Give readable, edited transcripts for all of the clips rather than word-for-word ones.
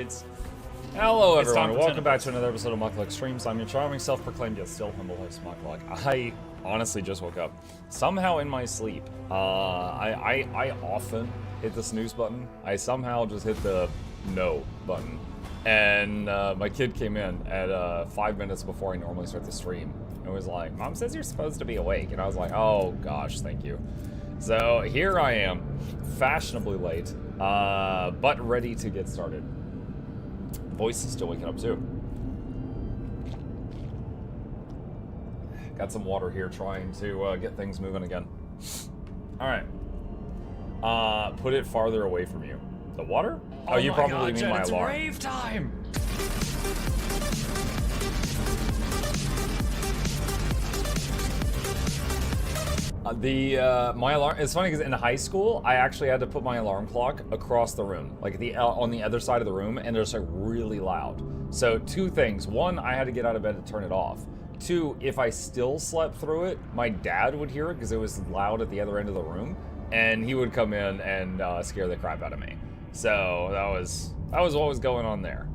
kids. Hello, everyone. Welcome back to another episode of Mukluk Streams. I'm your charming, self-proclaimed yet still humble host, Mukluk. I honestly just woke up. Somehow in my sleep, I often hit the snooze button. I somehow just hit the no button. And my kid came in at 5 minutes before I normally start the stream. And was like, Mom says you're supposed to be awake. And I was like, oh gosh, thank you. So here I am, fashionably late, but ready to get started. Voice is still waking up too. Got some water here trying to get things moving again. Alright. Put it farther away from you. The water? Oh, you probably mean my alarm. It's rave time! My alarm, it's funny because in high school, I actually had to put my alarm clock across the room, like on the other side of the room, and it's like really loud. So two things. One, I had to get out of bed to turn it off. Two, if I still slept through it, my dad would hear it because it was loud at the other end of the room, and he would come in and scare the crap out of me. So that was what was going on there.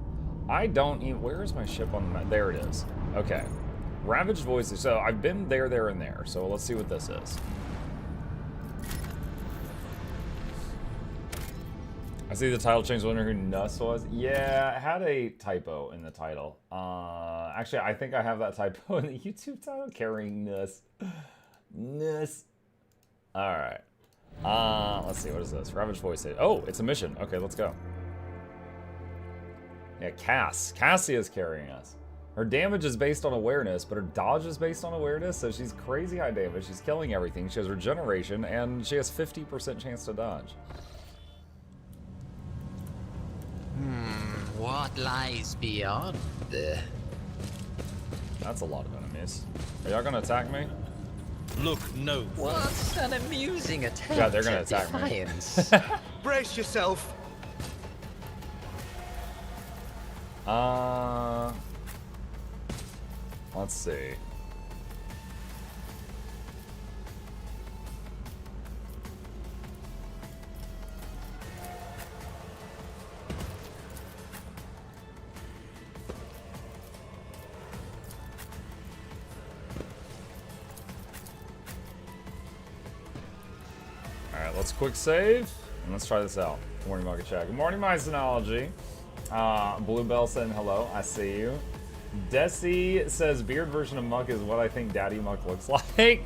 I don't even, where is my ship on the map? There it is. Okay. Ravaged voices. So I've been there, and there. So let's see what this is. I see the title change. Wondering who Nuss was. Yeah, it had a typo in the title. Actually, I think I have that typo in the YouTube title. Carrying Nuss. Nuss. All right. Let's see. What is this? Ravaged voices. Oh, it's a mission. Okay, let's go. Yeah, Cassie is carrying us. Her damage is based on awareness, but her dodge is based on awareness, so she's crazy high damage. She's killing everything. She has regeneration, and she has 50% chance to dodge. What lies beyond? That's a lot of enemies. Are y'all gonna attack me? Look, no. What an amusing attempt. Yeah, they're gonna attack defiance. me. Brace yourself. Let's see. Alright, let's quick save, and let's try this out. Good morning, Mukluk Chat. Good morning, my Synology. Bluebell saying hello, I see you. Desi says beard version of Muck is what I think Daddy Muck looks like.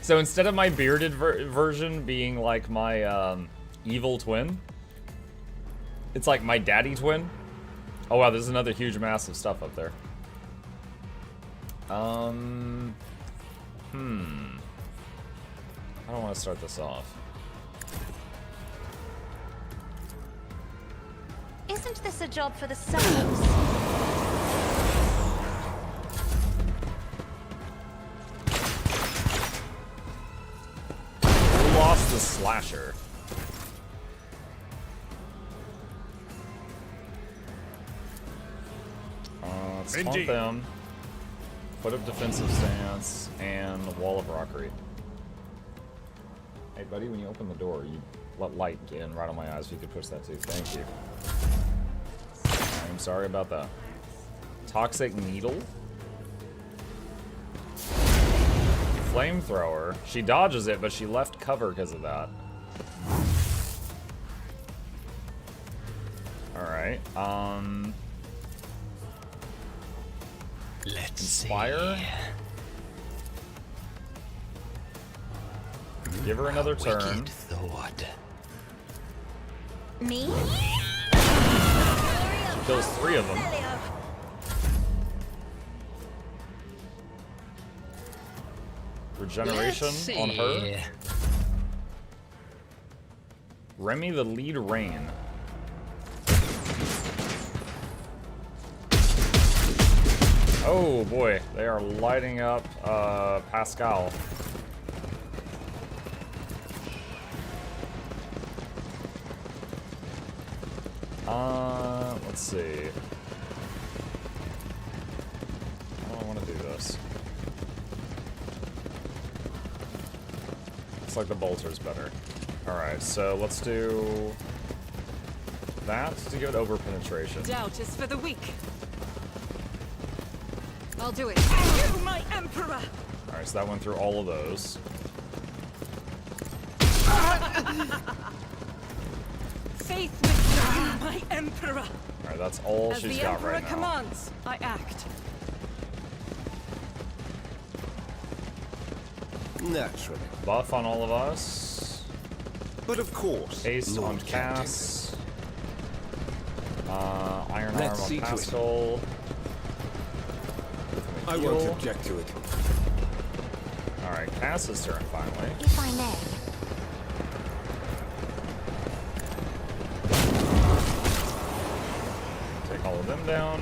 So instead of my bearded version being like my evil twin, it's like my daddy twin. Oh wow, there's another huge mass of stuff up there. I don't want to start this off. Isn't this a job for the Solos? Lost the slasher. Let's taunt them. Put up defensive stance and wall of rockery. Hey buddy, when you open the door, you let light get in right on my eyes. If you could push that too, thank you. I'm sorry about that. Toxic needle. Flamethrower. She dodges it, but she left cover because of that. Alright, Let's Inspire. See. Give her another turn. Wicked thought. Me? Kills 3 of them. Regeneration on her. Remy the lead rain. Oh boy, they are lighting up Pascal. Let's see. How do I want to do this? Looks like the bolter's better. Alright, so let's do that to give it over penetration. Doubt is for the weak. I'll do it. You, my emperor! Alright, so that went through all of those. Faith with you, my emperor! Alright, that's all As she's the got emperor right now. commands, I act. Naturally. Buff on all of us. But of course, Haste Lord on Captain. Cass. Iron Arm Let's on see to it. Pascal. I won't object to it. Alright, Cass's turn finally. If I may. Take all of them down.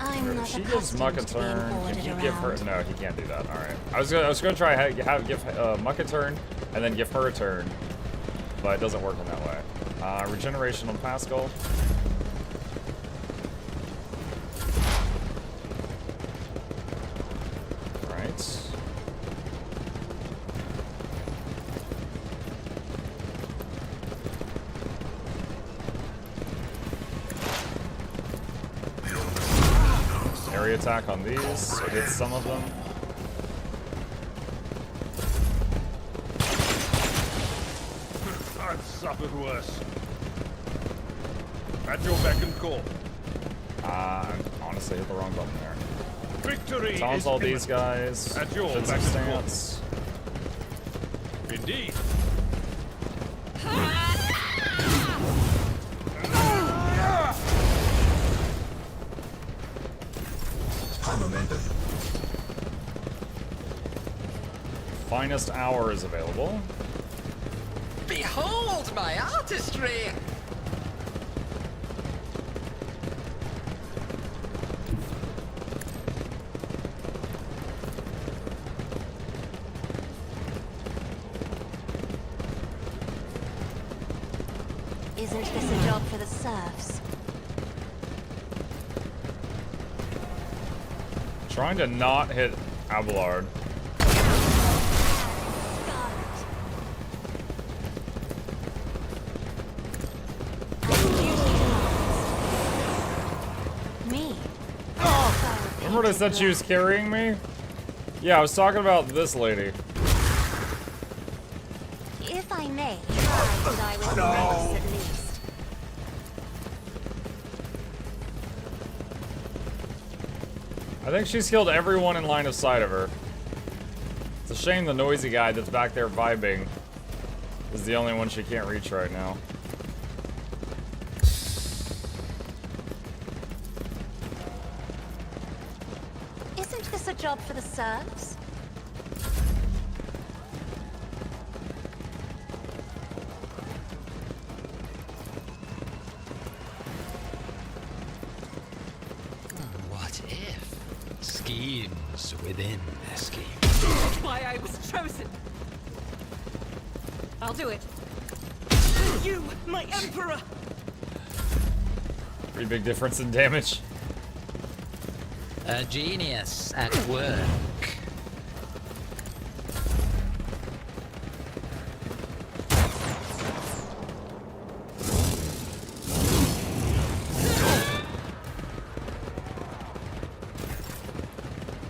I'm not She gives Muck a accustomed to being turn. ordered Can you give her? around. No, he can't do that. All right. I was gonna try give Muck a turn and then give her a turn, but it doesn't work in that way. Regeneration on Pascal. Right. Area attack on these, so hit some of them. I've suffered worse. At your beck and call. I honestly hit the wrong button there. Victory Taunts is all these imminent. guys. At your Defensive beck and call. stance. Indeed. Finest hour is available. Behold my artistry! Isn't this a job for the serfs? Trying to not hit Abelard. Me? Remember what I said she was carrying me? Yeah, I was talking about this lady. If I may, try to die with grace at least. I think she's killed everyone in line of sight of her. It's a shame the noisy guy that's back there vibing is the only one she can't reach right now. Isn't this a job for the serfs? What if? Schemes within a scheme. That's why I was chosen. I'll do it. You, my emperor! Pretty big difference in damage. A genius at work.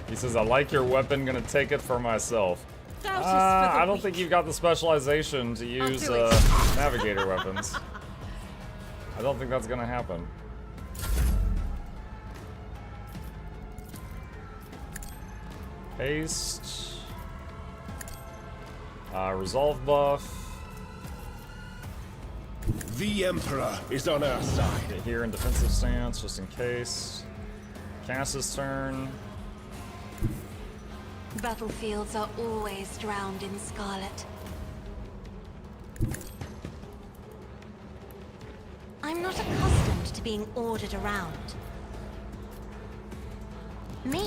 He says, I like your weapon, gonna take it for myself. Doubt is for the I don't weak. think you've got the specialization to I'll use do it. navigator weapons. I don't think that's gonna happen. Haste. Resolve buff. The Emperor is on our side. Get here in defensive stance, just in case. Cass's turn. Battlefields are always drowned in scarlet. I'm not accustomed to being ordered around. Me?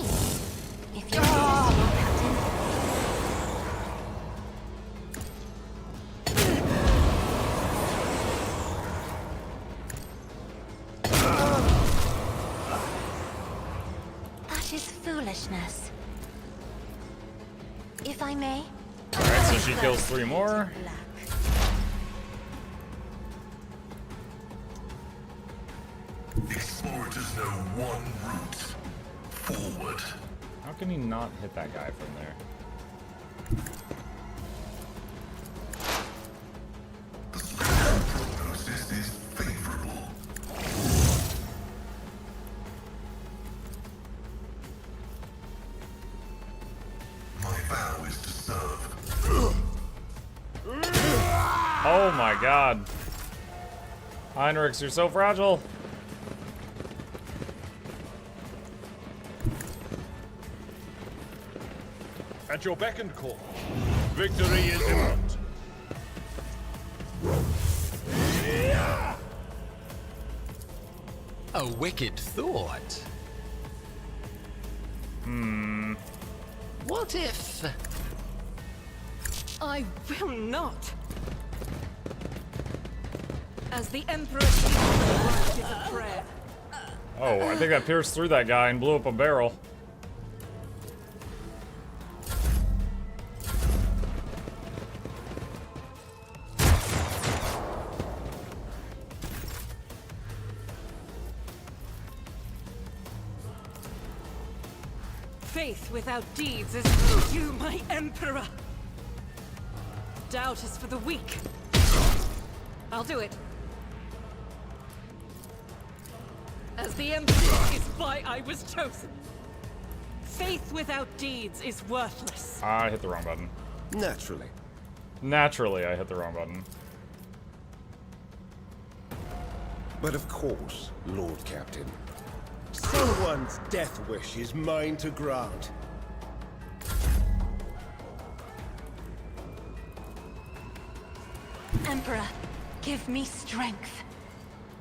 If you're Captain. That is foolishness. If I may. Alright, so she kills 3 more. Black. Explorers know one route forward. How can he not hit that guy from there? The prognosis is favorable. My vow is to serve. Oh my god. Heinrichs, you're so fragile. At your beck and call. Victory is imminent. A wicked thought. What if... I will not. As the Emperor is a prayer. Oh, I think I pierced through that guy and blew up a barrel. Faith without deeds is you, my Emperor. Doubt is for the weak. I'll do it. As the Emperor is why I was chosen. Faith without deeds is worthless. I hit the wrong button. Naturally. Naturally, I hit the wrong button. But of course, Lord Captain. Someone's death wish is mine to grant. Emperor, give me strength.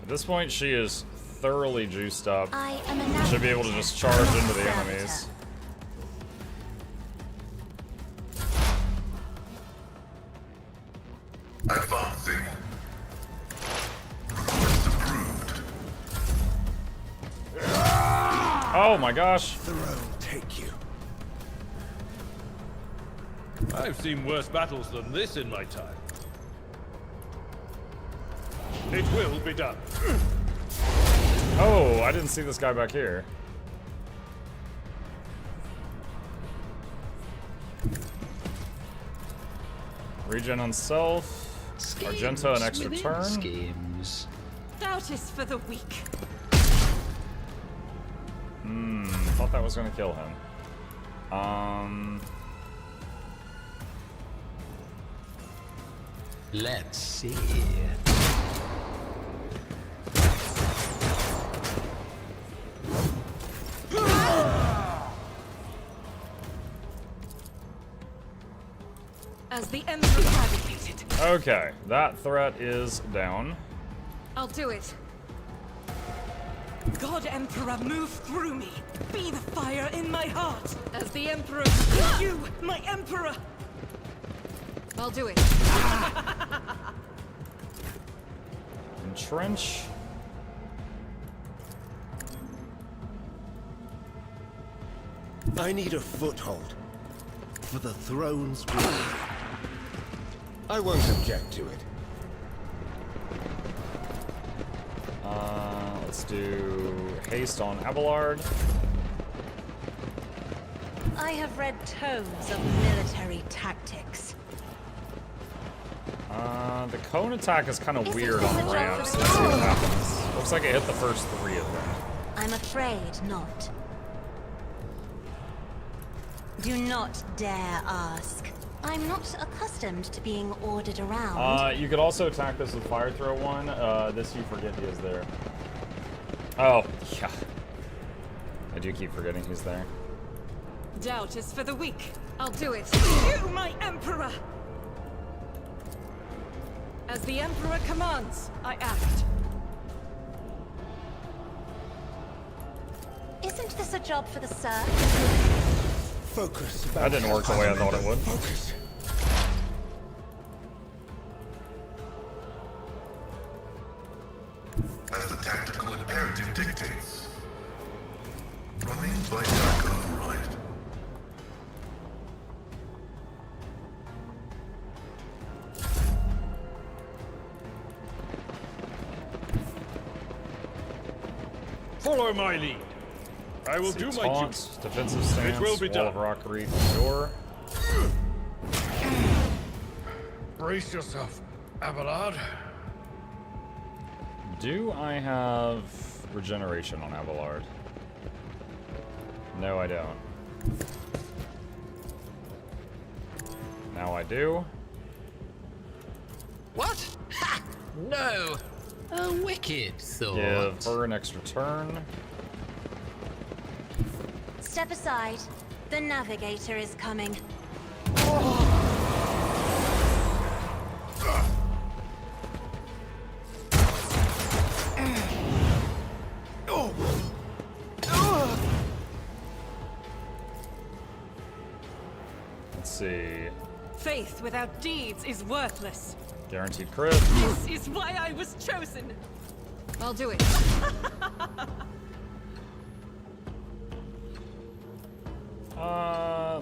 At this point, she is thoroughly juiced up. I am a Should be able to just charge into the enemies. Advancing. Request approved. Oh my gosh. Throne take you. I've seen worse battles than this in my time. It will be done. Oh, I didn't see this guy back here. Regen on self. Argenta an extra within turn. Schemes. Doubt is for the weak. Thought that was gonna kill him. Let's see. As the Emperor advocated. Okay, that threat is down. I'll do it. God Emperor, move through me. Be the fire in my heart. As the Emperor, you, my Emperor. I'll do it. Entrench. I need a foothold for the throne's glory. I won't object to it. Let's do haste on Abelard. I have read tomes of military tactics. The cone attack is kind of Isn't weird this on a job ramps. for Let's see what the- happens. Looks like it hit the first 3 of them. I'm afraid not. Do not dare ask. I'm not accustomed to being ordered around. You could also attack this with Fire Throw 1. This you forget he is there. Oh, yeah. I do keep forgetting he's there. Doubt is for the weak. I'll do it. You, my Emperor. As the Emperor commands, I act. Isn't this a job for the Sir? Focus. That didn't work the way I thought it would. Focus. As the tactical imperative dictates. Running by dark override. Follow my lead. I will do my duty. Taunt, defensive stance, It will be wall done. of rockery, door. Brace yourself, Abelard. Do I have regeneration on Abelard? No, I don't. Now I do. What? Ha! No! A wicked thought. Give her an extra turn. Step aside. The navigator is coming. Let's see. Faith without deeds is worthless. Guaranteed crit. This is why I was chosen. I'll do it.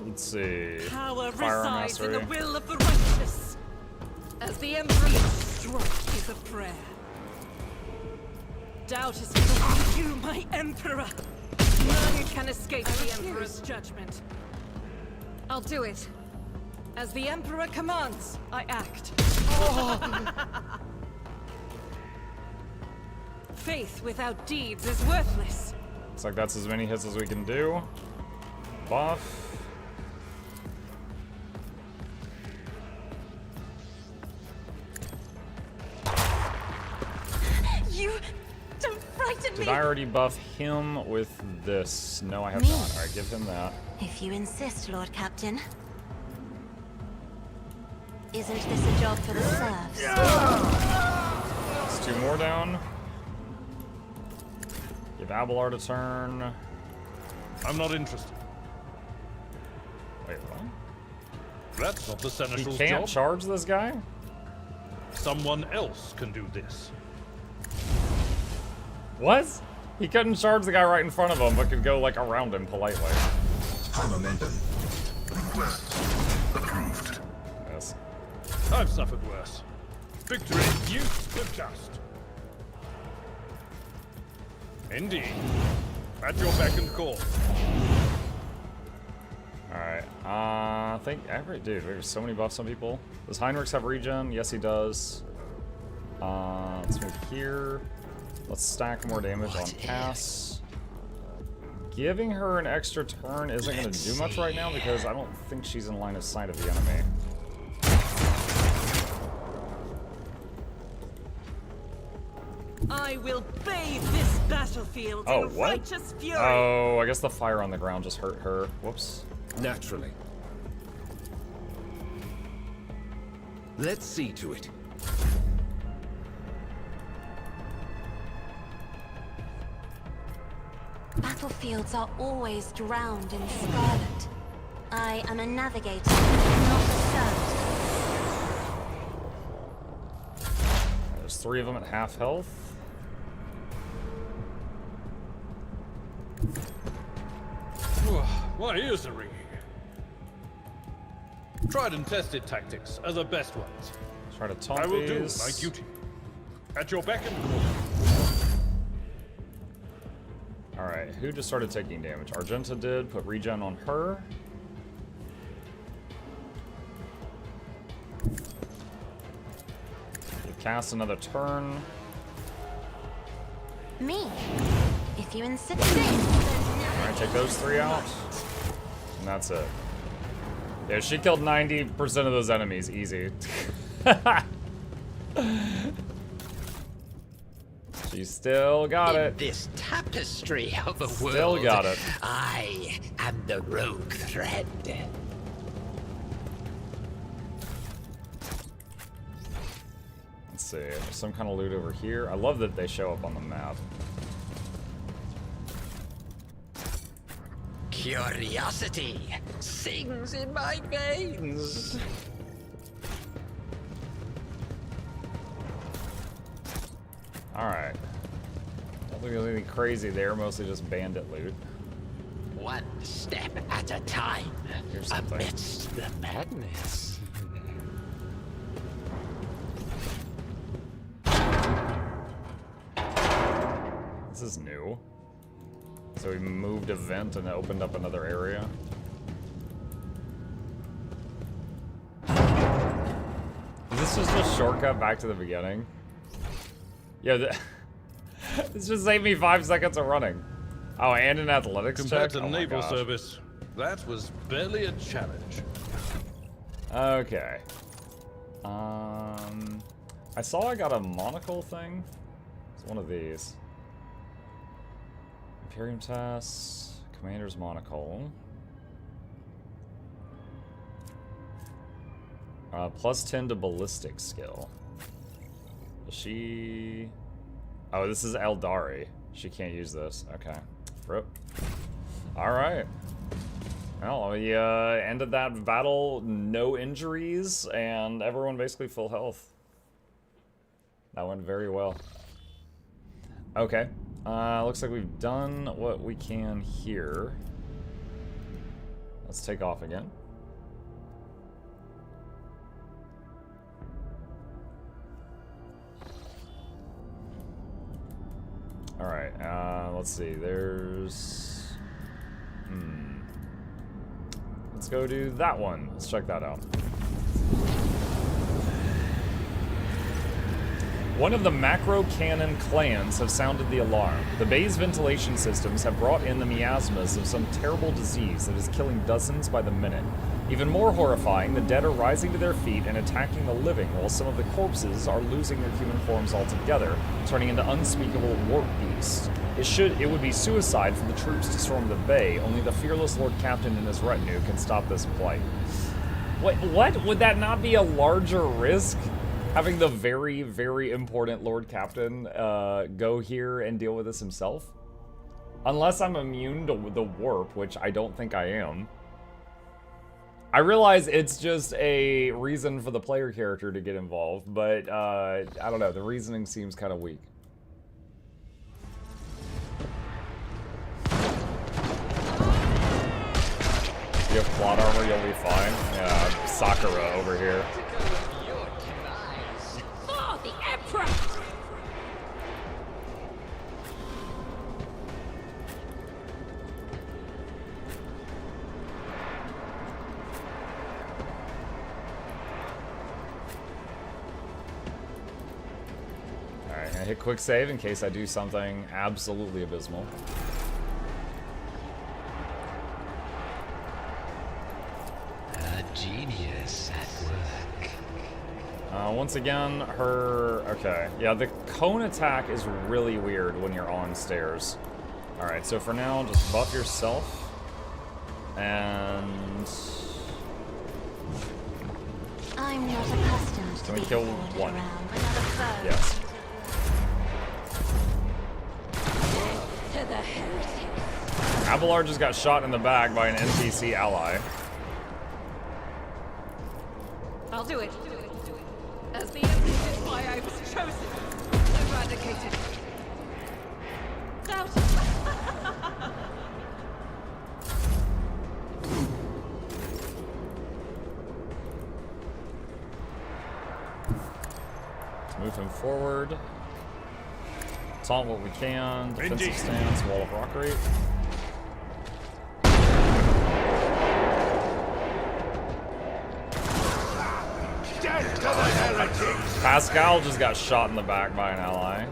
Let's see. Power Fire resides in mastery. the will of the righteous. As the Emperor's stroke is a prayer. Doubt is for you, my Emperor. None can escape the Emperor's judgment. I'll do it. As the Emperor commands, I act. Faith without deeds is worthless. Looks like that's as many hits as we can do. Buff. You don't frighten me. Did I already buff him with this? No, I have not. Alright, give him that. If you insist, Lord Captain. Isn't this a job for the serfs? It's 2 more down. Give Abelard a turn. I'm not interested. Wait, what? That's not the He Seneschal's can't job. charge this guy? Someone else can do this. What? He couldn't charge the guy right in front of him, but could go, like, around him politely. High momentum. Request approved. Yes. I've suffered worse. Victory used to just. Indeed. At your beck and call. Alright, I think dude, there's so many buffs on people. Does Heinrichs have regen? Yes, he does. Let's move here. Let's stack more damage on Cass. Giving her an extra turn isn't going to do much right now because I don't think she's in line of sight of the enemy. I will bathe this battlefield Oh, in what? righteous fury. Oh, I guess the fire on the ground just hurt her. Whoops. Naturally. Let's see to it. Battlefields are always drowned in scarlet. I am a navigator, not a serf. There's 3 of them at half health. My ears are ringing. Tried and tested tactics are the best ones. Try to taunt I will do these. my duty. At your beck and call. Alright, who just started taking damage? Argenta did. Put regen on her. You cast another turn. Me? If you insist. Alright, take those 3 out. And that's it. Yeah, she killed 90% of those enemies. Easy. She still got it. This tapestry of a world. Still got it. I am the rogue thread. Let's see. There's some kind of loot over here. I love that they show up on the map. Curiosity sings in my veins. Alright. Don't think there's anything crazy there, mostly just bandit loot. One step at a time Here's something. amidst the madness. This is new. So we moved a vent and it opened up another area. Is this just a shortcut back to the beginning? Yeah, this just saved me 5 seconds of running. Oh, and an athletics Compared check? to Oh my naval gosh. service, that was barely a challenge. Okay. I saw I got a monocle thing. It's one of these. Imperium Task, Commander's Monocle. Plus 10 to ballistic skill. She... Oh, this is Eldari. She can't use this. Okay. Rip. Alright. Well, we ended that battle, no injuries, and everyone basically full health. That went very well. Okay. Looks like we've done what we can here. Let's take off again. Alright, let's see, there's... Let's go do that one. Let's check that out. One of the macro cannon clans have sounded the alarm. The bay's ventilation systems have brought in the miasmas of some terrible disease that is killing dozens by the minute. Even more horrifying, the dead are rising to their feet and attacking the living, while some of the corpses are losing their human forms altogether, turning into unspeakable warp beasts. It would be suicide for the troops to storm the bay. Only the fearless Lord Captain and his retinue can stop this plight. Wait, what? Would that not be a larger risk? Having the very, very important Lord Captain go here and deal with this himself? Unless I'm immune to the warp, which I don't think I am. I realize it's just a reason for the player character to get involved, but I don't know, the reasoning seems kind of weak. You have plot armor, you'll be fine. Yeah, Sakura over here. For the Emperor! Alright, gonna hit quick save in case I do something absolutely abysmal. Genius at work. Once again, okay. Yeah, the cone attack is really weird when you're on stairs. Alright, so for now, just buff yourself. And... I'm not accustomed to Can we being kill ordered one? around another foe. Yes. To the heretics. Abelard just got shot in the back by an NPC ally. I'll do it. As the Emperor is why I was chosen. Eradicated. Doubt. Let's move him forward. Taunt what we can. Defensive stance, wall of rockery. Pascal just got shot in the back by an ally.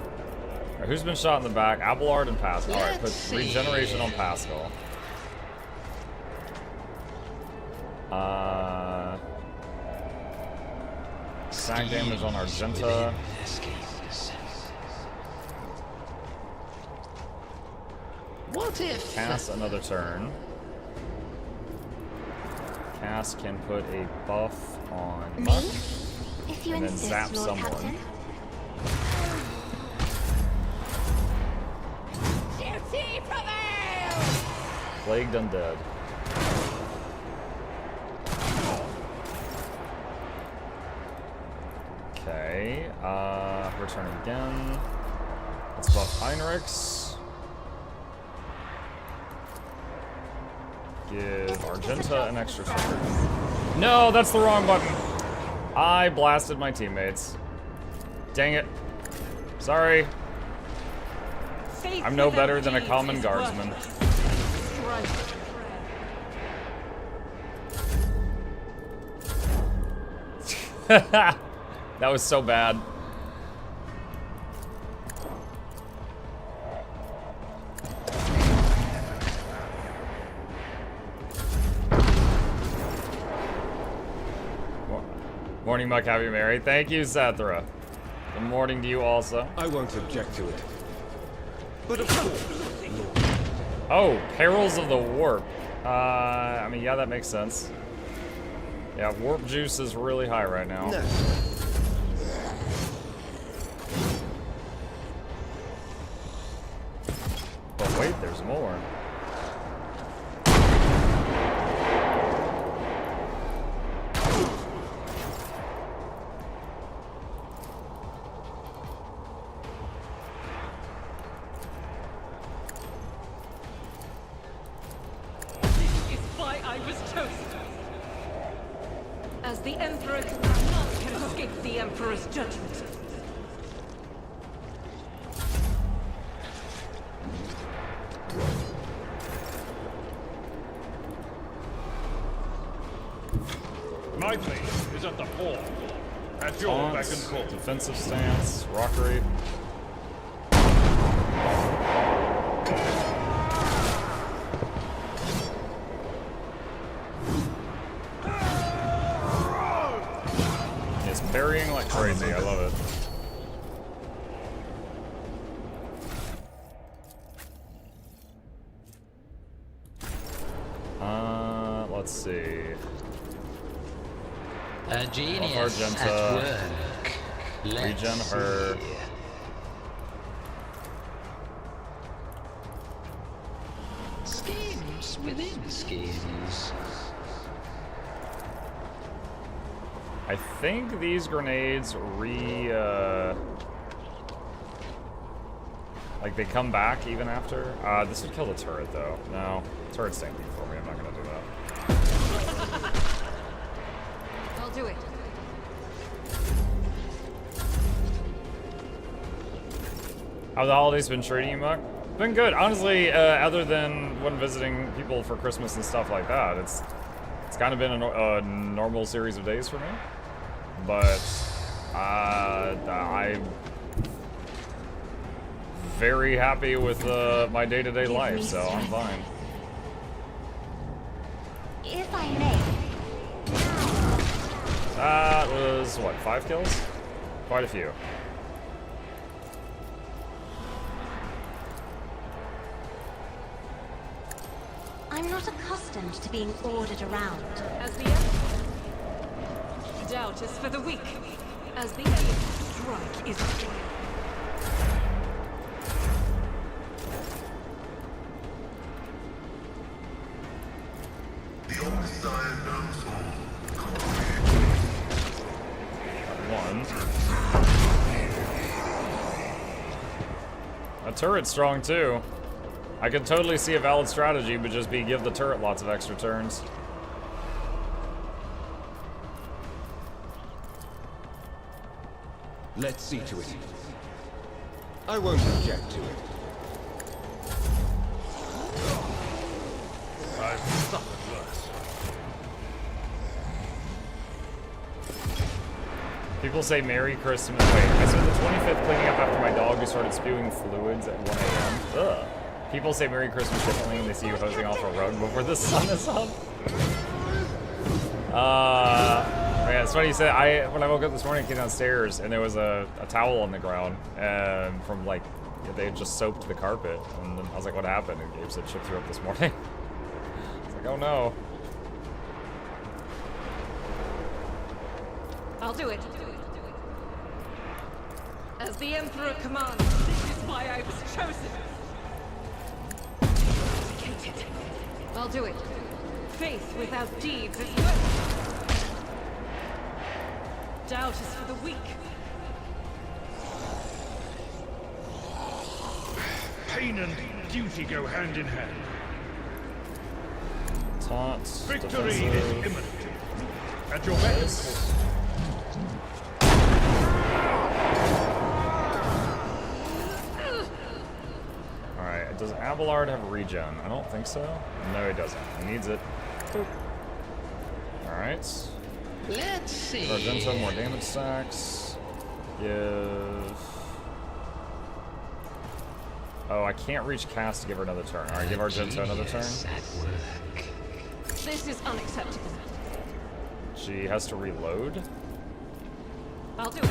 Right, who's been shot in the back? Abelard and Pascal. Alright, put regeneration on Pascal. Sag damage on Argenta. What if... Cass another turn. Cass can put a buff on Me? Muck. If you And then insist, zap Lord someone. Captain. Duty prevails! Plagued Undead. Okay, return again. Let's buff Heinrichs. Give Argenta an extra turn. No, that's the wrong button. I blasted my teammates. Dang it. Sorry. Faith I'm no without better than a deeds common is guardsman. worthless. Christ. That was so bad. Morning, Muck. Happy Mary. Thank you, Sathra. Good morning to you also. I won't object to it. But of course. Oh, perils of the warp. I mean, yeah, that makes sense. Yeah, warp juice is really high right now. No. But wait, there's more. As the Emperor none can escape the Emperor's judgment. My place is at the fore. At your beck and call. Defensive stance, rockery. Parrying like crazy, I love it. Let's see. A genius Argenta, at work. regen her. Schemes within schemes. I think these grenades like they come back even after. This would kill the turret though. No, turret's tanking for me. I'm not gonna do that. I'll do it. How the holidays been treating you, Muck? Been good, honestly. Other than when visiting people for Christmas and stuff like that, it's kind of been a normal series of days for me. But I'm very happy with my day-to-day life, so I'm fine. If I may. That was, what, 5 kills? Quite a few. I'm not accustomed to being ordered around. As the Emperor, doubt is for the weak. As the Emperor, strike is strike. The Omnissiah knows all. One. A turret's strong too. I could totally see a valid strategy, but just be give the turret lots of extra turns. Let's see to it. I won't object to it. I've suffered worse. People say Merry Christmas. Wait, I spent the 25th cleaning up after my dog who started spewing fluids at 1 a.m. Ugh. People say Merry Christmas differently when they see you hosing off a rug before the sun is up. Yeah, it's funny you said. When I woke up this morning, I came downstairs and there was a towel on the ground, and from like they had just soaped the carpet, and I was like, "What happened?" And Gabe said, "Chip threw up this morning." I was like, "Oh no." I'll do it. As the Emperor commands, this is why I was chosen. Dedicated. I'll do it. Faith without deeds is worthless. Doubt is for the weak. Pain and duty go hand in hand. Taunt. Victory defensive. is imminent. At your beck and call. Abelard have regen? I don't think so. No, he doesn't. He needs it. Alright. Let's see. Argento, more damage stacks. Give... Oh, I can't reach cast to give her another turn. Alright, give Argento another turn. This is unacceptable. She has to reload. I'll do it.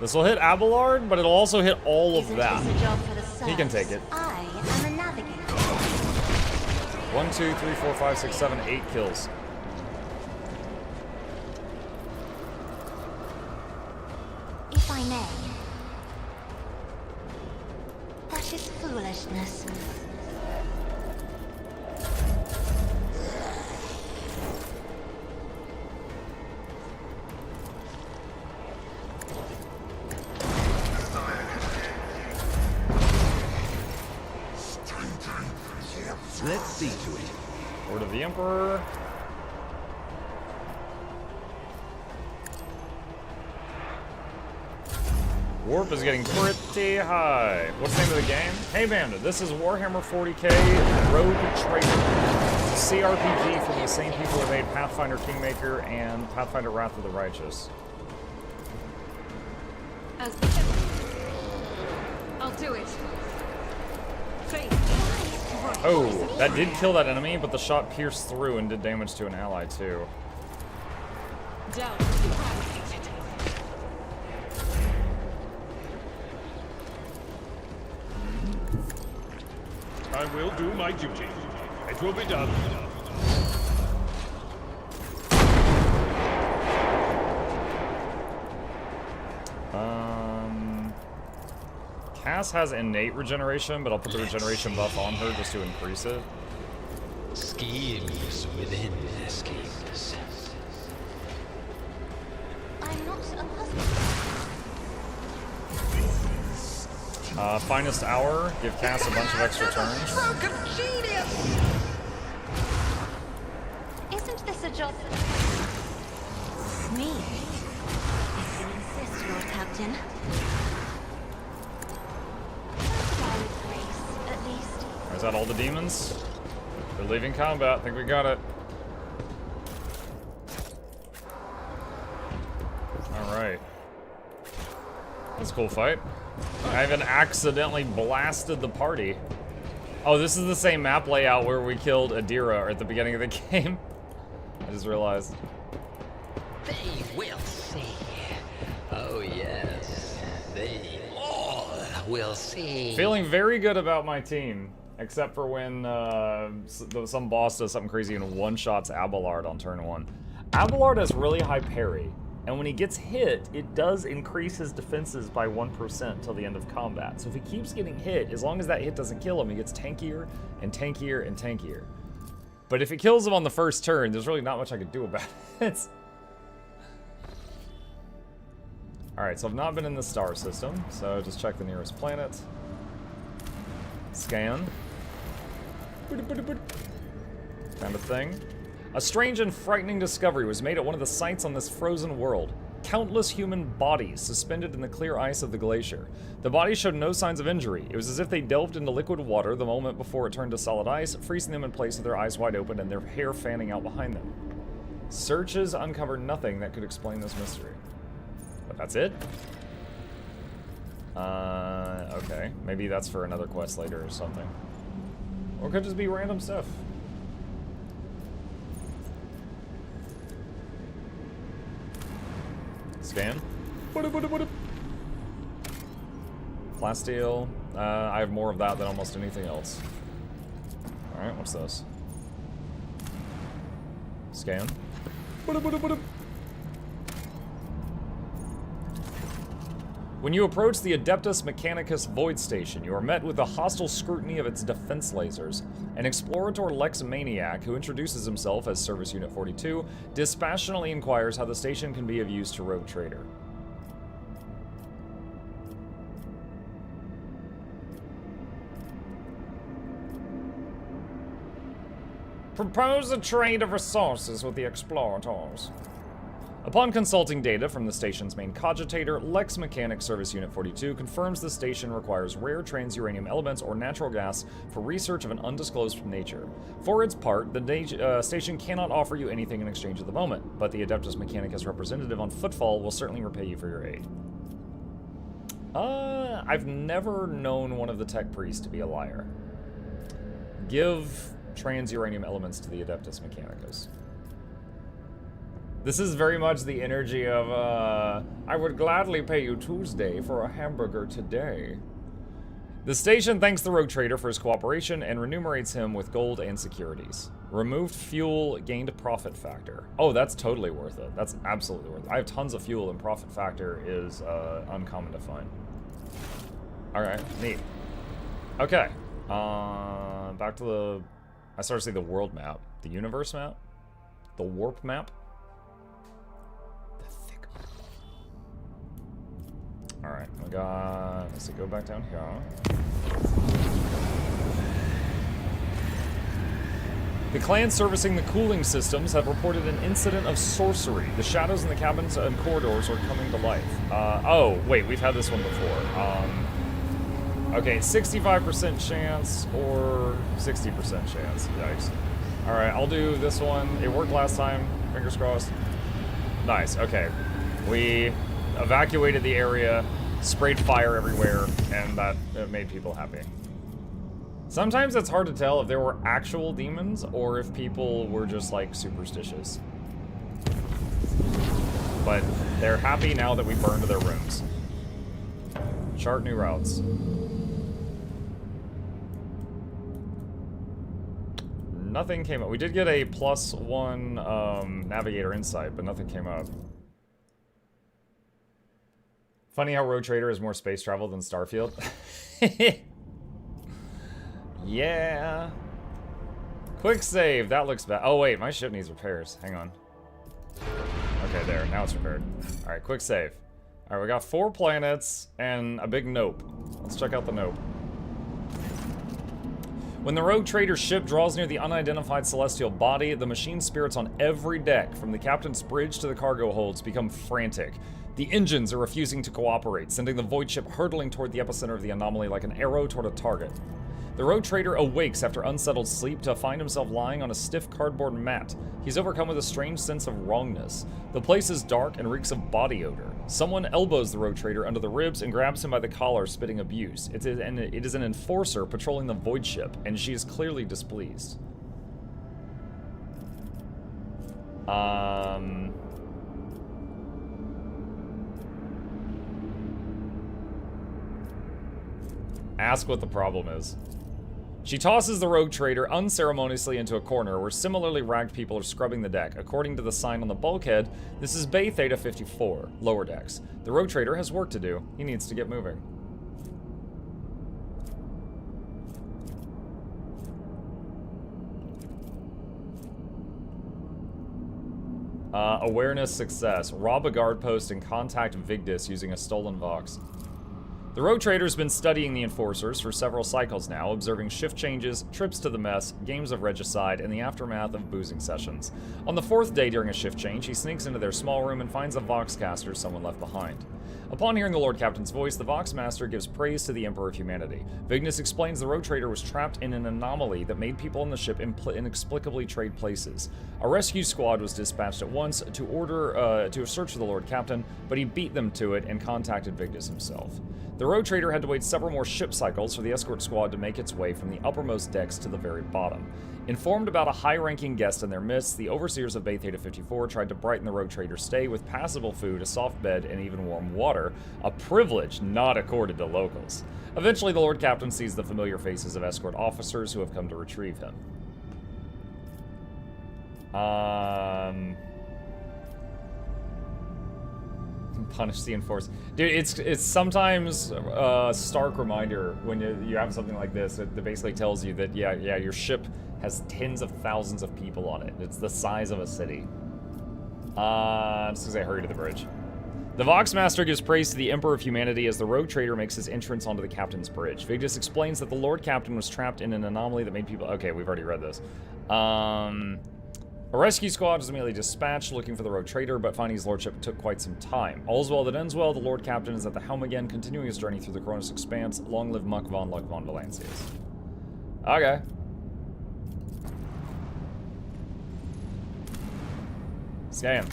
This will hit Abelard, but it'll also hit all of that. Isn't this a job for the serfs? He can take it. I am a navigator. 1, 2, 3, 4, 5, 6, 7, 8 kills. If I may. That is foolishness. Let's see to it. Word of the Emperor. Warp is getting pretty high. What's the name of the game? Hey Bandit, this is Warhammer 40k Rogue Trader. CRPG from the same people who made Pathfinder Kingmaker and Pathfinder Wrath of the Righteous. I'll do it. Oh, that did kill that enemy, but the shot pierced through and did damage to an ally too. Down. I will do my duty. It will be done. Cass has innate regeneration, but I'll put the regeneration buff on her just to increase it. Schemes within schemes. I'm not a Finest Hour, give Cass a bunch of extra turns. Stroke of genius! Isn't this a job? Me. If you insist, Lord Captain. At least. Is that all the demons? They're leaving combat. I think we got it. Alright. That's a cool fight. I even accidentally blasted the party. Oh, this is the same map layout where we killed Adira at the beginning of the game. I just realized. They will see. Oh yes, they all will see. Feeling very good about my team, except for when some boss does something crazy and one-shots Abelard on turn 1. Abelard has really high parry, and when he gets hit, it does increase his defenses by 1% till the end of combat. So if he keeps getting hit, as long as that hit doesn't kill him, he gets tankier and tankier and tankier. But if it kills him on the first turn, there's really not much I could do about it. Alright, so I've not been in the star system, so just check the nearest planet. Scan. Kind of thing. A strange and frightening discovery was made at one of the sites on this frozen world. Countless human bodies suspended in the clear ice of the glacier. The bodies showed no signs of injury. It was as if they delved into liquid water the moment before it turned to solid ice, freezing them in place with their eyes wide open and their hair fanning out behind them. Searches uncovered nothing that could explain this mystery. But that's it? Okay. Maybe that's for another quest later or something. Or it could just be random stuff. Scan. Plasteel. I have more of that than almost anything else. Alright, what's this? Scan. When you approach the Adeptus Mechanicus Void Station, you are met with the hostile scrutiny of its defense lasers. An explorator Lex Maniac, who introduces himself as Service Unit 42, dispassionately inquires how the station can be of use to Rogue Trader. Propose a trade of resources with the explorators. Upon consulting data from the station's main cogitator, Lex Mechanic Service Unit 42 confirms the station requires rare transuranium elements or natural gas for research of an undisclosed nature. For its part, the station cannot offer you anything in exchange at the moment, but the Adeptus Mechanicus representative on Footfall will certainly repay you for your aid. I've never known one of the tech priests to be a liar. Give transuranium elements to the Adeptus Mechanicus. This is very much the energy of, I would gladly pay you Tuesday for a hamburger today. The station thanks the Rogue Trader for his cooperation and remunerates him with gold and securities. Removed fuel, gained profit factor. Oh, that's totally worth it. That's absolutely worth it. I have tons of fuel and profit factor is uncommon to find. Alright, neat. Okay. Back to the... I started to say the world map. The universe map? The warp map? Alright, we got... Let's see, go back down here. The clan servicing the cooling systems have reported an incident of sorcery. The shadows in the cabins and corridors are coming to life. Oh, wait, we've had this one before. Okay, 65% chance or 60% chance. Yikes. Alright, I'll do this one. It worked last time. Fingers crossed. Nice, okay. We evacuated the area, sprayed fire everywhere, and that made people happy. Sometimes it's hard to tell if there were actual demons or if people were just like superstitious. But they're happy now that we burned their rooms. Chart new routes. Nothing came up. We did get a +1 navigator insight, but nothing came up. Funny how Rogue Trader is more space travel than Starfield. Yeah. Quick save. That looks bad. Oh, wait. My ship needs repairs. Hang on. Okay, there. Now it's repaired. All right, quick save. All right, we got 4 planets and a big nope. Let's check out the nope. When the Rogue Trader's ship draws near the unidentified celestial body, the machine spirits on every deck, from the captain's bridge to the cargo holds, become frantic. The engines are refusing to cooperate, sending the void ship hurtling toward the epicenter of the anomaly like an arrow toward a target. The Rogue Trader awakes after unsettled sleep to find himself lying on a stiff cardboard mat. He's overcome with a strange sense of wrongness. The place is dark and reeks of body odor. Someone elbows the Rogue Trader under the ribs and grabs him by the collar, spitting abuse. It is an enforcer patrolling the void ship, and she is clearly displeased. Ask what the problem is. She tosses the Rogue Trader unceremoniously into a corner where similarly ragged people are scrubbing the deck. According to the sign on the bulkhead, this is Bay Theta 54, lower decks. The Rogue Trader has work to do. He needs to get moving. Awareness success. Rob a guard post and contact Vigdis using a stolen Vox. The Rogue Trader's been studying the Enforcers for several cycles now, observing shift changes, trips to the mess, games of regicide, and the aftermath of boozing sessions. On the 4th day during a shift change, he sneaks into their small room and finds a Voxcaster someone left behind. Upon hearing the Lord Captain's voice, the Vox Master gives praise to the Emperor of Humanity. Vigdis explains the Rogue Trader was trapped in an anomaly that made people on the ship inexplicably trade places. A rescue squad was dispatched at once to search for the Lord Captain, but he beat them to it and contacted Vigdis himself. The Rogue Trader had to wait several more ship cycles for the escort squad to make its way from the uppermost decks to the very bottom. Informed about a high-ranking guest in their midst, the overseers of Bay Theta 54 tried to brighten the Rogue Trader's stay with passable food, a soft bed, and even warm water, a privilege not accorded to locals. Eventually, the Lord Captain sees the familiar faces of escort officers who have come to retrieve him. Punish the enforce. Dude, it's sometimes a stark reminder when you have something like this that basically tells you that, yeah, your ship has tens of thousands of people on it. It's the size of a city. Just because I hurry to the bridge. The Voxmaster gives praise to the Emperor of Humanity as the rogue trader makes his entrance onto the Captain's bridge. Vigdis explains that the Lord Captain was trapped in an anomaly that made people... Okay, we've already read this. A rescue squad is immediately dispatched looking for the rogue trader, but finding his lordship took quite some time. All's well that ends well. The Lord Captain is at the helm again, continuing his journey through the Cronus Expanse. Long live Muck von Luck von Valancius. Okay. Scan.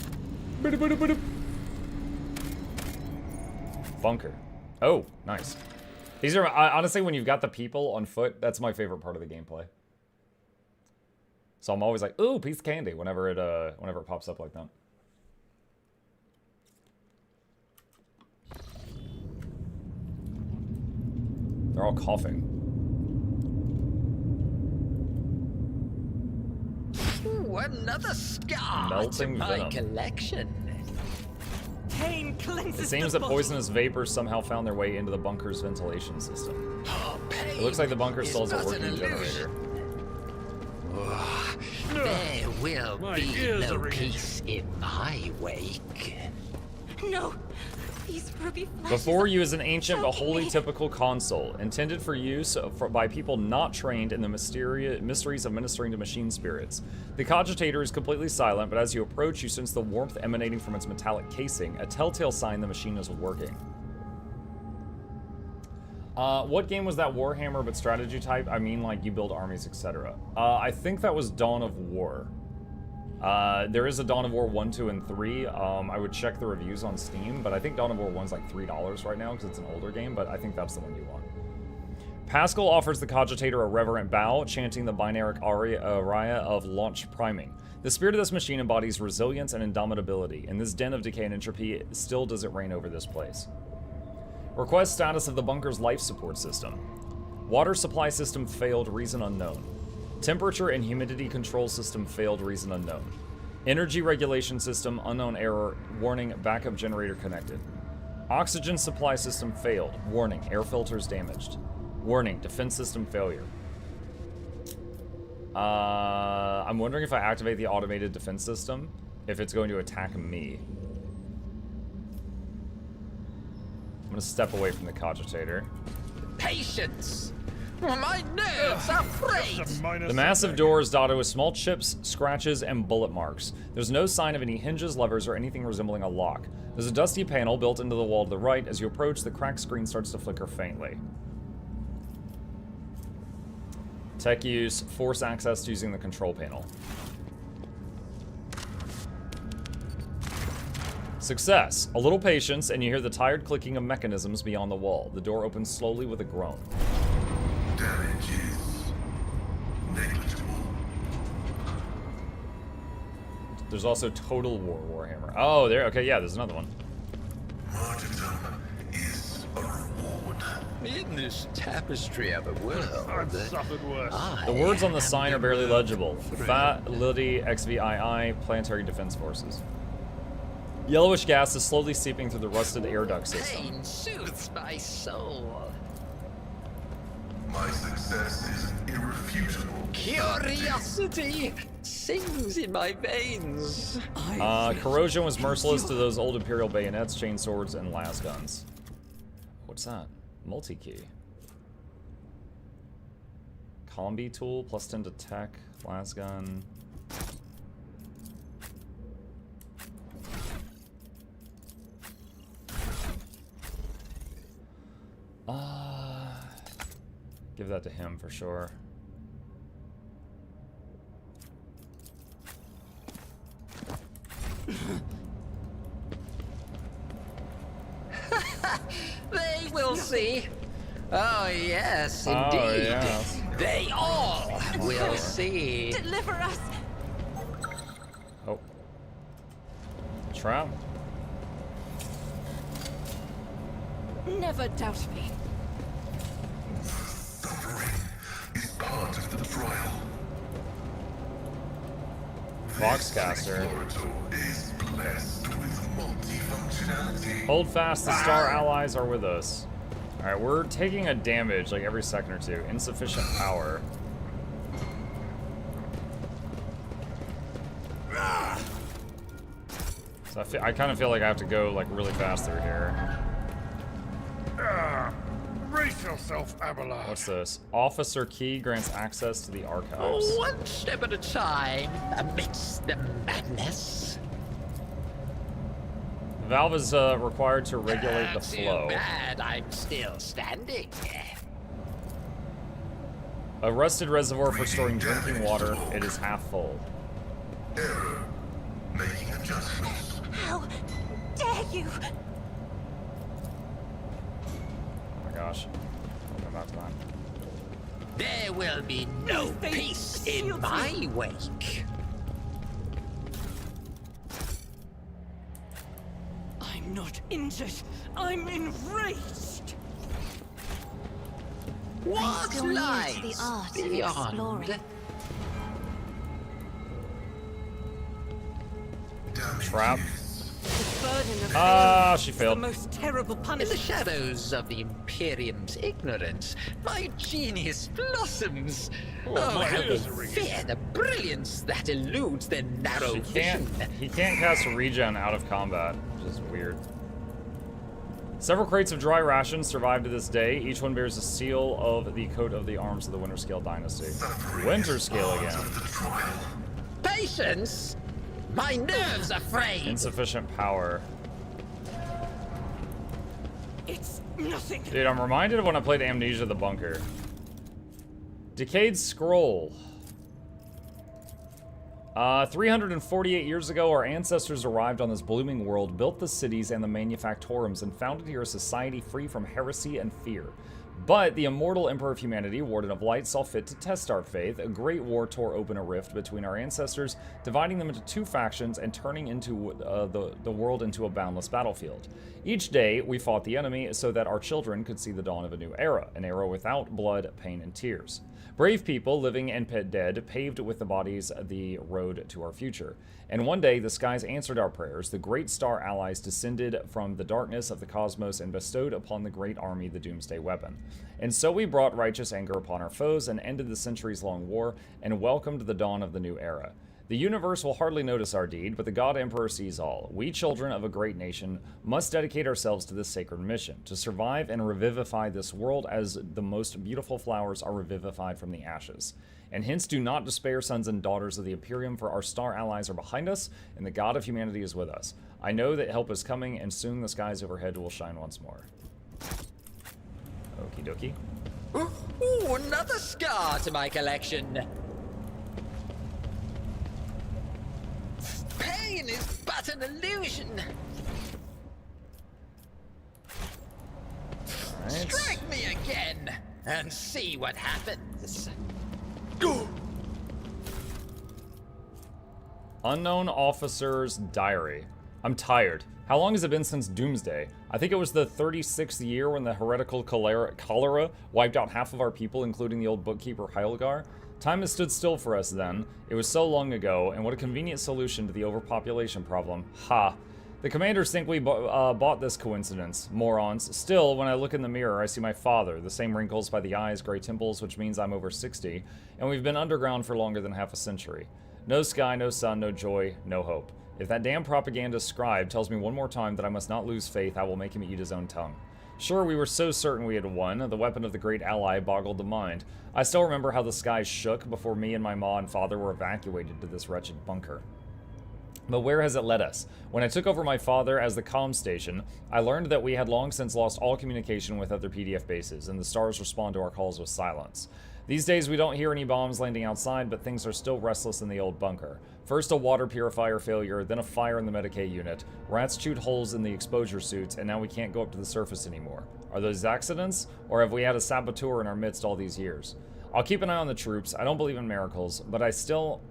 Bunker. Oh, nice. These are, honestly, when you've got the people on foot, that's my favorite part of the gameplay. So I'm always like, ooh, piece of candy whenever it pops up like that. They're all coughing. Ooh, another scar Melting to my venom. collection. Pain cleanses It seems the that body. poisonous vapors somehow found their way into the bunker's ventilation system. It looks like the bunker still has a working generator. There will My be ears no are ringing. peace in my wake. No, these ruby flashes Before you are is an ancient but choking wholly me. typical console, intended for use by people not trained in the mysteries of ministering to machine spirits. The cogitator is completely silent, but as you approach, you sense the warmth emanating from its metallic casing, a telltale sign the machine is working. What game was that Warhammer but strategy type? I mean, like, you build armies, etc. I think that was Dawn of War. There is a Dawn of War 1, 2, and 3. I would check the reviews on Steam, but I think Dawn of War 1's like $3 right now because it's an older game, but I think that's the one you want. Pascal offers the cogitator a reverent bow, chanting the binaric aria of launch priming. The spirit of this machine embodies resilience and indomitability. In this den of decay and entropy, still does it reign over this place. Request status of the bunker's life support system. Water supply system failed, reason unknown. Temperature and humidity control system failed, reason unknown. Energy regulation system, unknown error, warning, backup generator connected. Oxygen supply system failed, warning, air filters damaged. Warning, defense system failure. I'm wondering if I activate the automated defense system, if it's going to attack me. I'm gonna step away from the cogitator. Patience! My nerves are frayed! The massive door is dotted with small chips, scratches, and bullet marks. There's no sign of any hinges, levers, or anything resembling a lock. There's a dusty panel built into the wall to the right. As you approach, the cracked screen starts to flicker faintly. Tech use, force access using the control panel. Success. A little patience, and you hear the tired clicking of mechanisms beyond the wall. The door opens slowly with a groan. Damage is negligible. There's also Total War Warhammer. Oh, there. Okay, yeah, there's another one. Martyrdom is a reward. In this tapestry of a world, I've suffered worse. The words on the sign are barely legible. Fat, Lily, XVII, Planetary Defense Forces. Yellowish gas is slowly seeping through the rusted air duct system. Pain soothes my soul. My success is irrefutable. Curiosity sings in my veins. Corrosion was merciless to those old Imperial bayonets, chainswords, and las guns. What's that? Multi-key. Combi tool, plus 10 to tech, las gun. Give that to him for sure. They will see. Oh, yes, indeed. Oh, yes. They all will see. Deliver us! Oh. Trap. Never doubt me. Suffering is part of the trial. Voxcaster. This laboratory is blessed with multifunction Hold fast, the star allies are with us. Alright, we're taking a damage like every second or two. Insufficient power. So I kind of feel like I have to go like really fast through here. Brace yourself, Abelard. What's this? Officer key grants access to the archives. One step at a time, amidst the madness. The valve is required to regulate the flow. Too bad I'm still standing. A rusted reservoir for storing drinking water. It is half full. Error. Making adjustments. How dare you? Oh my gosh. Welcome back to that. There will be no peace in my wake. I'm not injured. I'm enraged. What still new to lies the art of beyond? exploring. Trap. The burden of Ah, failure she is failed. the most terrible In the punishment. shadows of the Imperium's ignorance, my genius blossoms. Oh, how they fear the brilliance that eludes their narrow vision. He can't cast regen out of combat, which is weird. Several crates of dry rations survive to this day. Each one bears a seal of the coat of the arms of the Winter Scale dynasty. Winter Scale again. Patience? My nerves are frayed. Insufficient power. It's nothing. Dude, I'm reminded of when I played Amnesia the Bunker. Decayed Scroll. 348 years ago, our ancestors arrived on this blooming world, built the cities and the manufactorums, and founded here a society free from heresy and fear. But the immortal Emperor of Humanity, Warden of Light, saw fit to test our faith. A great war tore open a rift between our ancestors, dividing them into two factions and turning into the world into a boundless battlefield. Each day, we fought the enemy so that our children could see the dawn of a new era, an era without blood, pain, and tears. Brave people, living and dead, paved with the bodies the road to our future. And one day, the skies answered our prayers. The great star allies descended from the darkness of the cosmos and bestowed upon the great army the doomsday weapon. And so we brought righteous anger upon our foes and ended the centuries-long war and welcomed the dawn of the new era. The universe will hardly notice our deed, but the God Emperor sees all. We, children of a great nation, must dedicate ourselves to this sacred mission, to survive and revivify this world as the most beautiful flowers are revivified from the ashes. And hence do not despair, sons and daughters of the Imperium, for our star allies are behind us, and the God of humanity is with us. I know that help is coming, and soon the skies overhead will shine once more. Okie dokie. Ooh, another scar to my collection. Pain is but an illusion. Right. Strike me again and see what happens. Unknown Officer's Diary. I'm tired. How long has it been since Doomsday? I think it was the 36th year when the heretical cholera wiped out half of our people, including the old bookkeeper Heilgar. Time has stood still for us then. It was so long ago, and what a convenient solution to the overpopulation problem. Ha. The commanders think we bought this coincidence. Morons. Still, when I look in the mirror, I see my father. The same wrinkles by the eyes, gray temples, which means I'm over 60. And we've been underground for longer than half a century. No sky, no sun, no joy, no hope. If that damn propaganda scribe tells me one more time that I must not lose faith, I will make him eat his own tongue. Sure, we were so certain we had won. The weapon of the great ally boggled the mind. I still remember how the skies shook before me and my ma and father were evacuated to this wretched bunker. But where has it led us? When I took over my father as the comm station, I learned that we had long since lost all communication with other PDF bases, and the stars respond to our calls with silence. These days we don't hear any bombs landing outside, but things are still restless in the old bunker. First a water purifier failure, then a fire in the Medicaid unit. Rats chewed holes in the exposure suits, and now we can't go up to the surface anymore. Are those accidents, or have we had a saboteur in our midst all these years? I'll keep an eye on the troops. I don't believe in miracles, but I still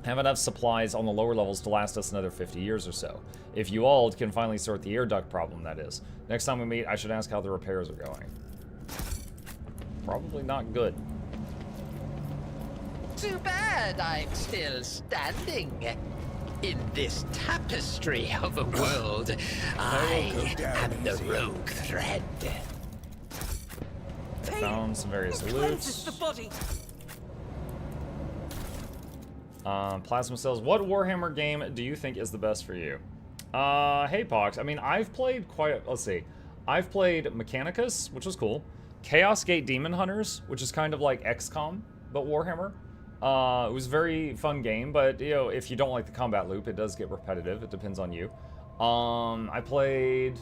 have enough supplies on the lower levels to last us another 50 years or so. If you all can finally sort the air duct problem, that is. Next time we meet, I should ask how the repairs are going. Probably not good. Too bad I'm still standing. In this tapestry of a world, I am the rogue thread. Found some various loots. The body. Plasma cells. What Warhammer game do you think is the best for you? Hey, Pox. I mean, I've played quite... Let's see. I've played Mechanicus, which was cool. Chaos Gate Demon Hunters, which is kind of like XCOM, but Warhammer. It was a very fun game, but, you know, if you don't like the combat loop, it does get repetitive. It depends on you. I played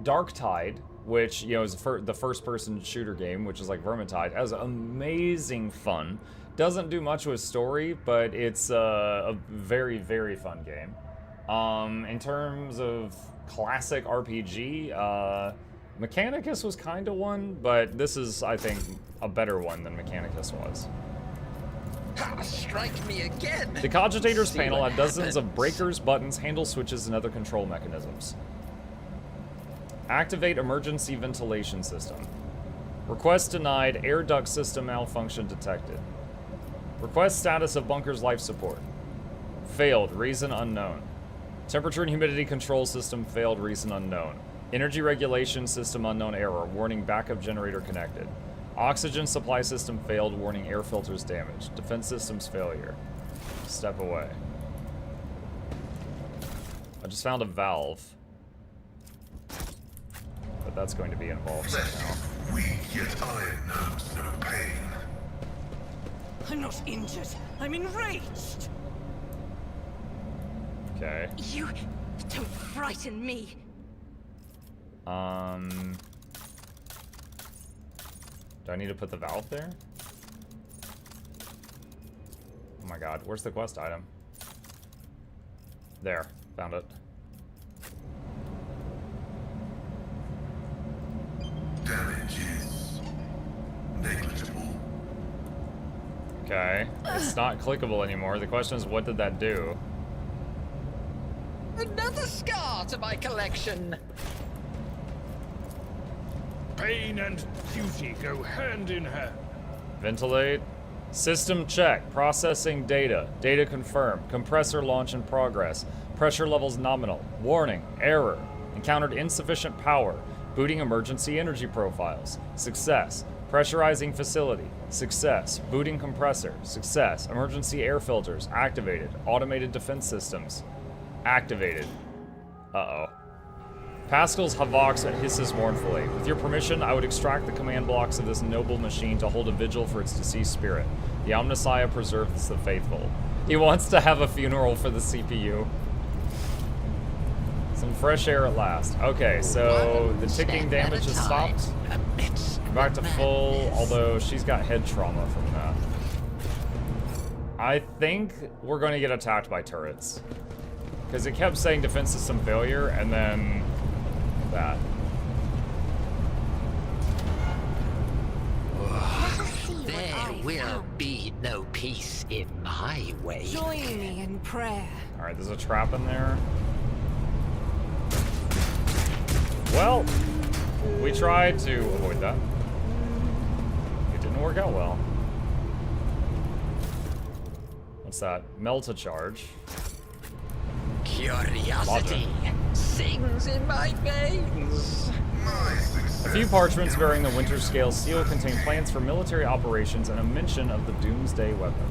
Darktide, which, you know, is the first-person shooter game, which is like Vermintide. It has amazing fun. Doesn't do much with story, but it's a very, very fun game. In terms of classic RPG, Mechanicus was kind of one, but this is, I think, a better one than Mechanicus was. Strike me again. The Cogitators panel had dozens of breakers, buttons, handle switches, and other control mechanisms. Activate emergency ventilation system. Request denied, air duct system malfunction detected. Request status of bunker's life support. Failed, reason unknown. Temperature and humidity control system failed, reason unknown. Energy regulation system unknown error, warning backup generator connected. Oxygen supply system failed, warning air filters damaged. Defense systems failure. Step away. I just found a valve. But that's going to be involved somehow. Weak, yet iron knows no pain. I'm not injured. I'm enraged. Okay. You don't frighten me. Do I need to put the valve there? Oh my god, where's the quest item? There, found it. Damage is negligible. Okay, it's not clickable anymore. The question is, what did that do? Another scar to my collection. Pain and duty go hand in hand. Ventilate. System check. Processing data. Data confirmed. Compressor launch in progress. Pressure levels nominal. Warning. Error. Encountered insufficient power. Booting emergency energy profiles. Success. Pressurizing facility. Success. Booting compressor. Success. Emergency air filters. Activated. Automated defense systems. Activated. Uh-oh. Pascal's Havox hisses mournfully. With your permission, I would extract the command blocks of this noble machine to hold a vigil for its deceased spirit. The Omnissiah preserves the faithful. He wants to have a funeral for the CPU. Some fresh air at last. Okay, so the ticking damage has stopped. Back to full, although she's got head trauma from that. I think we're going to get attacked by turrets. Because it kept saying defense system failure, and then that. There will be no peace in my way. Join me in prayer. Alright, there's a trap in there. Well, we tried to avoid that. It didn't work out well. What's that? Melt a charge. Curiosity sings in my veins. A few parchments bearing the Winter Scale seal contain plans for military operations and a mention of the Doomsday weapon.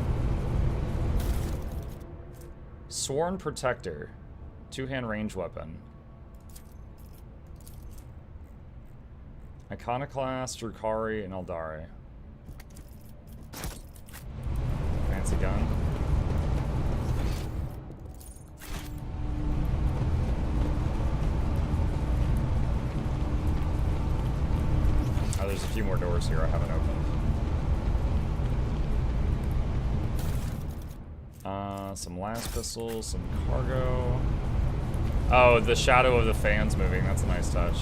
Sworn Protector. Two-hand range weapon. Iconoclast, Drukari, and Eldari. Fancy gun. Oh, there's a few more doors here I haven't opened. Some last pistols, some cargo. Oh, the shadow of the fan's moving. That's a nice touch.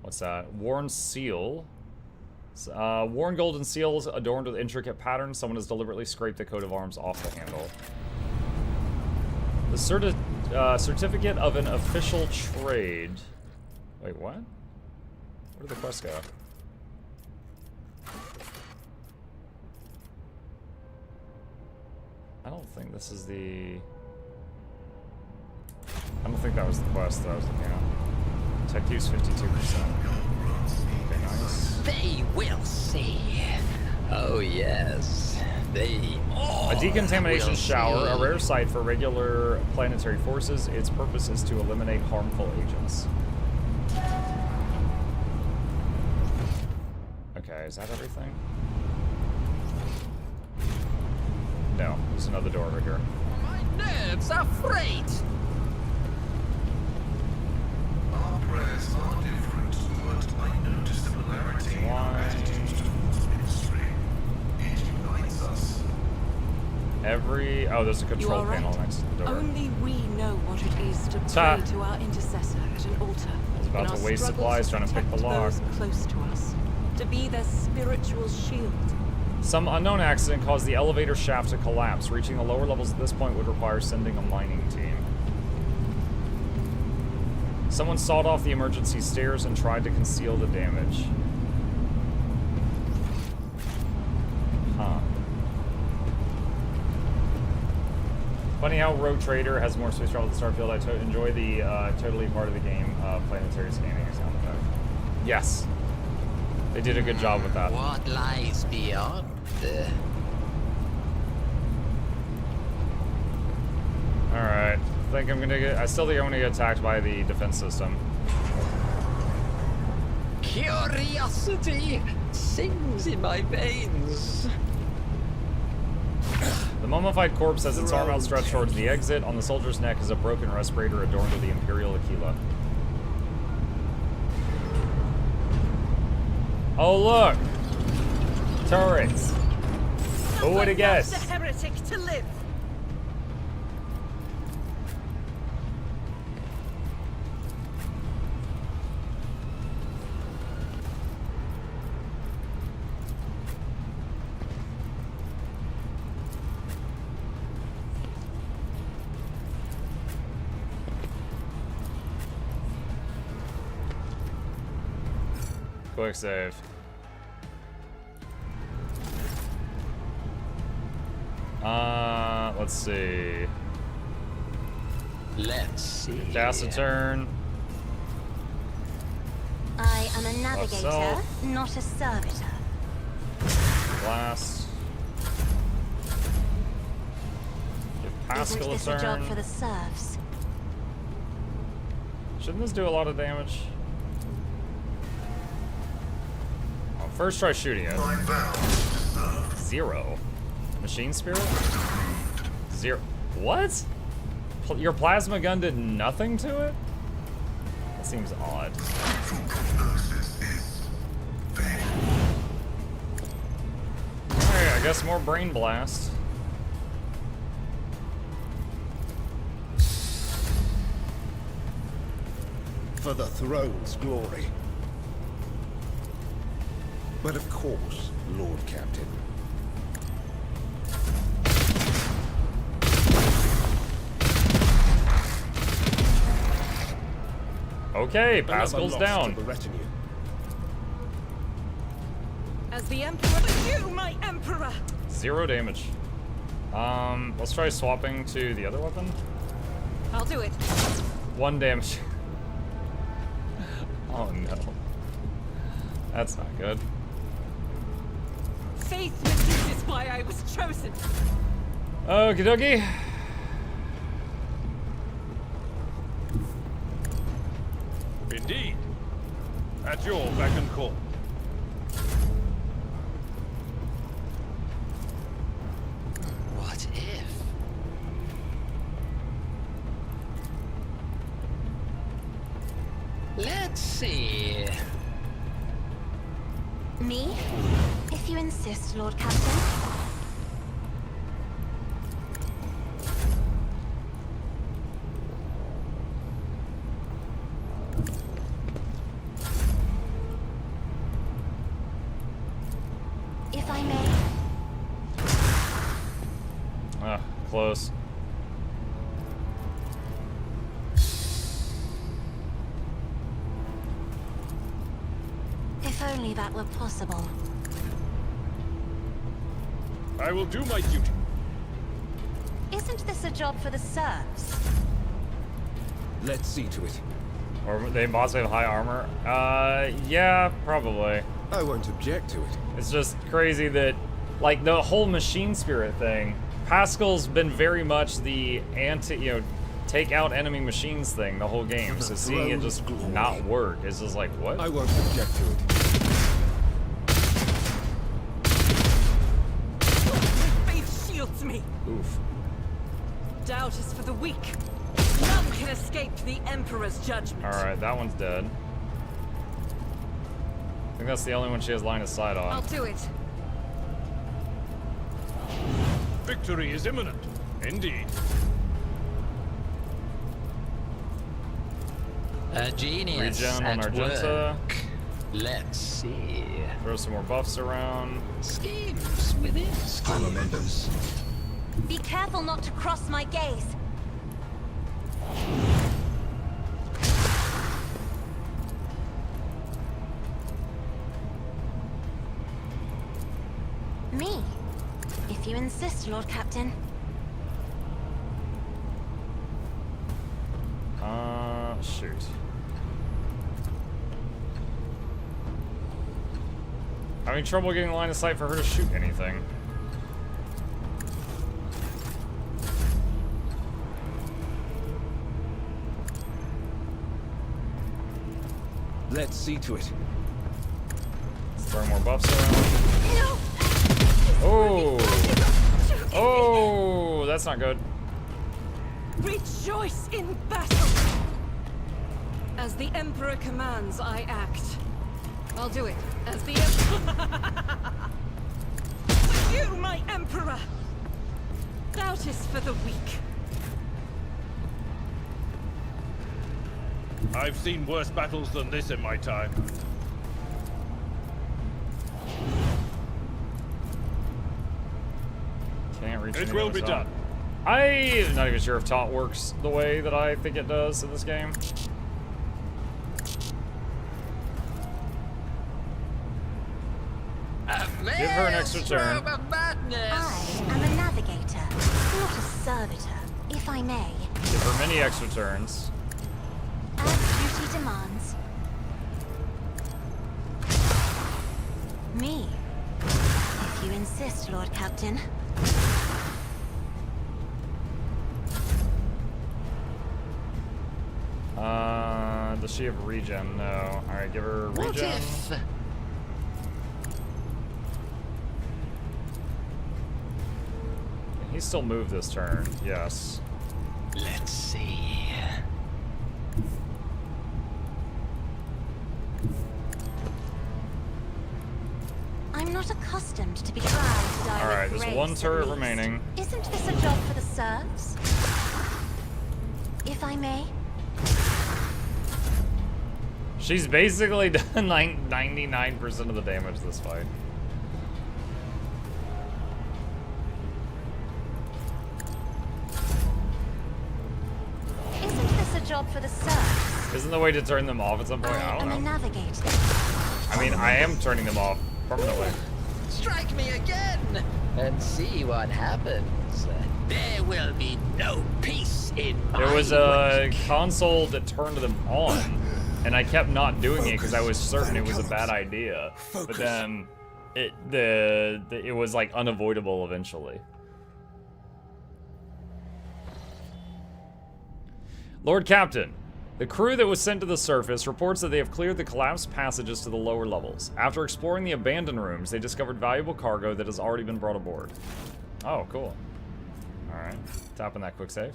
What's that? Worn seal. Worn golden seals adorned with intricate patterns. Someone has deliberately scraped the coat of arms off the handle. The certificate of an official trade. Wait, what? Where did the quest go? I don't think this is the... I don't think that was the quest that I was looking at. Tech use 52%. Okay, nice. They will see. Oh yes, they all A decontamination will shower, see. a rare sight for regular planetary forces. Its purpose is to eliminate harmful agents. Okay, is that everything? No, there's another door over here. My nerves are frayed. Our prayers are different, but I notice similarity in our attitudes towards ministry. It unites us. Oh, there's a You control are right. panel next to the door. Only we know what it is to Ta. pray to our intercessor at an altar. I was about in to our waste struggle supplies trying to pick the protect lock. those close to us, to be their spiritual shield. Some unknown accident caused the elevator shaft to collapse. Reaching the lower levels at this point would require sending a mining team. Someone sawed off the emergency stairs and tried to conceal the damage. Huh. Funny how Rogue Trader has more space travel than Starfield. I enjoy the totally part of the game, Planetary scanning sound effect. Yes. They did a good job with that. What lies beyond? Alright. I still think I'm gonna get attacked by the defense system. Curiosity sings in my veins. The mummified corpse has its arm outstretched towards the exit. On the soldier's neck is a broken respirator adorned with the Imperial Aquila. Oh, look! Turrets! Who would have guessed? The heretic to live. Quick save. Let's see. Let's see. Taciturn. I am a navigator, Myself. not a servitor. Blast. Give Pascal Isn't a this a job turn. for the serfs? Shouldn't this do a lot of damage? I'll first try shooting it. My vows to serve. 0. Machine spirit? 0. What? Your plasma gun did nothing to it? That seems odd. Full prognosis is vain. Alright, I guess more brain blast. For the throne's glory. But of course, Lord Captain. Okay, Another Pascal's loss down. to the retinue. As the Emperor, you, my Emperor! 0 damage. Let's try swapping to the other weapon. I'll do it. 1 damage. Oh no. That's not good. Faith with you is why I was chosen. Okie dokie. Indeed. At your beck and call. What if? Let's see. Me? If you insist, Lord Captain. If I may. Ah, close. If only that were possible. I will do my duty. Isn't this a job for the serfs? Let's see to it. Or they possibly have high armor? Yeah, probably. I won't object to it. It's just crazy that, like, the whole machine spirit thing, Pascal's been very much the take out enemy machines thing the whole game. So seeing it just not work is just like, what? I won't object to it. Faith shields me. Oof. Doubt is for the weak. None can escape the Emperor's judgment. Alright, that one's dead. I think that's the only one she has line of sight on. I'll do it. Victory is imminent. Indeed. A genius Regen on at Argenta. work. Let's see. Throw some more buffs around. Schemes within schemes. Be careful not to cross my gaze. Me, if you insist, Lord Captain. Shoot. Having trouble getting line of sight for her to shoot anything. Let's see to it. Let's throw more buffs around. No! Oh! Oh, that's not good. Rejoice in battle! As the Emperor commands, I act. I'll do it. As the Emperor... For you, my Emperor! Doubt is for the weak. I've seen worse battles than this in my time. Can't reach It any will other be side. done. I'm not even sure if taunt works the way that I think it does in this game. Give her an extra turn. I am a navigator, not a servitor, if I may. Give her many extra turns. As duty demands. Me, if you insist, Lord Captain. Does she have regen? No. Alright, give her regen. What if? Can he still move this turn? Yes. Let's see. I'm not accustomed to be tried to die. Alright, with there's grace, one at turret least. remaining. Isn't this a job for the serfs? If I may. She's basically done 99% of the damage this fight. Isn't this a job for the serfs? Isn't the way to turn them off at some point? I I am a don't know. navigator. I mean, I am turning them off permanently. Strike me again and see what happens. There will be no peace in my There was a wake. console that turned them on, and I kept not doing it because I was certain it was a bad idea. But then it was like unavoidable eventually. Lord Captain, the crew that was sent to the surface reports that they have cleared the collapsed passages to the lower levels. After exploring the abandoned rooms, they discovered valuable cargo that has already been brought aboard. Oh, cool. Alright, tapping that quick save.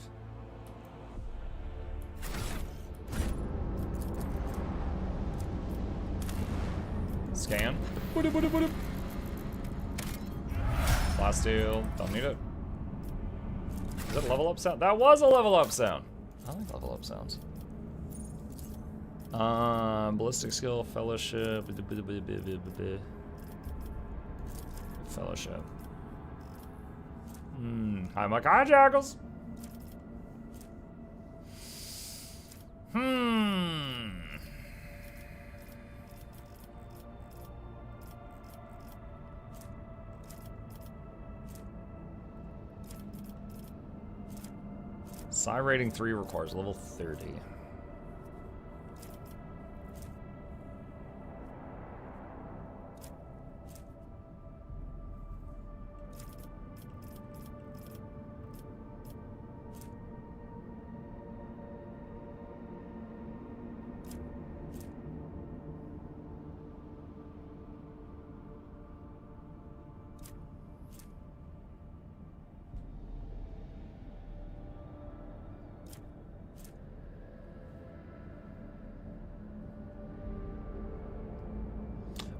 Scan. Blast steel, don't need it. Is that a level up sound? That was a level up sound. I like level up sounds. Ballistic skill, fellowship. Fellowship. Hi, my carjackals. Psi rating 3 requires level 30.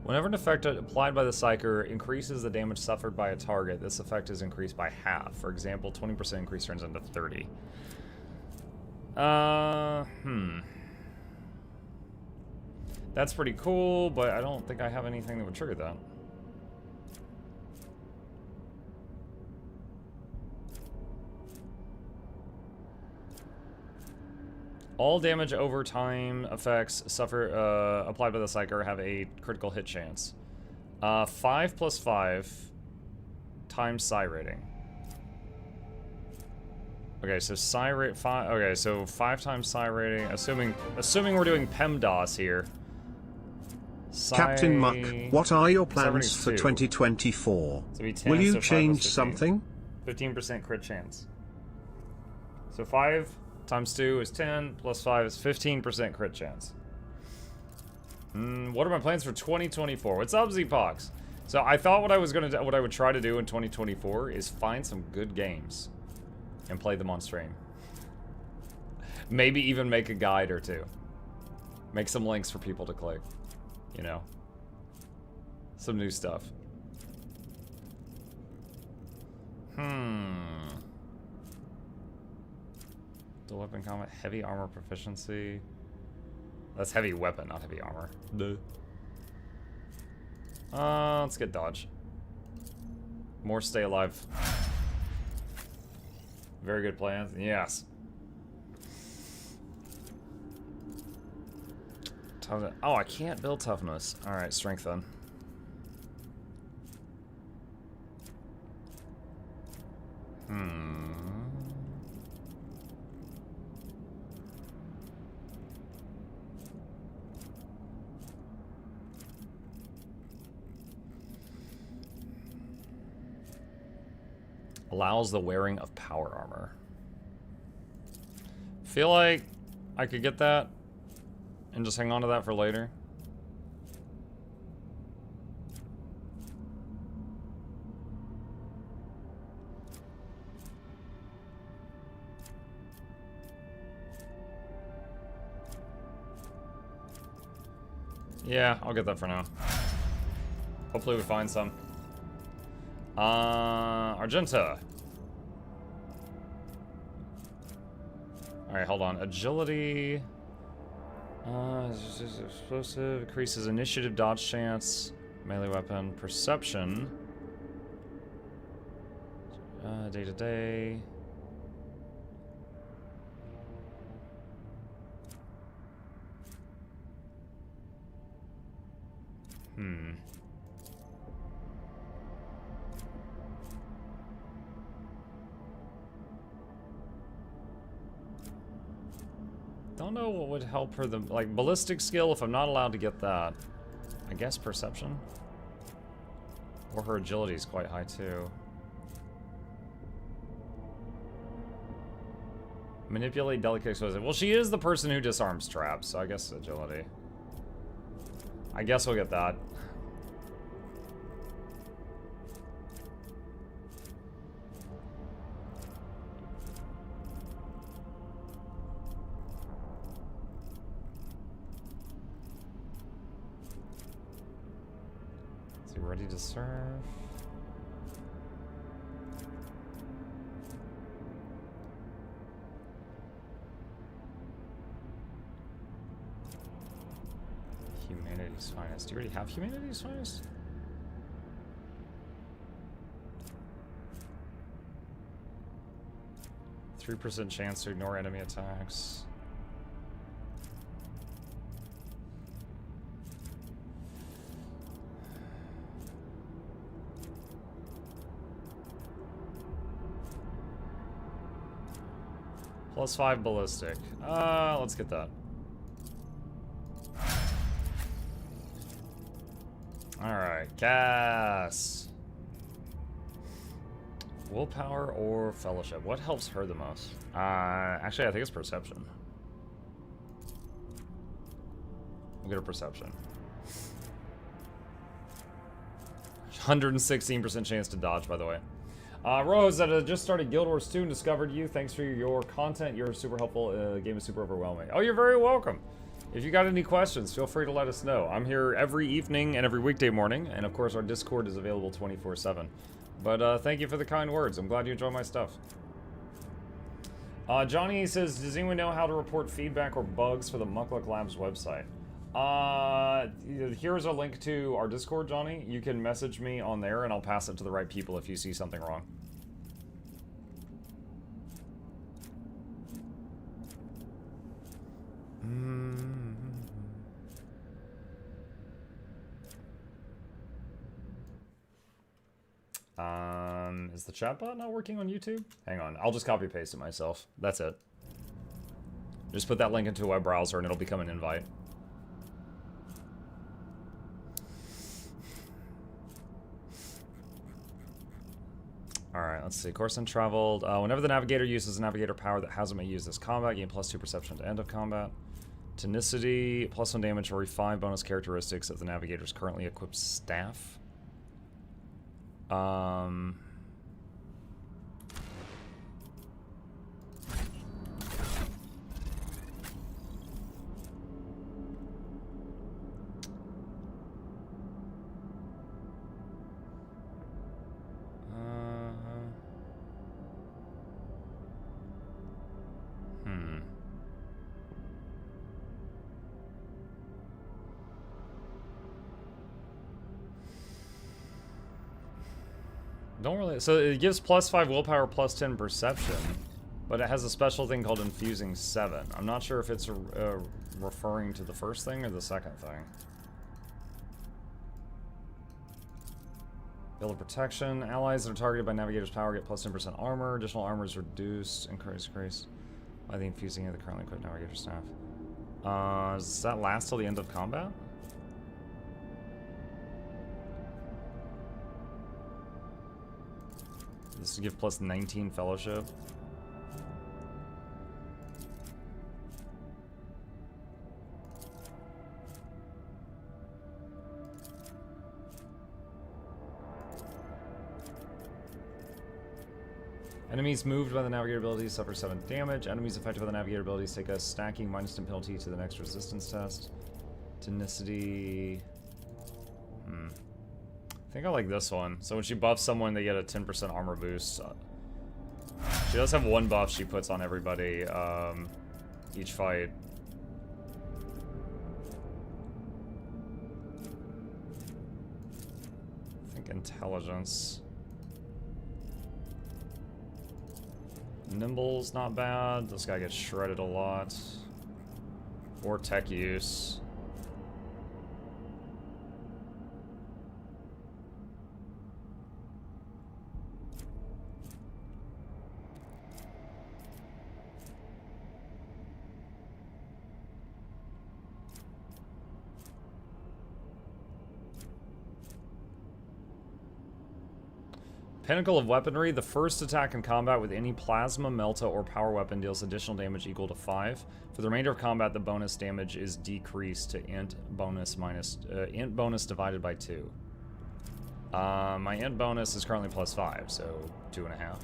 Whenever an effect applied by the Psyker increases the damage suffered by a target, this effect is increased by half. For example, 20% increase turns into 30. That's pretty cool, but I don't think I have anything that would trigger that. All damage over time effects applied by the Psyker have a critical hit chance. 5 plus 5 times Psi rating. Okay, so Psi rate 5. Okay, so 5 times Psi rating. Assuming we're doing PEMDAS here. Captain Muck, what are your plans for 2024? So 10, will you so change something? 15% crit chance. So 5 times 2 is 10, plus 5 is 15% crit chance. What are my plans for 2024? What's up, Z-Pox? So I thought what I would try to do in 2024 is find some good games and play them on stream. Maybe even make a guide or two. Make some links for people to click. You know? Some new stuff. Dual weapon combat, heavy armor proficiency. That's heavy weapon, not heavy armor. Duh. Let's get dodge. More stay alive. Very good plans. Yes. Oh, I can't build toughness. All right, strength then. Allows the wearing of power armor. Feel like I could get that and just hang on to that for later. Yeah, I'll get that for now. Hopefully we find some. Argenta. Alright, hold on. Agility. Explosive. Increases initiative, dodge chance. Melee weapon. Perception. Day to day. Don't know what would help her. Like ballistic skill, if I'm not allowed to get that. I guess perception. Or her agility is quite high too. Manipulate delicate explosive. Well, she is the person who disarms traps, so I guess agility. I guess we'll get that. Is he ready to serve? Humanity's finest. Do you already have humanity's finest? %3 chance to ignore enemy attacks. +5 ballistic. Let's get that. Alright, Cass. Willpower or fellowship? What helps her the most? Actually, I think it's perception. We'll get a perception. 116% chance to dodge, by the way. Rose, that just started Guild Wars 2 and discovered you. Thanks for your content. You're super helpful. The game is super overwhelming. Oh, you're very welcome. If you got any questions, feel free to let us know. I'm here every evening and every weekday morning, and of course our Discord is available 24/7. But thank you for the kind words. I'm glad you enjoy my stuff. Johnny says, does anyone know how to report feedback or bugs for the Mukluk Labs website? Here's a link to our Discord, Johnny. You can message me on there and I'll pass it to the right people if you see something wrong. Is the chatbot not working on YouTube? Hang on, I'll just copy paste it myself. That's it. Just put that link into a web browser and it'll become an invite. Alright, let's see. Course untraveled. Whenever the navigator uses a navigator power that hasn't been used this combat, gain +2 perception to end of combat. Tonicity, +1 damage or 5 bonus characteristics of the navigator's currently equipped staff. Don't really. So it gives +5 willpower, +10 perception, but it has a special thing called infusing 7. I'm not sure if it's referring to the first thing or the second thing. Build of protection. Allies that are targeted by navigator's power get +10% armor. Additional armor is reduced. Increase by the infusing of the currently equipped navigator staff. Does that last till the end of combat? This will give +19 fellowship. Enemies moved by the navigator abilities suffer 7 damage. Enemies affected by the navigator abilities take a stacking -10 penalty to the next resistance test. Tonicity. I think I like this one. So when she buffs someone, they get a 10% armor boost. She does have one buff she puts on everybody each fight. I think intelligence. Nimble's not bad. This guy gets shredded a lot. Or tech use. Pinnacle of Weaponry. The first attack in combat with any plasma, melta, or power weapon deals additional damage equal to 5. For the remainder of combat, the bonus damage is decreased to int bonus divided by 2. My int bonus is currently +5, so 2.5.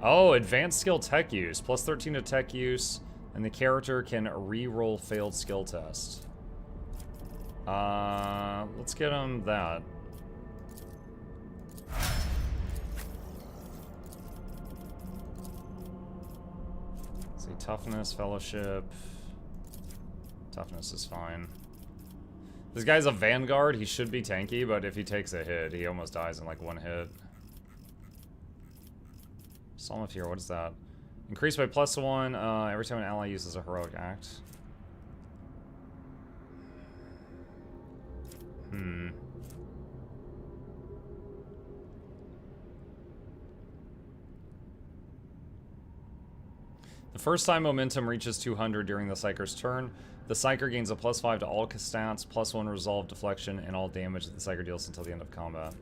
Oh, advanced skill tech use. +13 to tech use, and the character can re-roll failed skill test. Let's get him that. Let's see, toughness, fellowship. Toughness is fine. This guy's a vanguard. He should be tanky, but if he takes a hit, he almost dies in like 1 hit. Psalm of Fear, what is that? Increased by +1 every time an ally uses a heroic act. The first time momentum reaches 200 during the Psyker's turn, the Psyker gains a +5 to all stats, +1 resolve deflection, and all damage that the Psyker deals until the end of combat.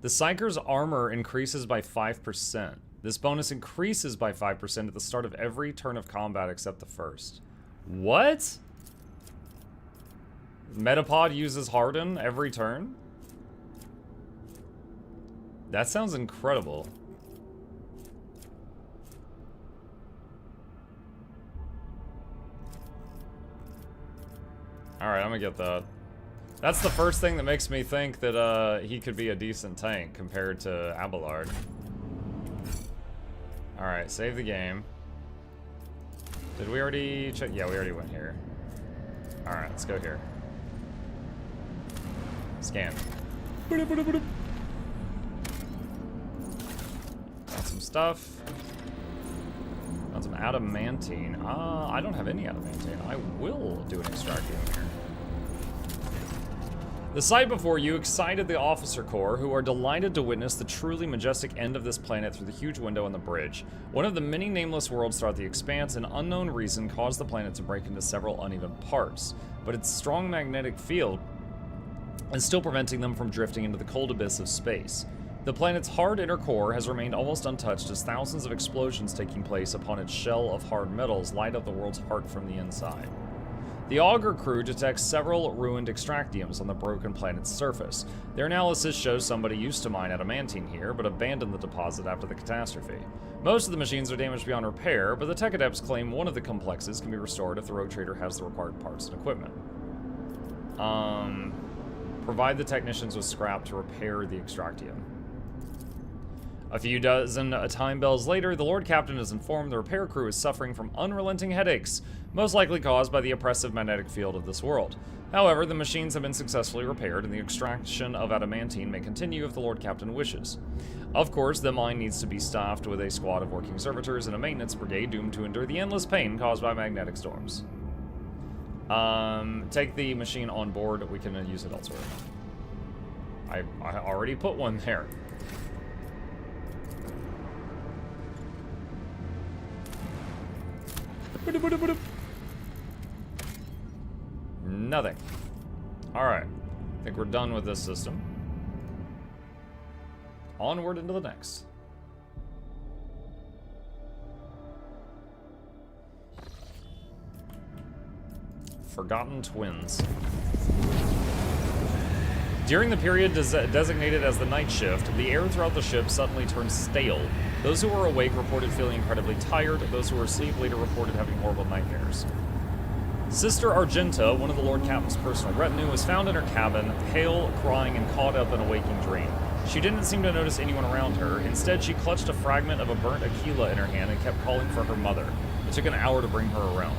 The Psyker's armor increases by 5%. This bonus increases by 5% at the start of every turn of combat except the first. What? Metapod uses Harden every turn? That sounds incredible. Alright, I'm gonna get that. That's the first thing that makes me think that he could be a decent tank compared to Abelard. Alright, save the game. Did we already check? Yeah, we already went here. Alright, let's go here. Scan. Got some stuff. Got some adamantine. I don't have any adamantine. I will do an extractium here. The sight before you excited the officer corps, who are delighted to witness the truly majestic end of this planet through the huge window on the bridge. One of the many nameless worlds throughout the expanse, an unknown reason caused the planet to break into several uneven parts, but its strong magnetic field is still preventing them from drifting into the cold abyss of space. The planet's hard inner core has remained almost untouched as thousands of explosions taking place upon its shell of hard metals light up the world's heart from the inside. The Augur crew detects several ruined extractiums on the broken planet's surface. Their analysis shows somebody used to mine adamantine here, but abandoned the deposit after the catastrophe. Most of the machines are damaged beyond repair, but the tech adepts claim one of the complexes can be restored if the rogue trader has the required parts and equipment. Provide the technicians with scrap to repair the extractium. A few dozen time bells later, the Lord Captain is informed the repair crew is suffering from unrelenting headaches, most likely caused by the oppressive magnetic field of this world. However, the machines have been successfully repaired, and the extraction of adamantine may continue if the Lord Captain wishes. Of course, the mine needs to be staffed with a squad of working servitors and a maintenance brigade doomed to endure the endless pain caused by magnetic storms. Take the machine on board. We can use it elsewhere. I already put one there. Nothing. Alright. I think we're done with this system. Onward into the next. Forgotten Twins. During the period designated as the night shift, the air throughout the ship suddenly turned stale. Those who were awake reported feeling incredibly tired. Those who were asleep later reported having horrible nightmares. Sister Argenta, one of the Lord Captain's personal retinue, was found in her cabin, pale, crying, and caught up in a waking dream. She didn't seem to notice anyone around her. Instead, she clutched a fragment of a burnt Aquila in her hand and kept calling for her mother. It took an hour to bring her around.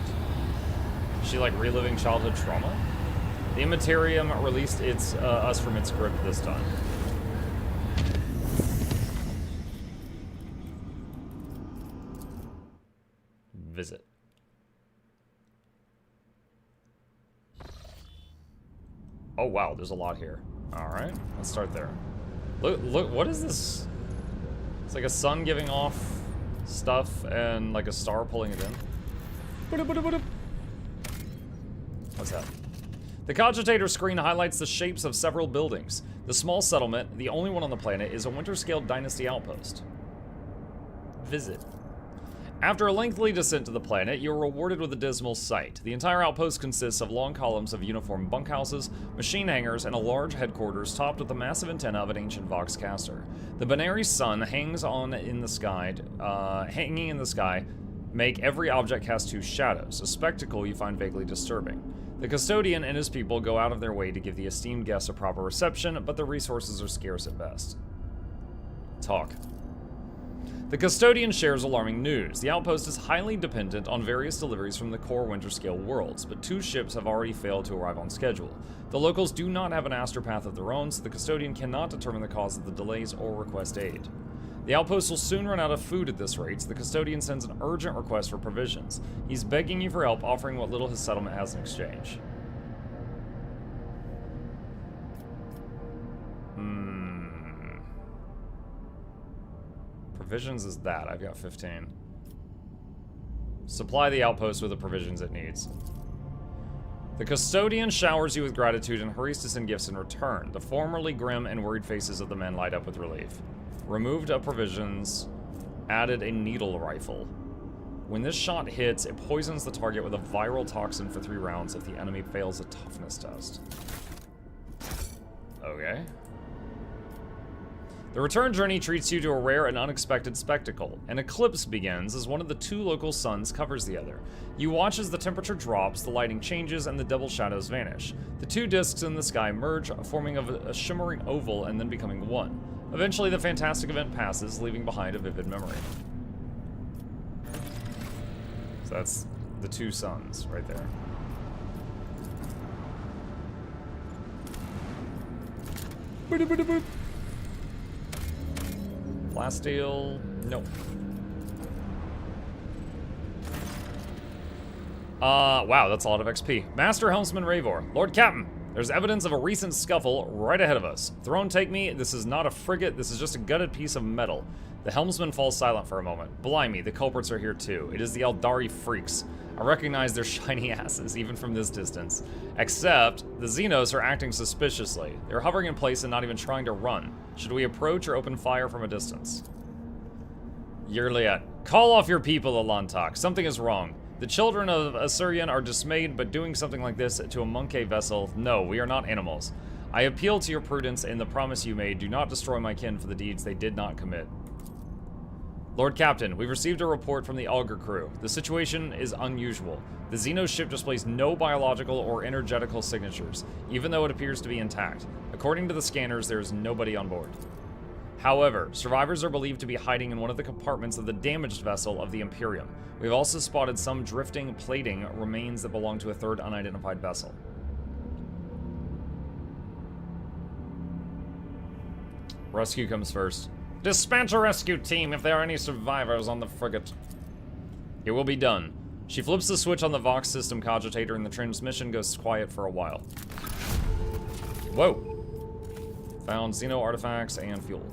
Is she like reliving childhood trauma? The Immaterium released us from its grip this time. Visit. Oh wow, there's a lot here. Alright, let's start there. Look, what is this? It's like a sun giving off stuff and like a star pulling it in. What's that? The cogitator screen highlights the shapes of several buildings. The small settlement, the only one on the planet, is a winter-scaled dynasty outpost. Visit. After a lengthy descent to the planet, you're rewarded with a dismal sight. The entire outpost consists of long columns of uniform bunkhouses, machine hangars, and a large headquarters topped with the massive antenna of an ancient Vox caster. The binary sun hanging in the sky, make every object cast two shadows, a spectacle you find vaguely disturbing. The custodian and his people go out of their way to give the esteemed guests a proper reception, but the resources are scarce at best. Talk. The custodian shares alarming news. The outpost is highly dependent on various deliveries from the core winter-scale worlds, but 2 ships have already failed to arrive on schedule. The locals do not have an astropath of their own, so the custodian cannot determine the cause of the delays or request aid. The outpost will soon run out of food at this rate, so the custodian sends an urgent request for provisions. He's begging you for help, offering what little his settlement has in exchange. provisions is that? I've got 15. Supply the outpost with the provisions it needs. The custodian showers you with gratitude and hurries to send gifts in return. The formerly grim and worried faces of the men light up with relief. Removed of provisions. Added a needle rifle. When this shot hits, it poisons the target with a viral toxin for 3 rounds if the enemy fails a toughness test. Okay. The return journey treats you to a rare and unexpected spectacle. An eclipse begins as one of the 2 local suns covers the other. You watch as the temperature drops, the lighting changes, and the double shadows vanish. The 2 discs in the sky merge, forming a shimmering oval and then becoming one. Eventually, the fantastic event passes, leaving behind a vivid memory. So that's the 2 suns right there. Plasteel, nope. Wow, that's a lot of XP. Master Helmsman Ravor, Lord Captain, there's evidence of a recent scuffle right ahead of us. Throne take me, this is not a frigate, this is just a gutted piece of metal. The helmsman falls silent for a moment. Blimey, the culprits are here too. It is the Eldari freaks. I recognize their shiny asses, even from this distance. Except, the Xenos are acting suspiciously. They're hovering in place and not even trying to run. Should we approach or open fire from a distance? Yurliet, call off your people, Alantak. Something is wrong. The children of Assyrian are dismayed, but doing something like this to a Monkey vessel, no, we are not animals. I appeal to your prudence and the promise you made. Do not destroy my kin for the deeds they did not commit. Lord Captain, we've received a report from the Augur crew. The situation is unusual. The Xenos ship displays no biological or energetical signatures, even though it appears to be intact. According to the scanners, there is nobody on board. However, survivors are believed to be hiding in one of the compartments of the damaged vessel of the Imperium. We've also spotted some drifting plating remains that belong to a 3rd unidentified vessel. Rescue comes first. Dispatch a rescue team if there are any survivors on the frigate. It will be done. She flips the switch on the Vox system cogitator and the transmission goes quiet for a while. Whoa. Found Xeno artifacts and fuel.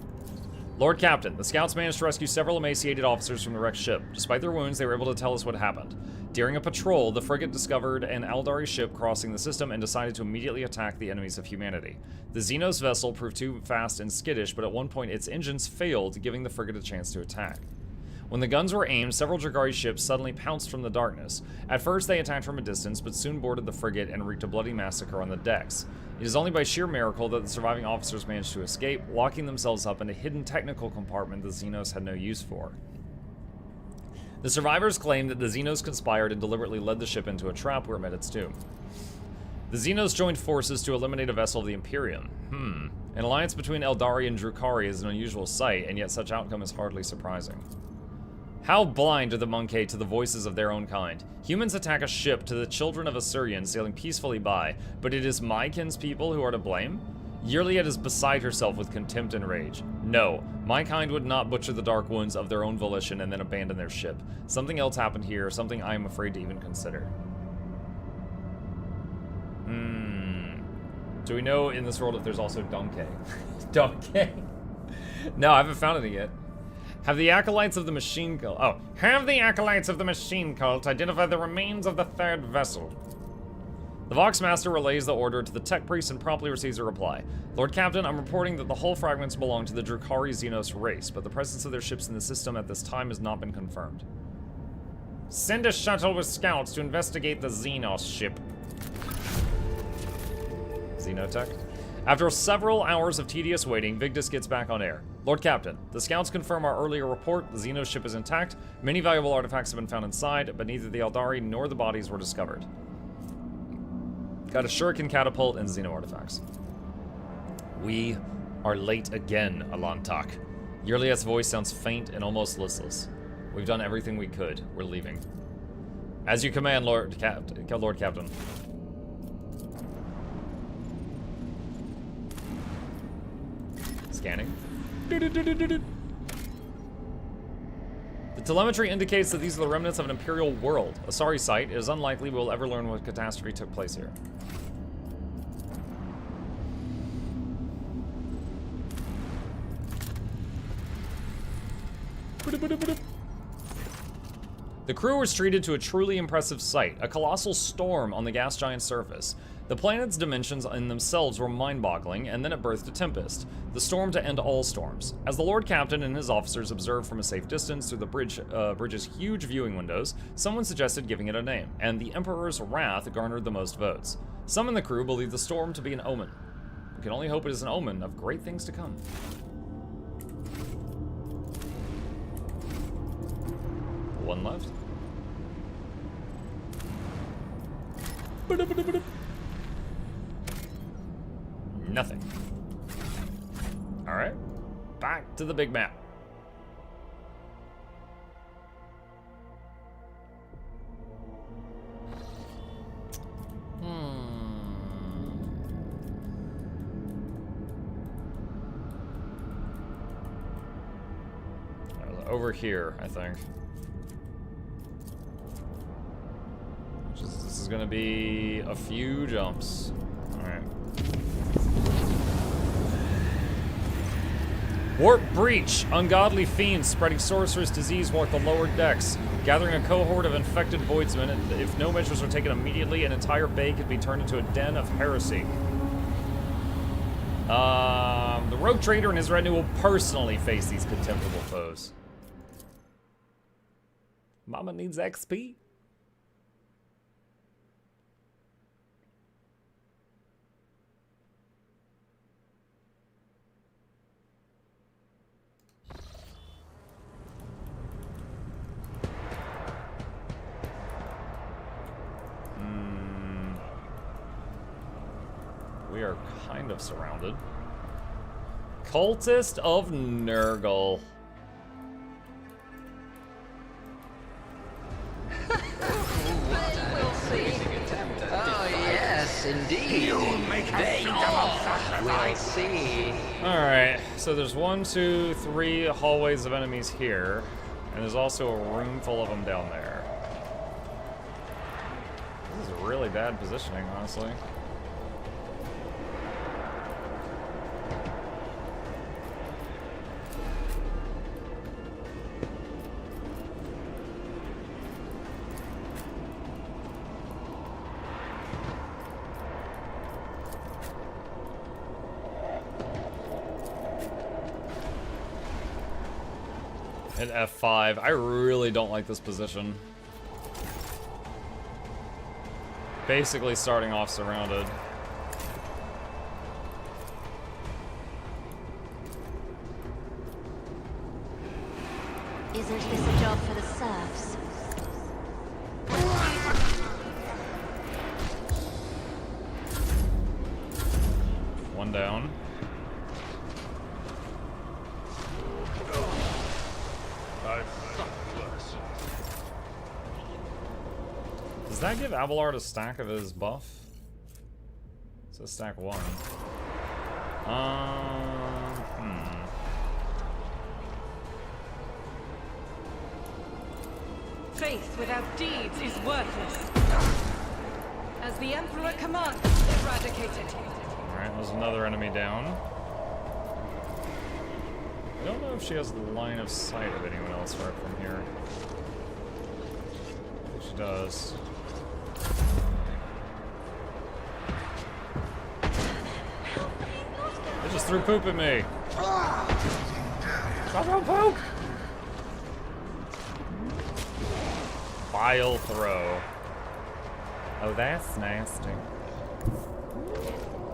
Lord Captain, the scouts managed to rescue several emaciated officers from the wrecked ship. Despite their wounds, they were able to tell us what happened. During a patrol, the frigate discovered an Eldari ship crossing the system and decided to immediately attack the enemies of humanity. The Xenos vessel proved too fast and skittish, but at one point its engines failed, giving the frigate a chance to attack. When the guns were aimed, several Dragari ships suddenly pounced from the darkness. At first, they attacked from a distance, but soon boarded the frigate and wreaked a bloody massacre on the decks. It is only by sheer miracle that the surviving officers managed to escape, locking themselves up in a hidden technical compartment the Xenos had no use for. The survivors claim that the Xenos conspired and deliberately led the ship into a trap where it met its doom. The Xenos joined forces to eliminate a vessel of the Imperium. An alliance between Eldari and Drukari is an unusual sight, and yet such outcome is hardly surprising. How blind are the Monkey to the voices of their own kind? Humans attack a ship to the children of Assyrian sailing peacefully by, but it is my kin's people who are to blame? Yurliet is beside herself with contempt and rage. No, my kind would not butcher the dark wounds of their own volition and then abandon their ship. Something else happened here, something I am afraid to even consider. Do we know in this world if there's also Donkey? Donkey? No, I haven't found it yet. Have the acolytes of the machine cult... have the acolytes of the machine cult identify the remains of the 3rd vessel. The Vox Master relays the order to the tech priest and promptly receives a reply. Lord Captain, I'm reporting that the hull fragments belong to the Drukari Xenos race, but the presence of their ships in the system at this time has not been confirmed. Send a shuttle with scouts to investigate the Xenos ship. Xenotech. After several hours of tedious waiting, Vigdis gets back on air. Lord Captain, the scouts confirm our earlier report. The Xenos ship is intact. Many valuable artifacts have been found inside, but neither the Eldari nor the bodies were discovered. Got a shuriken catapult and Xeno artifacts. We are late again, Alantak. Yurliet's voice sounds faint and almost listless. We've done everything we could. We're leaving. As you command, Lord Captain. Scanning. The telemetry indicates that these are the remnants of an Imperial world. A sorry sight. It is unlikely we will ever learn what catastrophe took place here. The crew was treated to a truly impressive sight, a colossal storm on the gas giant's surface. The planet's dimensions in themselves were mind-boggling, and then it birthed a tempest, the storm to end all storms. As the Lord Captain and his officers observed from a safe distance through the bridge's huge viewing windows, someone suggested giving it a name, and the Emperor's wrath garnered the most votes. Some in the crew believed the storm to be an omen. We can only hope it is an omen of great things to come. One left. Nothing. Alright. Back to the big map. Over here, I think. This is gonna be a few jumps. Alright. Warp breach! Ungodly fiends spreading sorcerous disease walk the lower decks, gathering a cohort of infected voidsmen. If no measures are taken immediately, an entire bay could be turned into a den of heresy. The rogue trader and his retinue will personally face these contemptible foes. Mama needs XP. We are kind of surrounded. Cultist of Nurgle. Oh, yes, indeed. You'll make a we'll see. Alright, so there's 1, 2, 3 hallways of enemies here, and there's also a room full of them down there. This is really bad positioning, honestly. Hit F5. I really don't like this position. Basically starting off surrounded. Isn't this a job for the serfs? One down. Does that give Abelard a stack of his buff? It says stack 1. Faith without deeds is worthless. As the Emperor commands, eradicate it. Alright, there's another enemy down. I don't know if she has the line of sight of anyone else right from here. I think she does. They just threw poop at me. Stop throwing poop! Vile throw. Oh, that's nasty.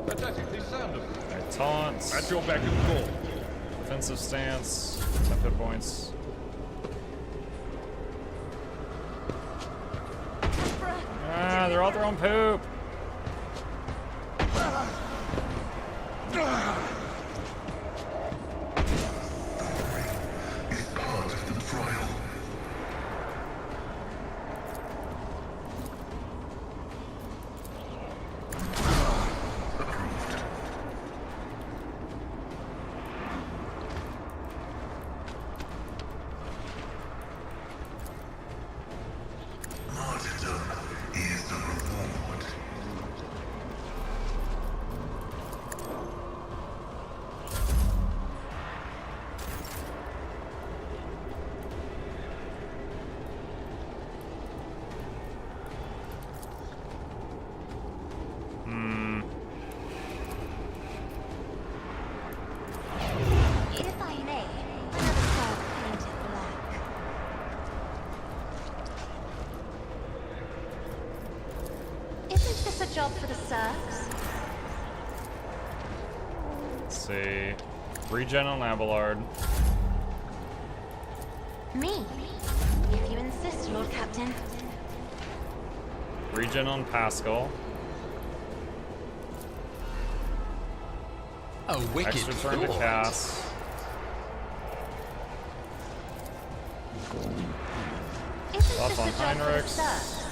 Pathetically sound of it. Alright, taunts. At your beck and call. Defensive stance. 10 hit points. Ah, they're all throwing poop. It's part of the trial. Approved. Martyrdom is the reward. Let's see. Regen on Abelard. Me? If you insist, Lord Captain. Regen on Pascal. A wicked Extra turn to cast. Buff on Heinrichs.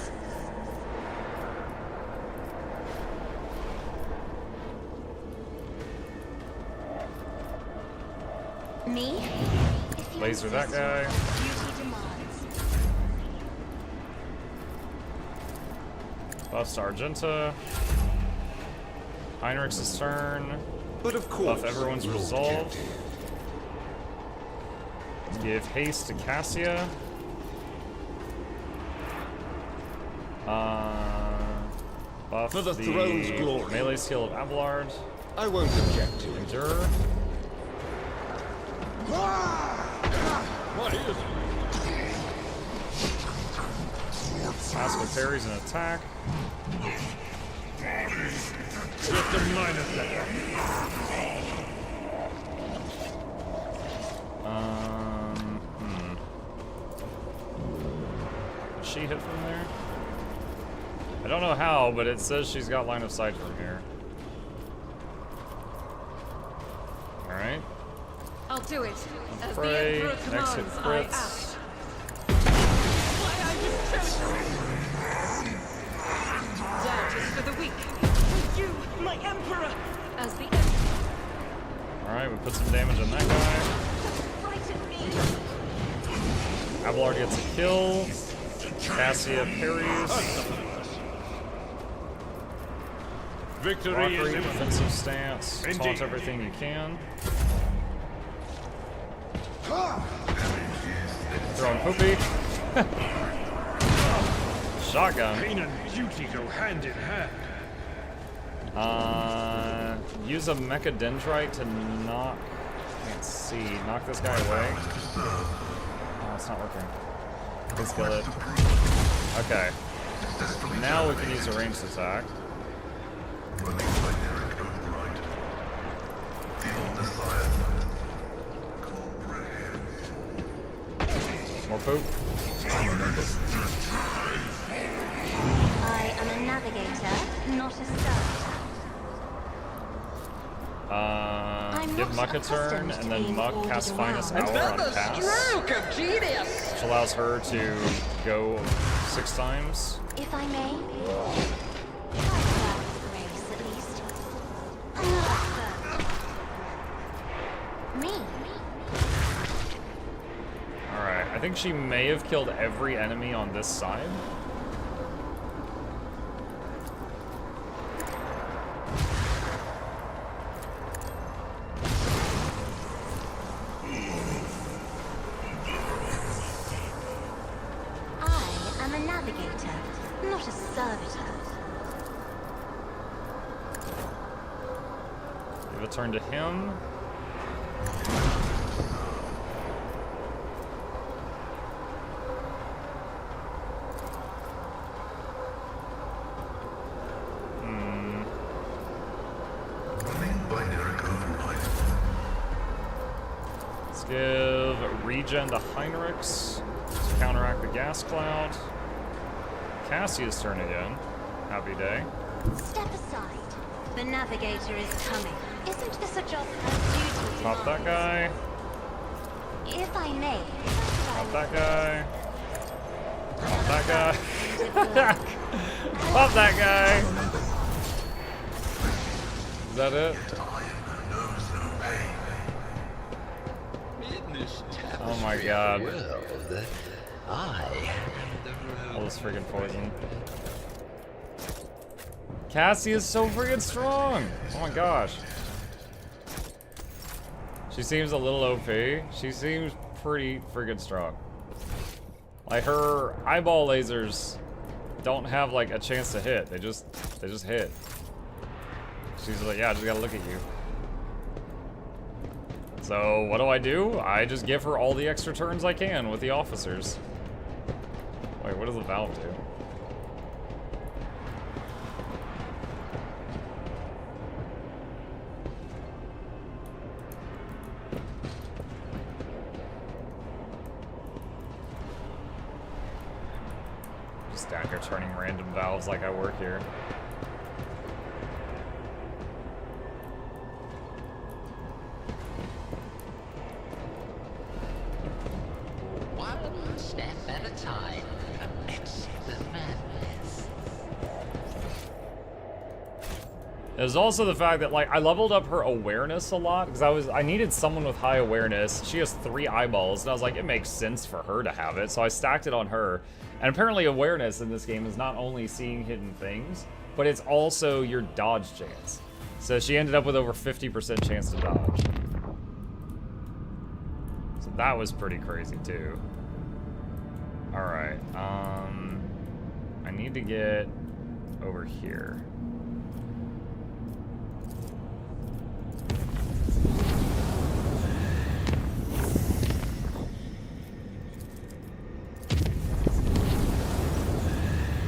Me? Laser that guy. Duty demands. Buff to Argenta. Heinrichs' turn. But of course, Buff everyone's Lord resolve. Captain. Give haste to Cassia. Buff For the throne's glory. melee skill of Abelard. I won't object to it. Endure. What is it? Pascal parries an attack. Just a minor setback. Does she hit from there? I don't know how, but it says she's got line of sight from here. Alright. I'll do it. As Pray, the Emperor exit commands, I crits. act. Why are you telling me? Doubt is for the weak. For you, my Emperor! As the Emperor. Alright, we put some damage on that guy. Frighten me! Abelard gets a kill. Cassia parries. Victory Rockery, is imminent. defensive stance. Taunt Indeed. everything you can. Throwing poopy. Shotgun. Pain and beauty go hand in hand. Use a mecha dendrite to knock. Let's see. Knock this guy away. Oh, it's not working. Please kill it. Okay. Now we can use a ranged attack. More poop. I am a navigator, not a servitor. Give Muck a turn, and then Muck casts Finest Hour on pass, Stroke of genius! which allows her to go 6 times. If I may. Have grace, at least. Another servitor. Me? Alright, I think she may have killed every enemy on this side. Not a servitor. Give a turn to him. Let's give regen to Heinrichs to counteract the gas cloud. Cassia's turn again. Happy day. Step aside. The navigator is coming. Isn't this a job her duty Pop that guy. If I may. Pop that guy. Pop that guy. Pop that guy. Is that it? Oh my god. All this freaking poison. Cassie is so freaking strong! Oh my gosh. She seems a little OP. She seems pretty freaking strong. Like, her eyeball lasers don't have like a chance to hit. They just hit. She's like, yeah, I just gotta look at you. So what do? I just give her all the extra turns I can with the officers. Wait, what does the valve do? Stacker turning random valves like I work here. One step at a time amidst the madness. There's also the fact that, like, I leveled up her awareness a lot because I needed someone with high awareness. She has 3 eyeballs, and I was like, it makes sense for her to have it, so I stacked it on her. And apparently awareness in this game is not only seeing hidden things, but it's also your dodge chance. So she ended up with over 50% chance to dodge. So that was pretty crazy too. Alright, I need to get over here.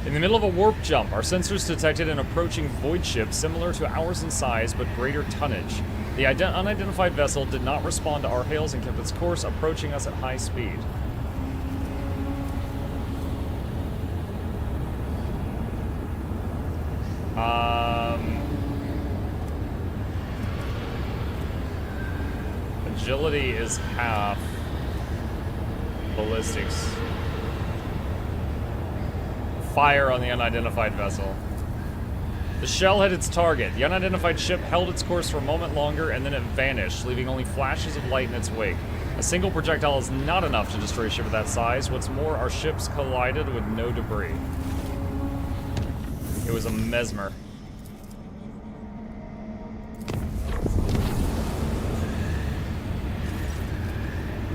In the middle of a warp jump, our sensors detected an approaching void ship similar to ours in size but greater tonnage. The unidentified vessel did not respond to our hails and kept its course, approaching us at high speed. Agility is half ballistics. Fire on the unidentified vessel. The shell hit its target. The unidentified ship held its course for a moment longer and then it vanished, leaving only flashes of light in its wake. A single projectile is not enough to destroy a ship of that size. What's more, our ships collided with no debris. It was a mesmer.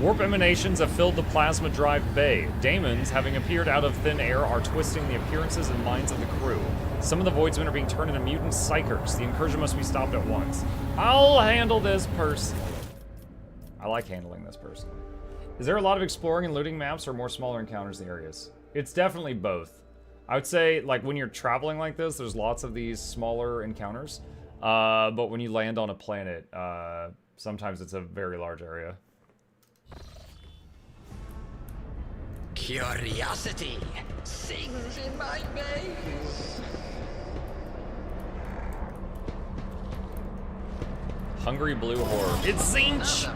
Warp emanations have filled the plasma drive bay. Daemons, having appeared out of thin air, are twisting the appearances and minds of the crew. Some of the voidsmen are being turned into mutant psychers. The incursion must be stopped at once. I'll handle this personally. I like handling this personally. Is there a lot of exploring and looting maps or more smaller encounters in the areas? It's definitely both. I would say, like, when you're traveling like this, there's lots of these smaller encounters. But when you land on a planet, sometimes it's a very large area. Curiosity sings in my veins. Hungry blue horde. It's Zinch!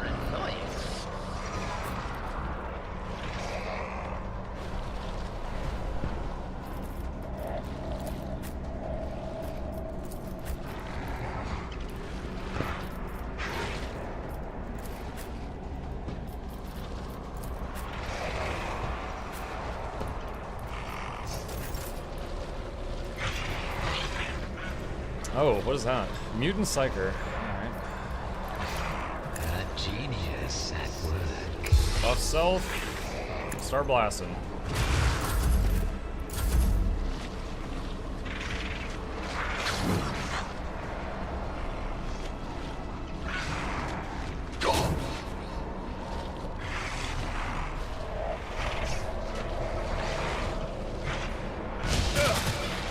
Oh, what is that? Mutant Psyker. Alright. A genius at work. Buff self. Start blasting.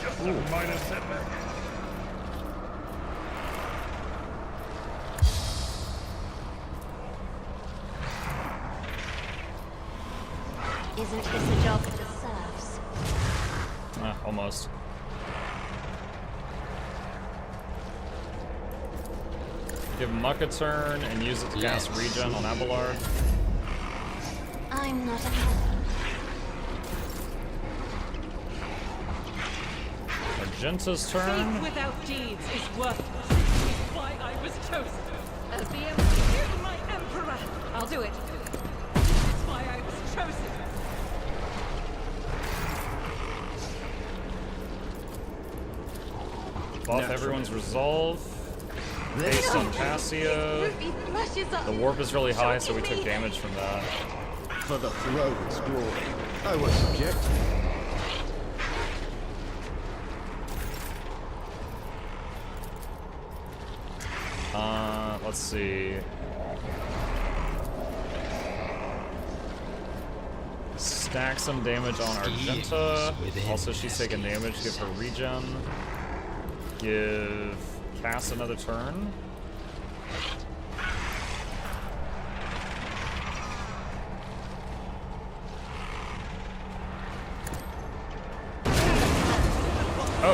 Just a minor setback. Isn't this a job for the serfs? Almost. Give Muck a turn and use it to cast regen on Abelard. I'm not a helper. Argenta's turn. Faith without deeds is worthless. It's why I was chosen. As the Emperor, my Emperor. I'll do it. It's why I was chosen. Buff everyone's resolve. Based on Cassia. The warp is really high, so we took damage from that. For the throne's glory, I was subjected. Let's see. Stack some damage on Argenta. Also, she's taking damage. Give her regen. Give Cass another turn.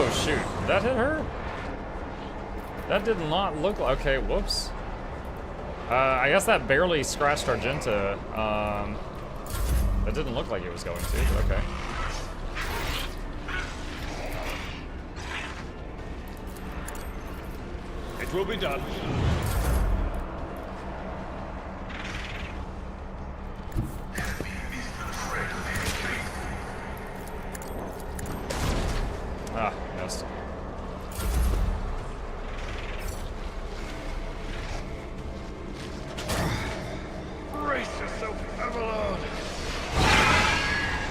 Oh, shoot. Did that hit her? That did not look like... Okay, whoops. I guess that barely scratched Argenta. That didn't look like it was going to, but okay. It will be done. Ah, missed. Brace yourself, Avalon.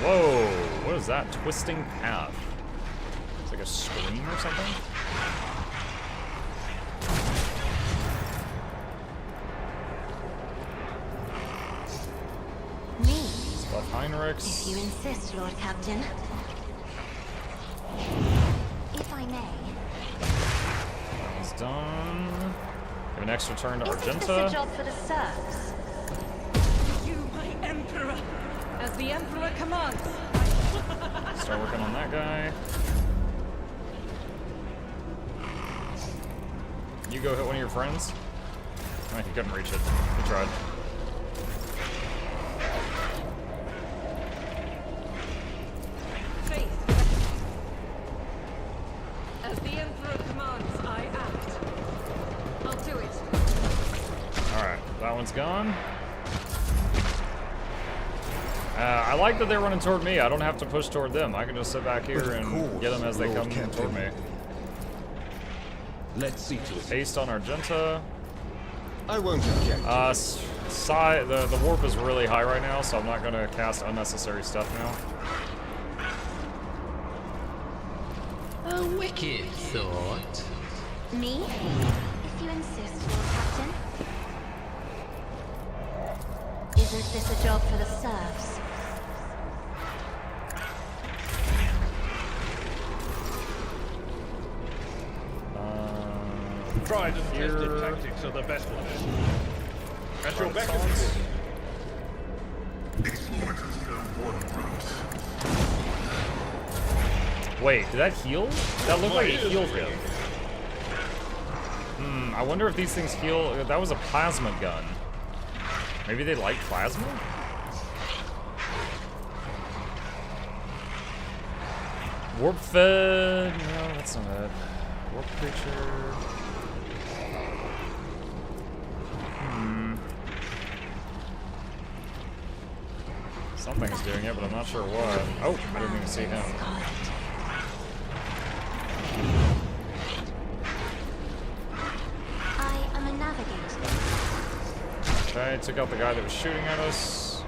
Whoa, what is that? Twisting path. It's like a scream or something? Me? Left Heinrichs. If you insist, Lord Captain. If I may. That one's done. Give an extra turn to Isn't this Argenta. a job for the serfs? You, my Emperor, as the Emperor commands. Start working on that guy. You go hit one of your friends. Oh, he couldn't reach it. He tried. Faith. As the Emperor commands, I act. I'll do it. Alright, that one's gone. I like that they're running toward me. I don't have to push toward them. I can just sit back here and get them as they come toward me. Let's see to it. Haste on Argenta. I won't object. The warp is really high right now, so I'm not going to cast unnecessary stuff now. A wicked thought. Me? If you insist, Lord Captain. Isn't this a job for the serfs? Tried and tested tactics are the best ones. At your beck and call. Wait, did that heal? That looked like it healed him. I wonder if these things heal. That was a plasma gun. Maybe they like plasma? Warp fed. No, that's not it. Warp creature. Something's doing it, but I'm not sure what. Oh, I didn't even see him. I am a navigator. Okay, took out the guy that was shooting at us.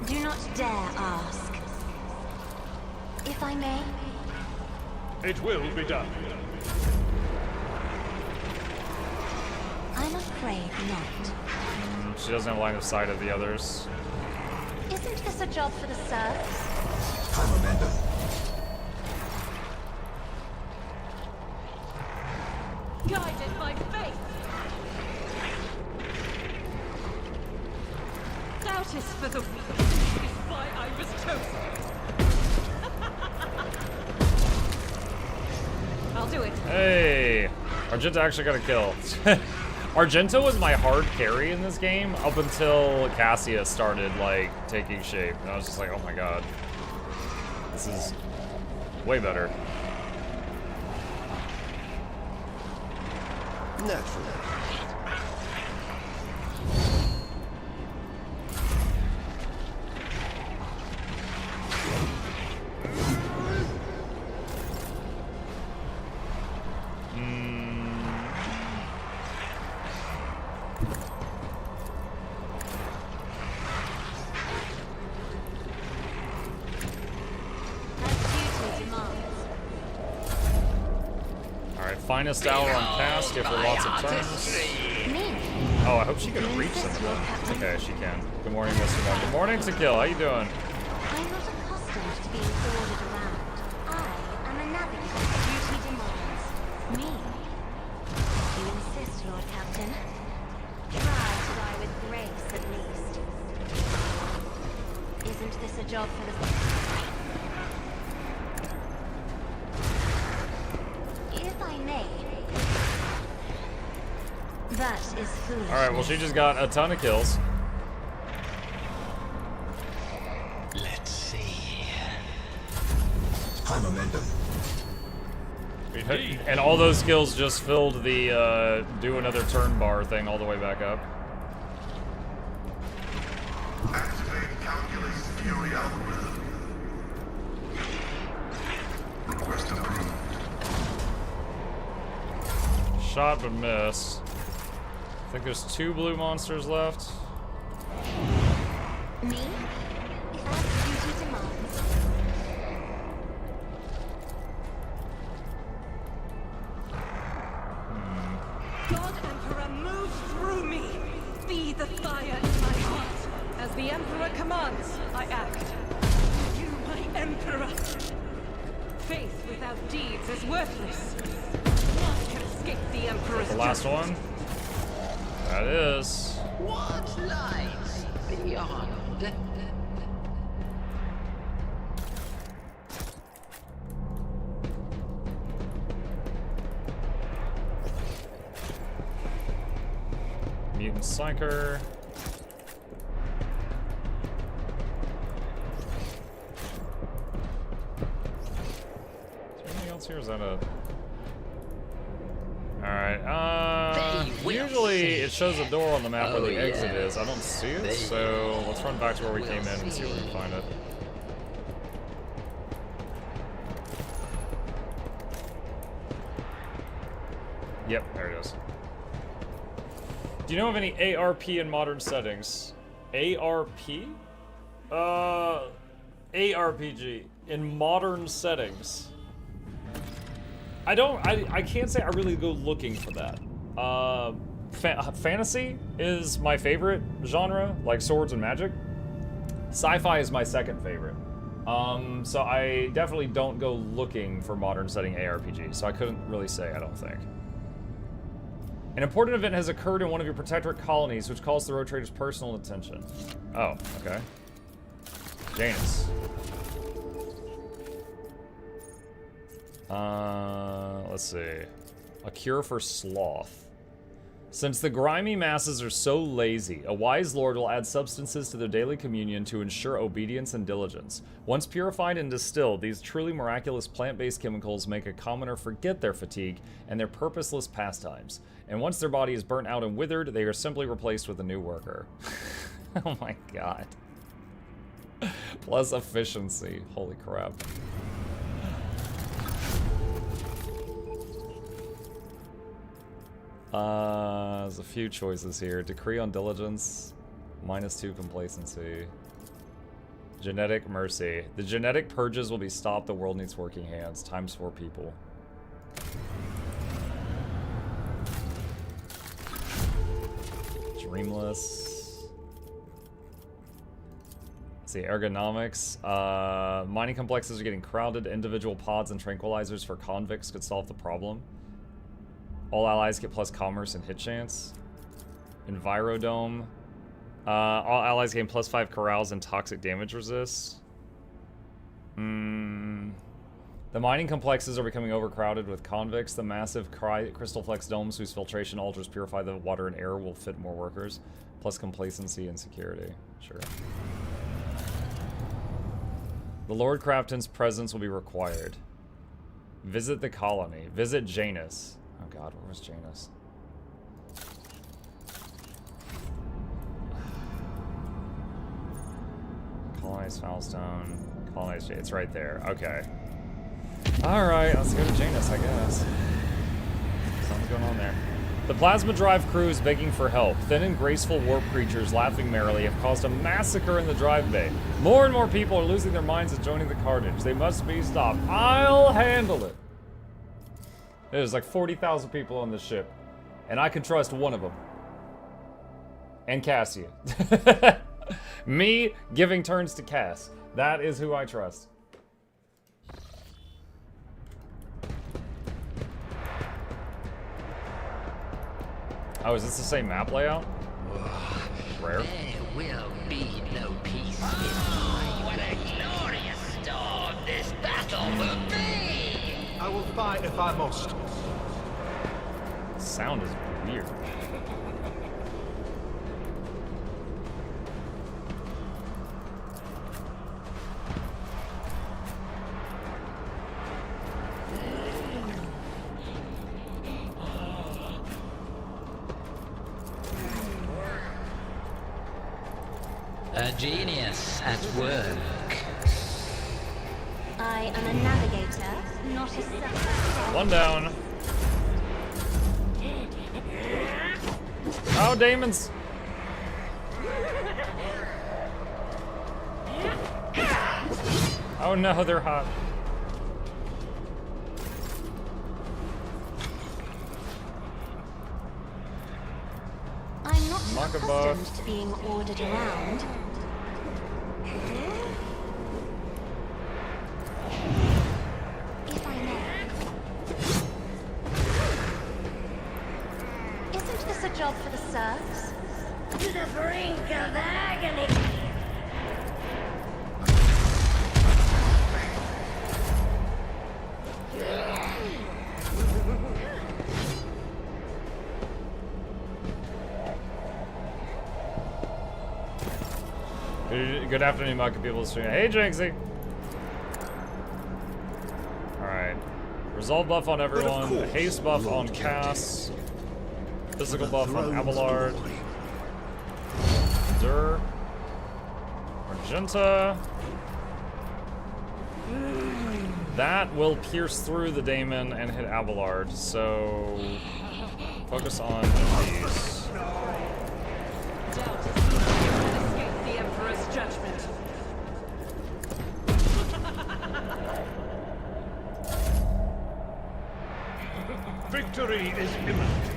Do not dare ask. If I may. It will be done. I'm afraid not. She doesn't have line of sight of the others. Isn't this a job for the serfs? I'm a member. Guided by faith. Doubt is for the weak. This is why I was chosen. I'll do it. Hey! Argenta actually got a kill. Argenta was my hard carry in this game up until Cassia started, like, taking shape. And I was just like, oh my god. This is way better. Naturally. Finest hour on cast, give her lots of turns. Me? Oh, I hope she can reach some of them. Okay, she can. Good morning, Mr. One. Good morning, Tequila. How you doing? I'm not accustomed to being ordered around. I am a navigator. Duty demands. Me? You insist, Lord Captain. Try to die with grace, at least. Isn't this a job for the... That is foolish. Alright, well, she just got a ton of kills. Let's see. High momentum. And all those kills just filled the do another turn bar thing all the way back up. Activate calculus fury algorithm. Request approved. Shot but miss. I think there's 2 blue monsters left. Me? If our duty demands. God Emperor, move through me! Be the fire in my heart! As the Emperor commands, I act. You, my Emperor! Faith without deeds is worthless. None can escape the Emperor's The last judgment. one. That is. What lies beyond? Mutant Psyker. Is there anything else here? Is that a... Alright, usually it shows a door on the map where the exit is. I don't see it, so let's run back to where we came in and see if we can find it. Yep, there it is. Do you know of any ARP in modern settings? ARP? ARPG in modern settings. I can't say I really go looking for that. Fantasy is my favorite genre, like swords and magic. Sci-fi is my second favorite. So I definitely don't go looking for modern setting ARPG, so I couldn't really say, I don't think. An important event has occurred in one of your protectorate colonies, which calls the road trader's personal attention. Oh, okay. Janus. Let's see. A cure for sloth. Since the grimy masses are so lazy, a wise lord will add substances to their daily communion to ensure obedience and diligence. Once purified and distilled, these truly miraculous plant-based chemicals make a commoner forget their fatigue and their purposeless pastimes. And once their body is burnt out and withered, they are simply replaced with a new worker. Oh my god. Plus efficiency. Holy crap. There's a few choices here. Decree on diligence, -2 complacency. Genetic mercy. The genetic purges will be stopped. The world needs working hands. Times 4 people. Dreamless. Let's see, ergonomics. Mining complexes are getting crowded. Individual pods and tranquilizers for convicts could solve the problem. All allies get plus commerce and hit chance. Envirodome. All allies gain +5 corrals and toxic damage resist. The mining complexes are becoming overcrowded with convicts. The massive crystal flex domes whose filtration altars purify the water and air will fit more workers. Plus complacency and security. Sure. The Lord Crafton's presence will be required. Visit the colony. Visit Janus. Oh god, where was Janus? Colonize Foulstone. Colonize Janus. It's right there. Okay. Alright, let's go to Janus, I guess. Something's going on there. The plasma drive crew is begging for help. Thin and graceful warp creatures, laughing merrily, have caused a massacre in the drive bay. More and more people are losing their minds and joining the carnage. They must be stopped. I'll handle it. There's like 40,000 people on this ship, and I can trust one of them. And Cassia. Me giving turns to Cass. That is who I trust. Oh, is this the same map layout? Rare. There will be no peace in my what a glorious storm this battle will be! I will fight if I must. Sound is weird. A genius at work. I am a navigator, not a servant. One down. Oh, Daemons. Oh no, they're hot. I'm not Mockabot. accustomed to being ordered around. If I may. Isn't this a job for the serfs? To the brink of agony. Good afternoon, Maka people streaming. Hey, Jinxie. Alright. Resolve buff on everyone. Haste buff on Cass. Physical buff on Abelard. Dur. Argenta. That will pierce through the Daemon and hit Abelard, so focus on these. Doubt is easy to escape the Emperor's judgment. Victory is imminent.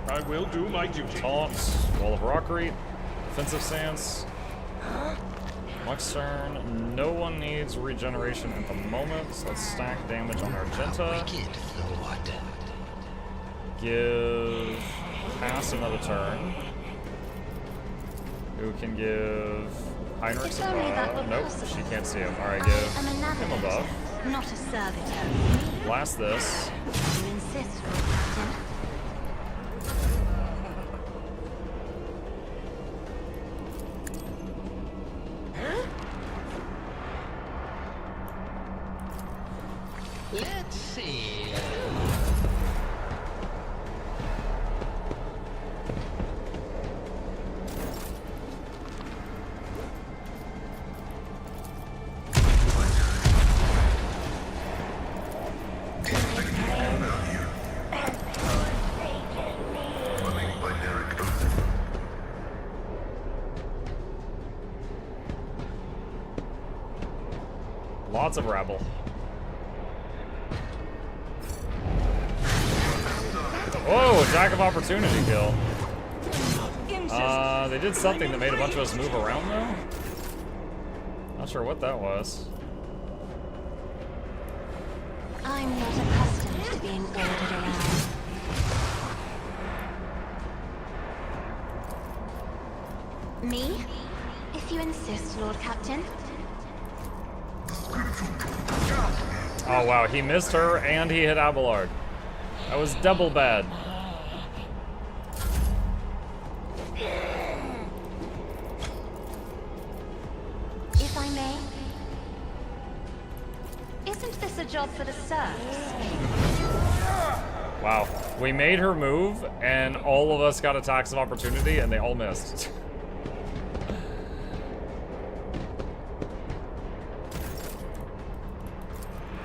I will do my duty. Taunts, Wall of Rockery, Defensive Stance, Muxturn. No one needs regeneration at the moment, so let's stack damage on Argenta. Wicked Lord. Give Cass another turn. Who can give Heinrich If a only that buff? were Nope, possible. she can't see him. Alright, I give am a him a navigator, buff. not a servitor. Blast this. You insist, Lord Captain. Let's see. Lots of rabble. Whoa, attack of opportunity kill. They did something that made a bunch of us move around though. Not sure what that was. I'm not accustomed to being ordered around. Me? If you insist, Lord Captain. Oh wow, he missed her and he hit Abelard. That was double bad. If I may. Isn't this a job for the serfs? Wow, we made her move and all of us got attacks of opportunity and they all missed.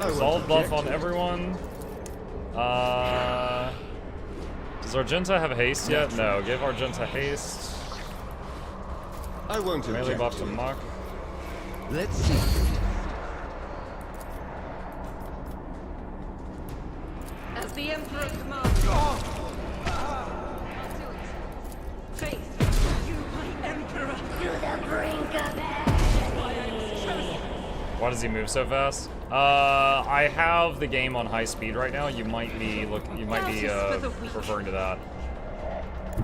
Resolve buff on everyone. Does Argenta have haste yet? No, give Argenta haste. I won't Melee object buff to to it. Muck. Let's see. As the Emperor commands. I'll do it. Faith, you, my Emperor. To the brink of Why does he move so fast? I have the game on high speed right now. You might be referring to that.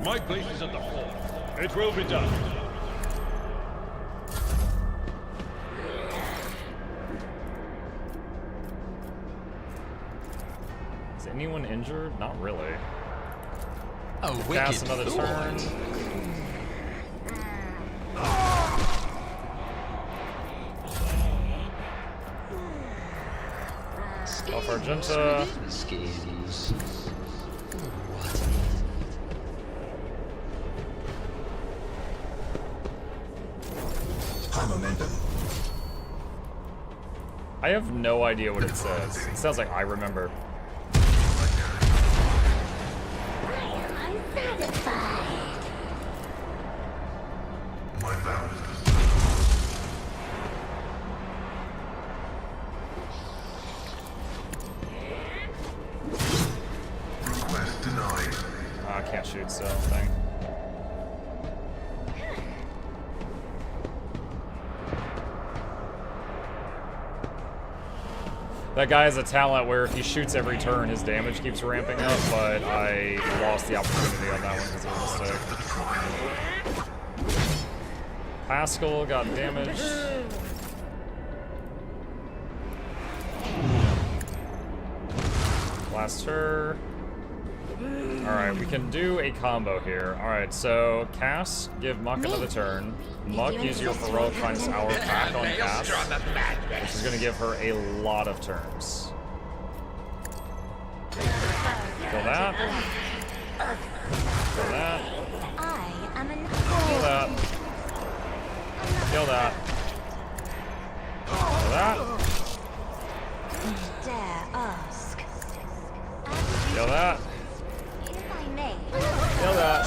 My place is at the fort. It will be done. Is anyone injured? Not really. A wicked Cast another thought. turn. Off Argenta. Skills. What? momentum. I have no idea what it says. It sounds like I remember. I'm satisfied. My vow is request denied. Oh, I can't shoot, so thing. That guy has a talent where if he shoots every turn, his damage keeps ramping up, but I lost the opportunity on that one because of a mistake. Pascal got damaged. Blast her. Alright, we can do a combo here. Alright, so Cass, give Muck another turn. Muck, use your heroic finest hour back on Cass, which is going to give her a lot of turns. Kill that. Kill that. Kill that. Kill that. Kill that. Dare ask. Kill that. If I may. Kill that.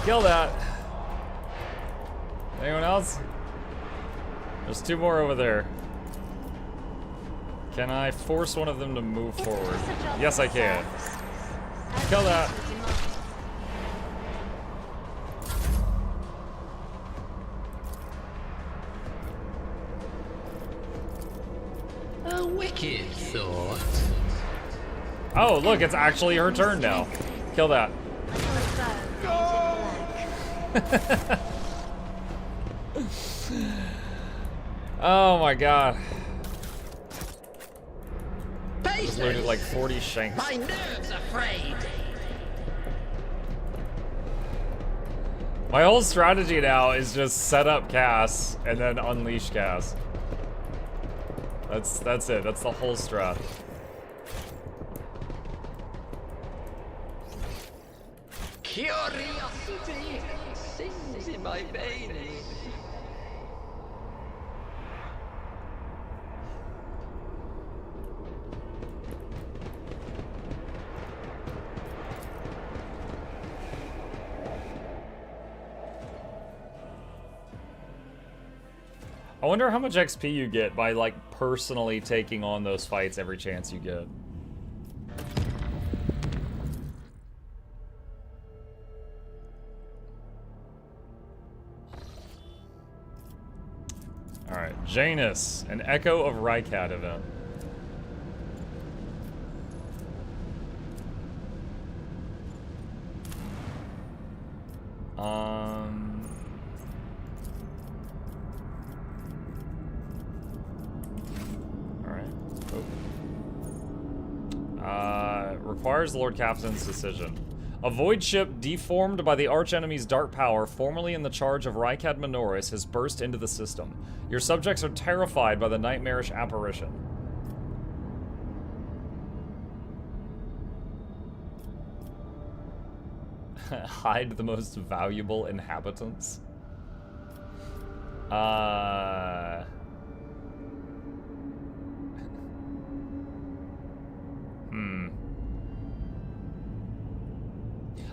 Kill that. Anyone else? There's two more over there. Can I force one of them to move forward? Yes, I can. Kill that. A wicked thought. Oh, look, it's actually her turn now. Kill that. Oh my god. Just looted like 40 shanks. My nerves are frayed. My whole strategy now is just set up Cass and then unleash Cass. That's it. That's the whole strat. Curiosity sings in my veins. I wonder how much XP you get by, like, personally taking on those fights every chance you get. Alright, Janus, an Echo of Rycat event. Requires Lord Captain's decision. A void ship deformed by the archenemy's dark power, formerly in the charge of Rykad Minoris, has burst into the system. Your subjects are terrified by the nightmarish apparition. Hide the most valuable inhabitants.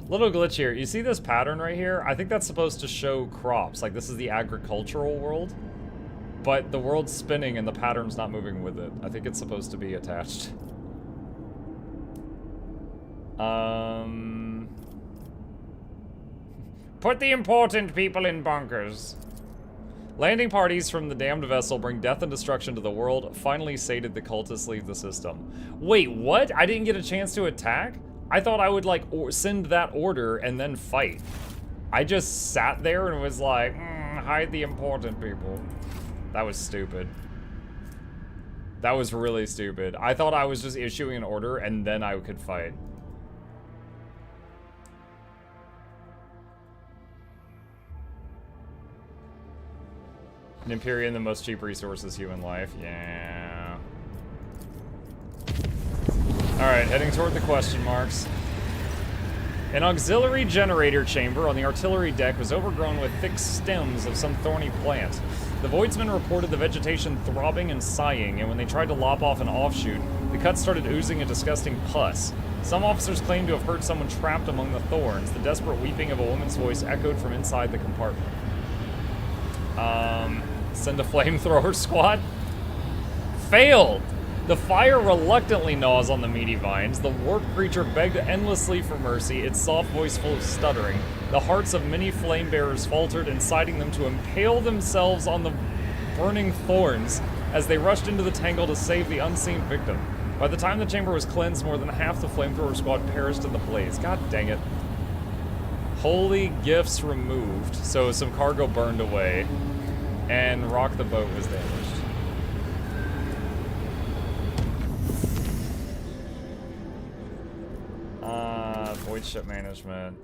Little glitch here. You see this pattern right here? I think that's supposed to show crops. Like, this is the agricultural world. But the world's spinning and the pattern's not moving with it. I think it's supposed to be attached. Put the important people in bunkers. Landing parties from the damned vessel bring death and destruction to the world. Finally sated, the cultists leave the system. Wait, what? I didn't get a chance to attack? I thought I would, like, send that order and then fight. I just sat there and was like, hide the important people. That was stupid. That was really stupid. I thought I was just issuing an order and then I could fight. An Empyrean, the most cheap resource is human life. Yeah. Alright, heading toward the question marks. An auxiliary generator chamber on the artillery deck was overgrown with thick stems of some thorny plant. The Voidsmen reported the vegetation throbbing and sighing, and when they tried to lop off an offshoot, the cut started oozing a disgusting pus. Some officers claimed to have heard someone trapped among the thorns. The desperate weeping of a woman's voice echoed from inside the compartment. Send a flamethrower squad? Failed! The fire reluctantly gnaws on the meaty vines. The warped creature begged endlessly for mercy, its soft voice full of stuttering. The hearts of many flame bearers faltered, inciting them to impale themselves on the burning thorns as they rushed into the tangle to save the unseen victim. By the time the chamber was cleansed, more than half the flamethrower squad perished in the blaze. God dang it. Holy gifts removed, so some cargo burned away, and Rock the Boat was damaged. Void ship management.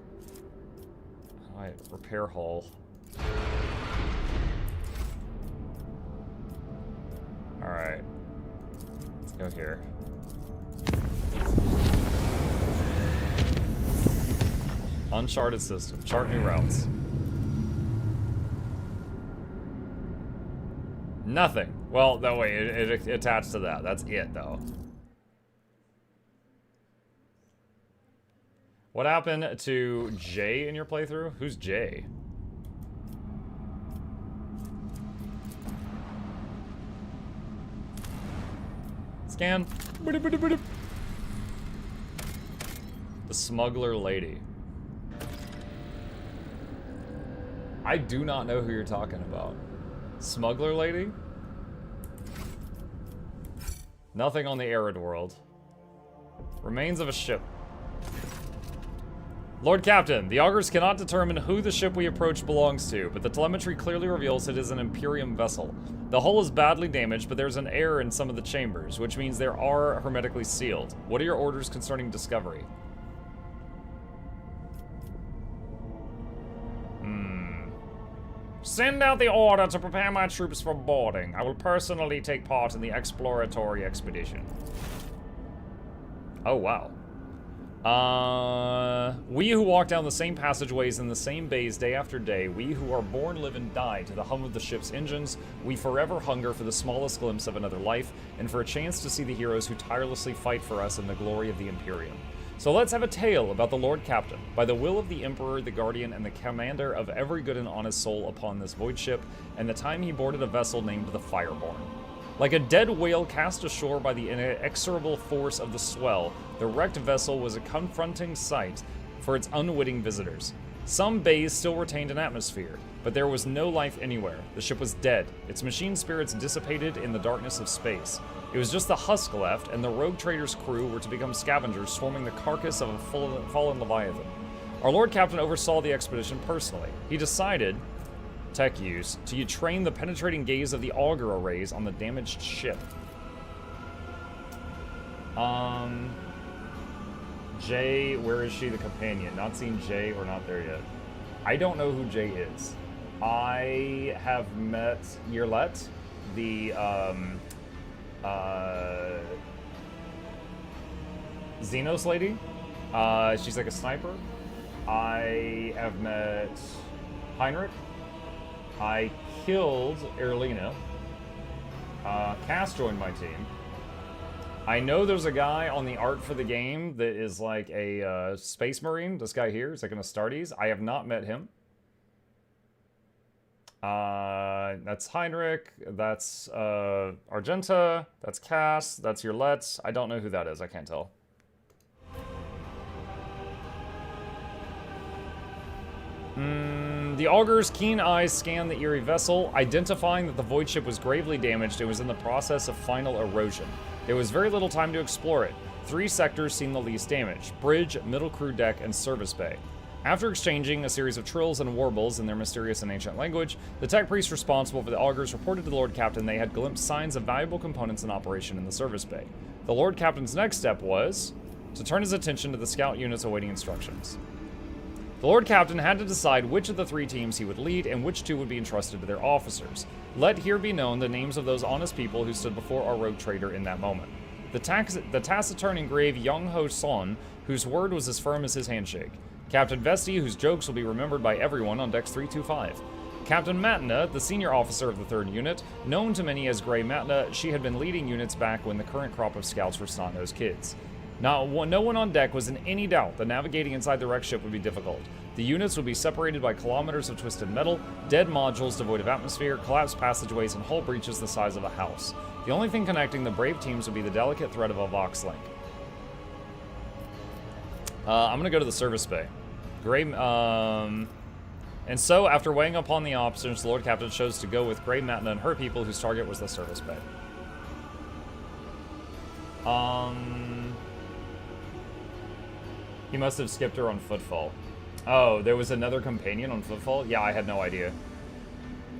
Alright, repair hull. Alright. Let's go here. Uncharted system. Chart new routes. Nothing. Well, no, wait. It attached to that. That's it, though. What happened to Jay in your playthrough? Who's Jay? Scan. The smuggler lady. I do not know who you're talking about. Smuggler lady? Nothing on the arid world. Remains of a ship. Lord Captain, the augurs cannot determine who the ship we approach belongs to, but the telemetry clearly reveals it is an Imperium vessel. The hull is badly damaged, but there's an error in some of the chambers, which means they are hermetically sealed. What are your orders concerning discovery? Send out the order to prepare my troops for boarding. I will personally take part in the exploratory expedition. Oh, wow. We who walk down the same passageways in the same bays day after day, we who are born, live, and die to the hum of the ship's engines, we forever hunger for the smallest glimpse of another life, and for a chance to see the heroes who tirelessly fight for us in the glory of the Imperium. So let's have a tale about the Lord Captain, by the will of the Emperor, the Guardian, and the commander of every good and honest soul upon this void ship, and the time he boarded a vessel named the Fireborn. Like a dead whale cast ashore by the inexorable force of the swell, the wrecked vessel was a confronting sight for its unwitting visitors. Some bays still retained an atmosphere, but there was no life anywhere. The ship was dead, its machine spirits dissipated in the darkness of space. It was just the husk left, and the rogue trader's crew were to become scavengers swarming the carcass of a fallen Leviathan. Our Lord Captain oversaw the expedition personally. He decided, tech use, to train the penetrating gaze of the auger arrays on the damaged ship. Jay, where is she, the companion? Not seen Jay or not there yet. I don't know who Jay is. I have met Yerlet, the, Xenos lady. She's like a sniper. I have met Heinrich. I killed Erlina. Cass joined my team. I know there's a guy on the art for the game that is like a space marine. This guy here is like an Astartes. I have not met him. That's Heinrich. That's Argenta. That's Cass. That's Yerlet. I don't know who that is. I can't tell. The augur's keen eyes scanned the eerie vessel, identifying that the void ship was gravely damaged and was in the process of final erosion. There was very little time to explore it. 3 sectors seemed the least damaged: bridge, middle crew deck, and service bay. After exchanging a series of trills and warbles in their mysterious and ancient language, the tech priest responsible for the augurs reported to the Lord Captain they had glimpsed signs of valuable components in operation in the service bay. The Lord Captain's next step was to turn his attention to the scout units awaiting instructions. The Lord Captain had to decide which of the 3 teams he would lead and which 2 would be entrusted to their officers. Let here be known the names of those honest people who stood before our rogue trader in that moment. The taciturn and grave Young Ho Son, whose word was as firm as his handshake. Captain Vesti, whose jokes will be remembered by everyone on Decks 325. Captain Matna, the senior officer of the 3rd Unit, known to many as Grey Matna, she had been leading units back when the current crop of scouts were snot-nosed kids. No one on deck was in any doubt that navigating inside the wrecked ship would be difficult. The units would be separated by kilometers of twisted metal, dead modules devoid of atmosphere, collapsed passageways, and hull breaches the size of a house. The only thing connecting the brave teams would be the delicate thread of a Vox link. I'm gonna go to the service bay. And so, after weighing upon the options, the Lord Captain chose to go with Grey Matna and her people, whose target was the service bay. He must have skipped her on Footfall. Oh, there was another companion on Footfall? Yeah, I had no idea.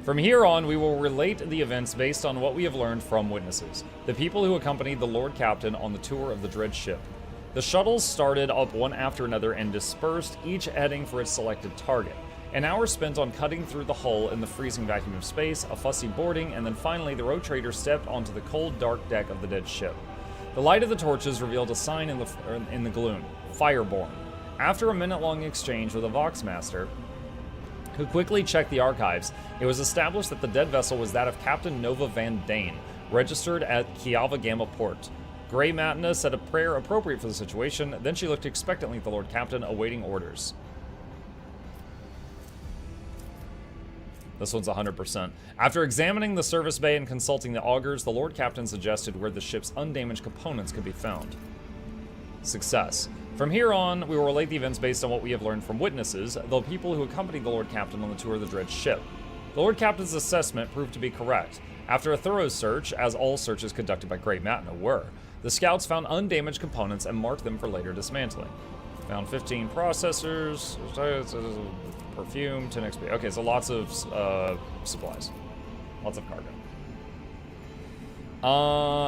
From here on, we will relate the events based on what we have learned from witnesses, the people who accompanied the Lord Captain on the tour of the Dread Ship. The shuttles started up one after another and dispersed, each heading for its selected target. An hour spent on cutting through the hull in the freezing vacuum of space, a fussy boarding, and then finally the road trader stepped onto the cold, dark deck of the dead ship. The light of the torches revealed a sign in the gloom, Fireborn. After a minute-long exchange with a Vox Master, who quickly checked the archives, it was established that the dead vessel was that of Captain Nova Van Dane, registered at Kiava Gamma Port. Grey Matna said a prayer appropriate for the situation, then she looked expectantly at the Lord Captain, awaiting orders. This one's 100%. After examining the service bay and consulting the augurs, the Lord Captain suggested where the ship's undamaged components could be found. Success. From here on, we will relate the events based on what we have learned from witnesses, the people who accompanied the Lord Captain on the tour of the Dread Ship. The Lord Captain's assessment proved to be correct. After a thorough search, as all searches conducted by Grey Matna were, the scouts found undamaged components and marked them for later dismantling. Found 15 processors, perfume, 10 XP. Okay, so lots of supplies. Lots of cargo.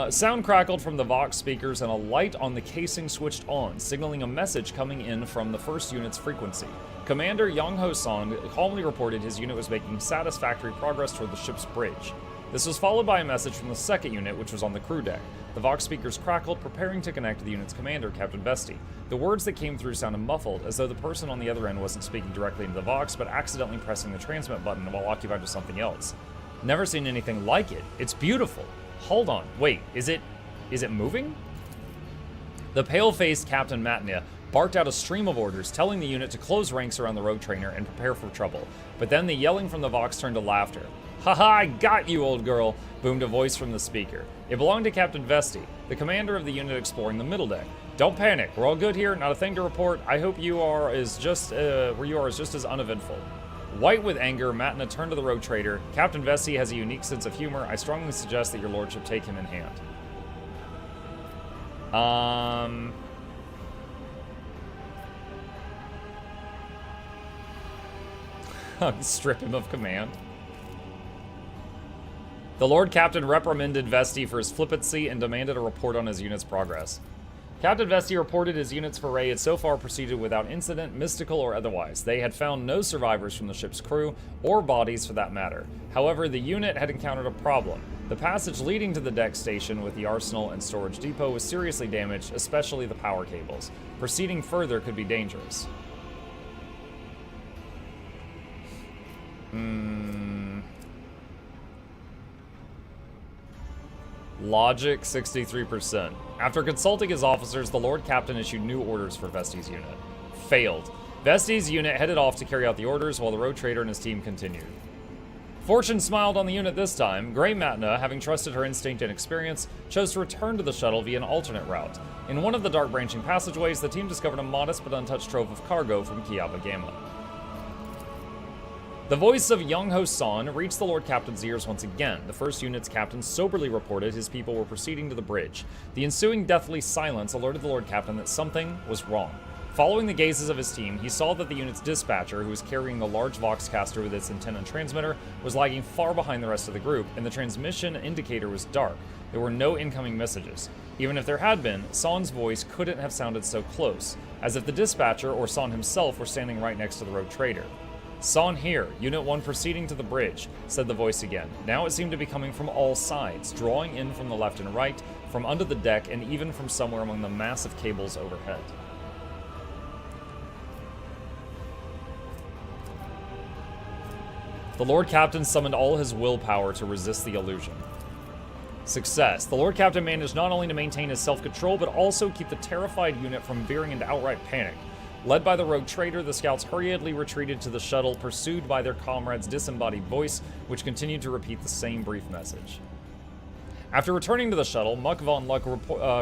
Sound crackled from the Vox speakers and a light on the casing switched on, signaling a message coming in from the 1st Unit's frequency. Commander Young-Ho Son calmly reported his unit was making satisfactory progress toward the ship's bridge. This was followed by a message from the 2nd Unit, which was on the crew deck. The Vox speakers crackled, preparing to connect to the unit's commander, Captain Vesti. The words that came through sounded muffled, as though the person on the other end wasn't speaking directly into the Vox, but accidentally pressing the transmit button while occupied with something else. Never seen anything like it. It's beautiful. Hold on. Wait, is it moving? The pale-faced Captain Matna barked out a stream of orders, telling the unit to close ranks around the rogue trainer and prepare for trouble. But then the yelling from the Vox turned to laughter. "Haha, I got you, old girl," boomed a voice from the speaker. It belonged to Captain Vesti, the commander of the unit exploring the middle deck. "Don't panic, we're all good here, not a thing to report. I hope you are just as uneventful." White with anger, Matna turned to the rogue trader. "Captain Vesti has a unique sense of humor. I strongly suggest that your lordship take him in hand." Strip him of command. The Lord Captain reprimanded Vesti for his flippancy and demanded a report on his unit's progress. Captain Vesti reported his unit's foray had so far proceeded without incident, mystical or otherwise. They had found no survivors from the ship's crew, or bodies for that matter. However, the unit had encountered a problem. The passage leading to the deck station with the arsenal and storage depot was seriously damaged, especially the power cables. Proceeding further could be dangerous. Logic, 63%. After consulting his officers, the Lord Captain issued new orders for Vesti's unit. Failed. Vesti's unit headed off to carry out the orders while the road trader and his team continued. Fortune smiled on the unit this time. Grey Matna, having trusted her instinct and experience, chose to return to the shuttle via an alternate route. In one of the dark branching passageways, the team discovered a modest but untouched trove of cargo from Kiava Gamma. The voice of Young-Ho Son reached the Lord Captain's ears once again. The 1st Unit's captain soberly reported his people were proceeding to the bridge. The ensuing deathly silence alerted the Lord Captain that something was wrong. Following the gazes of his team, he saw that the unit's dispatcher, who was carrying the large Voxcaster with its antenna and transmitter, was lagging far behind the rest of the group, and the transmission indicator was dark. There were no incoming messages. Even if there had been, Son's voice couldn't have sounded so close, as if the dispatcher or Son himself were standing right next to the rogue trader. "Son here, Unit 1 proceeding to the bridge," said the voice again. Now it seemed to be coming from all sides, drawing in from the left and right, from under the deck, and even from somewhere among the massive cables overhead. The Lord Captain summoned all his willpower to resist the illusion. Success. The Lord Captain managed not only to maintain his self-control, but also keep the terrified unit from veering into outright panic. Led by the rogue traitor, the scouts hurriedly retreated to the shuttle, pursued by their comrade's disembodied voice, which continued to repeat the same brief message. After returning to the shuttle, Muck Von Luck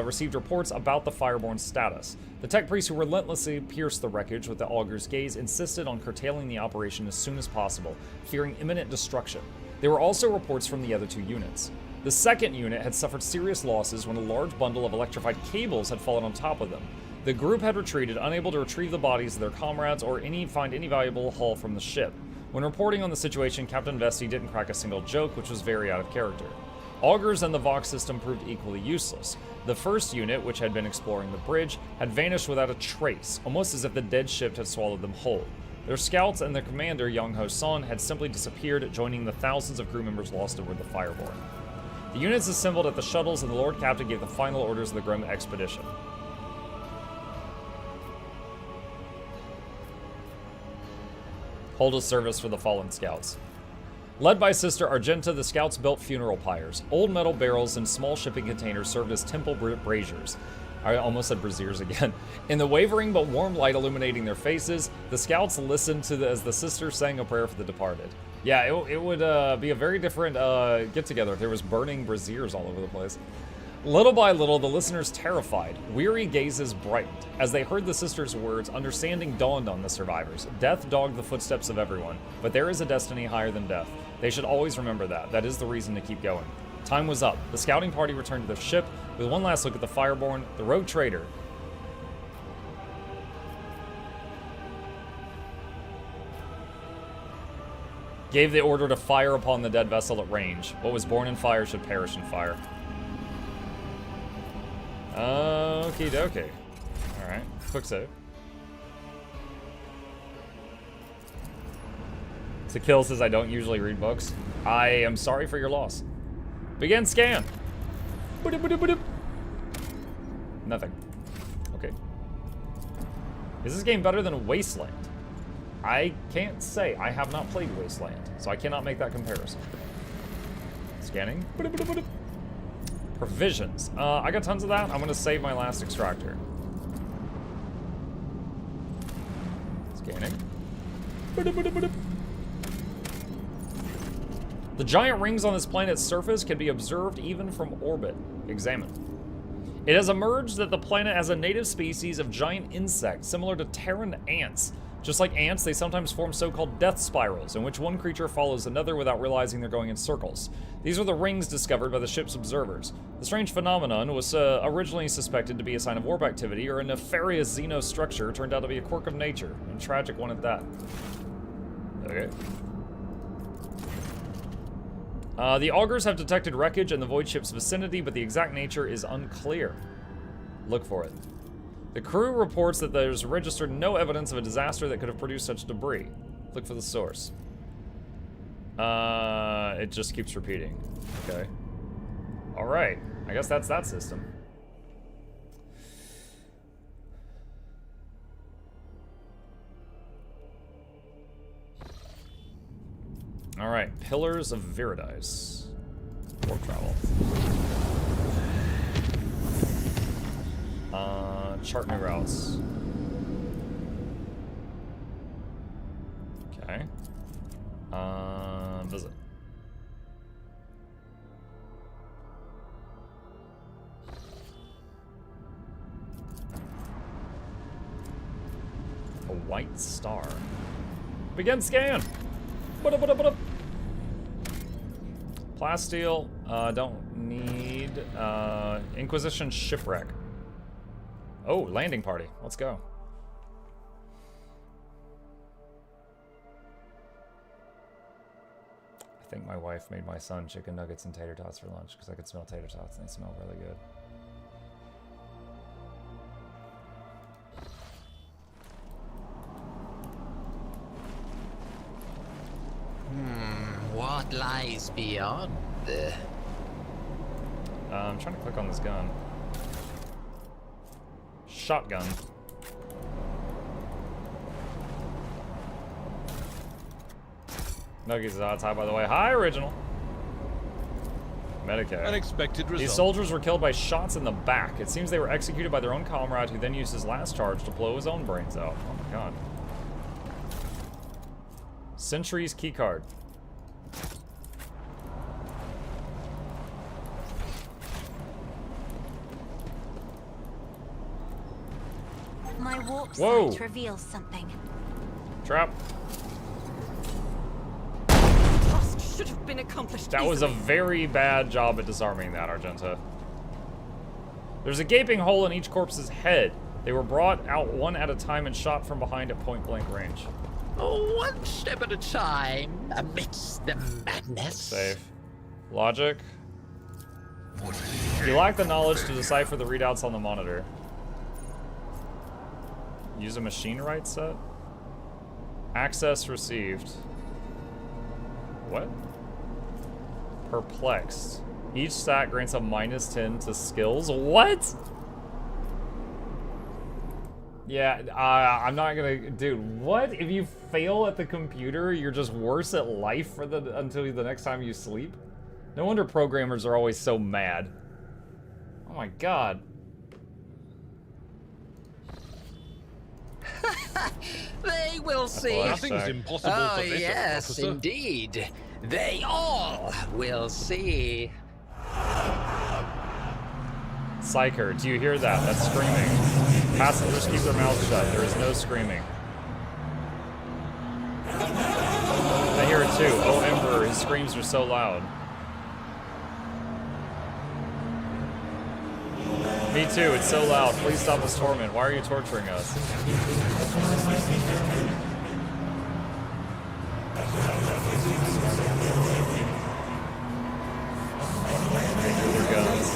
received reports about the fireborn status. The tech priests who relentlessly pierced the wreckage with the Augur's gaze insisted on curtailing the operation as soon as possible, fearing imminent destruction. There were also reports from the other two units. The second unit had suffered serious losses when a large bundle of electrified cables had fallen on top of them. The group had retreated, unable to retrieve the bodies of their comrades or find any valuable hull from the ship. When reporting on the situation, Captain Vesti didn't crack a single joke, which was very out of character. Augurs and the Vox system proved equally useless. The first unit, which had been exploring the bridge, had vanished without a trace, almost as if the dead ship had swallowed them whole. Their scouts and their commander, Young Ho Son, had simply disappeared, joining the thousands of crew members lost aboard the Fireborn. The units assembled at the shuttles, and the Lord Captain gave the final orders of the grim expedition. Hold a service for the fallen scouts. Led by Sister Argenta, the scouts built funeral pyres. Old metal barrels and small shipping containers served as temple braziers. I almost said braziers again. In the wavering but warm light illuminating their faces, the scouts listened as the sisters sang a prayer for the departed. Yeah, it would be a very different get-together if there was burning braziers all over the place. Little by little, the listeners terrified, weary gazes brightened. As they heard the sisters' words, understanding dawned on the survivors. Death dogged the footsteps of everyone, but there is a destiny higher than death. They should always remember that. That is the reason to keep going. Time was up. The scouting party returned to their ship with one last look at the Fireborn, the rogue traitor. Gave the order to fire upon the dead vessel at range. What was born in fire should perish in fire. Okie dokie. Alright, quick save. Sakil says I don't usually read books. I am sorry for your loss. Begin scan. Nothing. Okay. Is this game better than Wasteland? I can't say. I have not played Wasteland, so I cannot make that comparison. Scanning. Provisions. I got tons of that. I'm gonna save my last extractor. Scanning. The giant rings on this planet's surface can be observed even from orbit. Examine. It has emerged that the planet has a native species of giant insect similar to Terran ants. Just like ants, they sometimes form so-called death spirals, in which one creature follows another without realizing they're going in circles. These were the rings discovered by the ship's observers. The strange phenomenon was originally suspected to be a sign of warp activity or a nefarious xenostructure, turned out to be a quirk of nature, and a tragic one at that. Okay. The augurs have detected wreckage in the void ship's vicinity, but the exact nature is unclear. Look for it. The crew reports that there's registered no evidence of a disaster that could have produced such debris. Look for the source. It just keeps repeating. Okay. Alright. I guess that's that system. Alright. Pillars of Viridis. Warp travel. Chart new routes. Okay. Visit. A white star. Begin scan! Plasteel, don't need, Inquisition shipwreck. Oh, landing party. Let's go. I think my wife made my son chicken nuggets and tater tots for lunch because I could smell tater tots and they smell really good. What lies beyond? I'm trying to click on this gun. Shotgun. Nuggies outside, by the way. Hi, Original. Medicaid. Unexpected result. These soldiers were killed by shots in the back. It seems they were executed by their own comrade, who then used his last charge to blow his own brains out. Oh my god. Sentry's keycard. My warp Whoa. sight reveals something. Trap. Task should have been accomplished. That was a easily. very bad job at disarming that, Argenta. There's a gaping hole in each corpse's head. They were brought out one at a time and shot from behind at point-blank range. One step at a time, amidst the madness. Safe. Logic. You lack the knowledge to decipher the readouts on the monitor. Use a machine write set. Access received. What? Perplexed. Each stat grants a -10 to skills. What? Yeah, I'm not gonna, dude. What if you fail at the computer? You're just worse at life for until the next time you sleep. No wonder programmers are always so mad. Oh my god. They will see. Nothing's impossible Oh, for this, yes, officer. indeed. They all will see. Psyker, do you hear that? That's screaming. Passengers keep their mouths shut. There is no screaming. I hear it too. Oh, Emperor, his screams are so loud. Me too, it's so loud. Please stop this torment. Why are you torturing us? Cooler guns.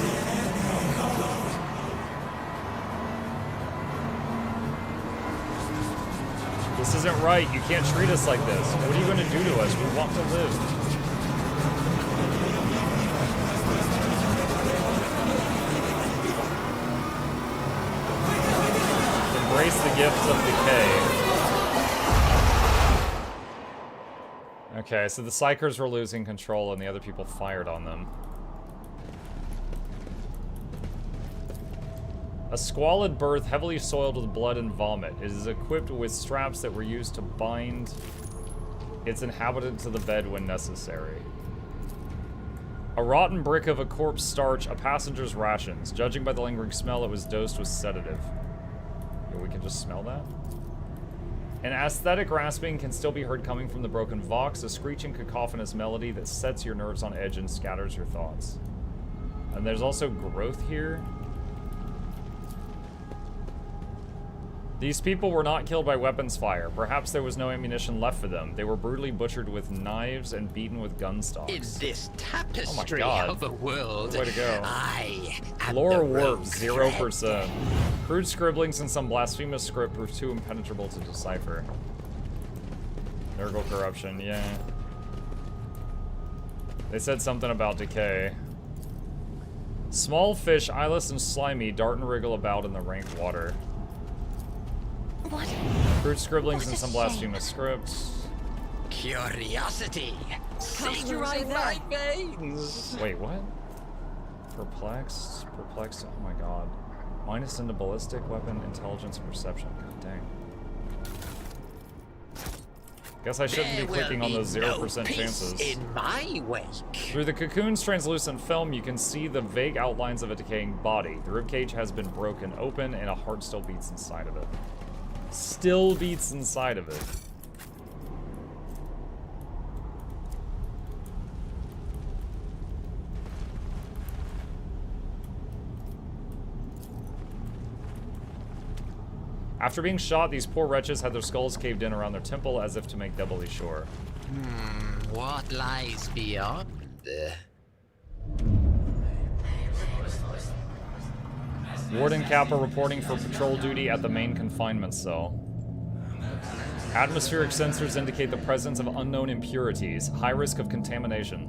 This isn't right. You can't treat us like this. What are you going to do to us? We want to live. Embrace the gifts of decay. Okay, so the Psychers were losing control and the other people fired on them. A squalid berth heavily soiled with blood and vomit. It is equipped with straps that were used to bind its inhabitant to the bed when necessary. A rotten brick of a corpse starch, a passenger's rations. Judging by the lingering smell, it was dosed with sedative. Yeah, we can just smell that? An aesthetic rasping can still be heard coming from the broken vox, a screeching cacophonous melody that sets your nerves on edge and scatters your thoughts. And there's also growth here. These people were not killed by weapons fire. Perhaps there was no ammunition left for them. They were brutally butchered with knives and beaten with gun stocks. In this tapestry God. of a world, Way to go. I am Lore the warp, rogue 0%. Crude scribblings in some blasphemous script proved too impenetrable to decipher. Nurgle corruption, yeah. They said something about decay. Small fish, eyeless and slimy, dart and wriggle about in the rank water. What? Crude scribblings What in a some shame. blasphemous scripts. Curiosity. Cast your Sings eye in there. my veins. Wait, what? Perplexed? Perplexed? Oh my god. Minus into ballistic weapon, intelligence, and perception. God dang. Guess I shouldn't be There clicking will on those be 0% no peace chances. in my wake. Through the cocoon's translucent film, you can see the vague outlines of a decaying body. The ribcage has been broken open, and a heart still beats inside of it. Still beats inside of it. After being shot, these poor wretches had their skulls caved in around their temple as if to make doubly sure. What lies beyond? Warden Kappa reporting for patrol duty at the main confinement cell. Atmospheric sensors indicate the presence of unknown impurities, high risk of contamination.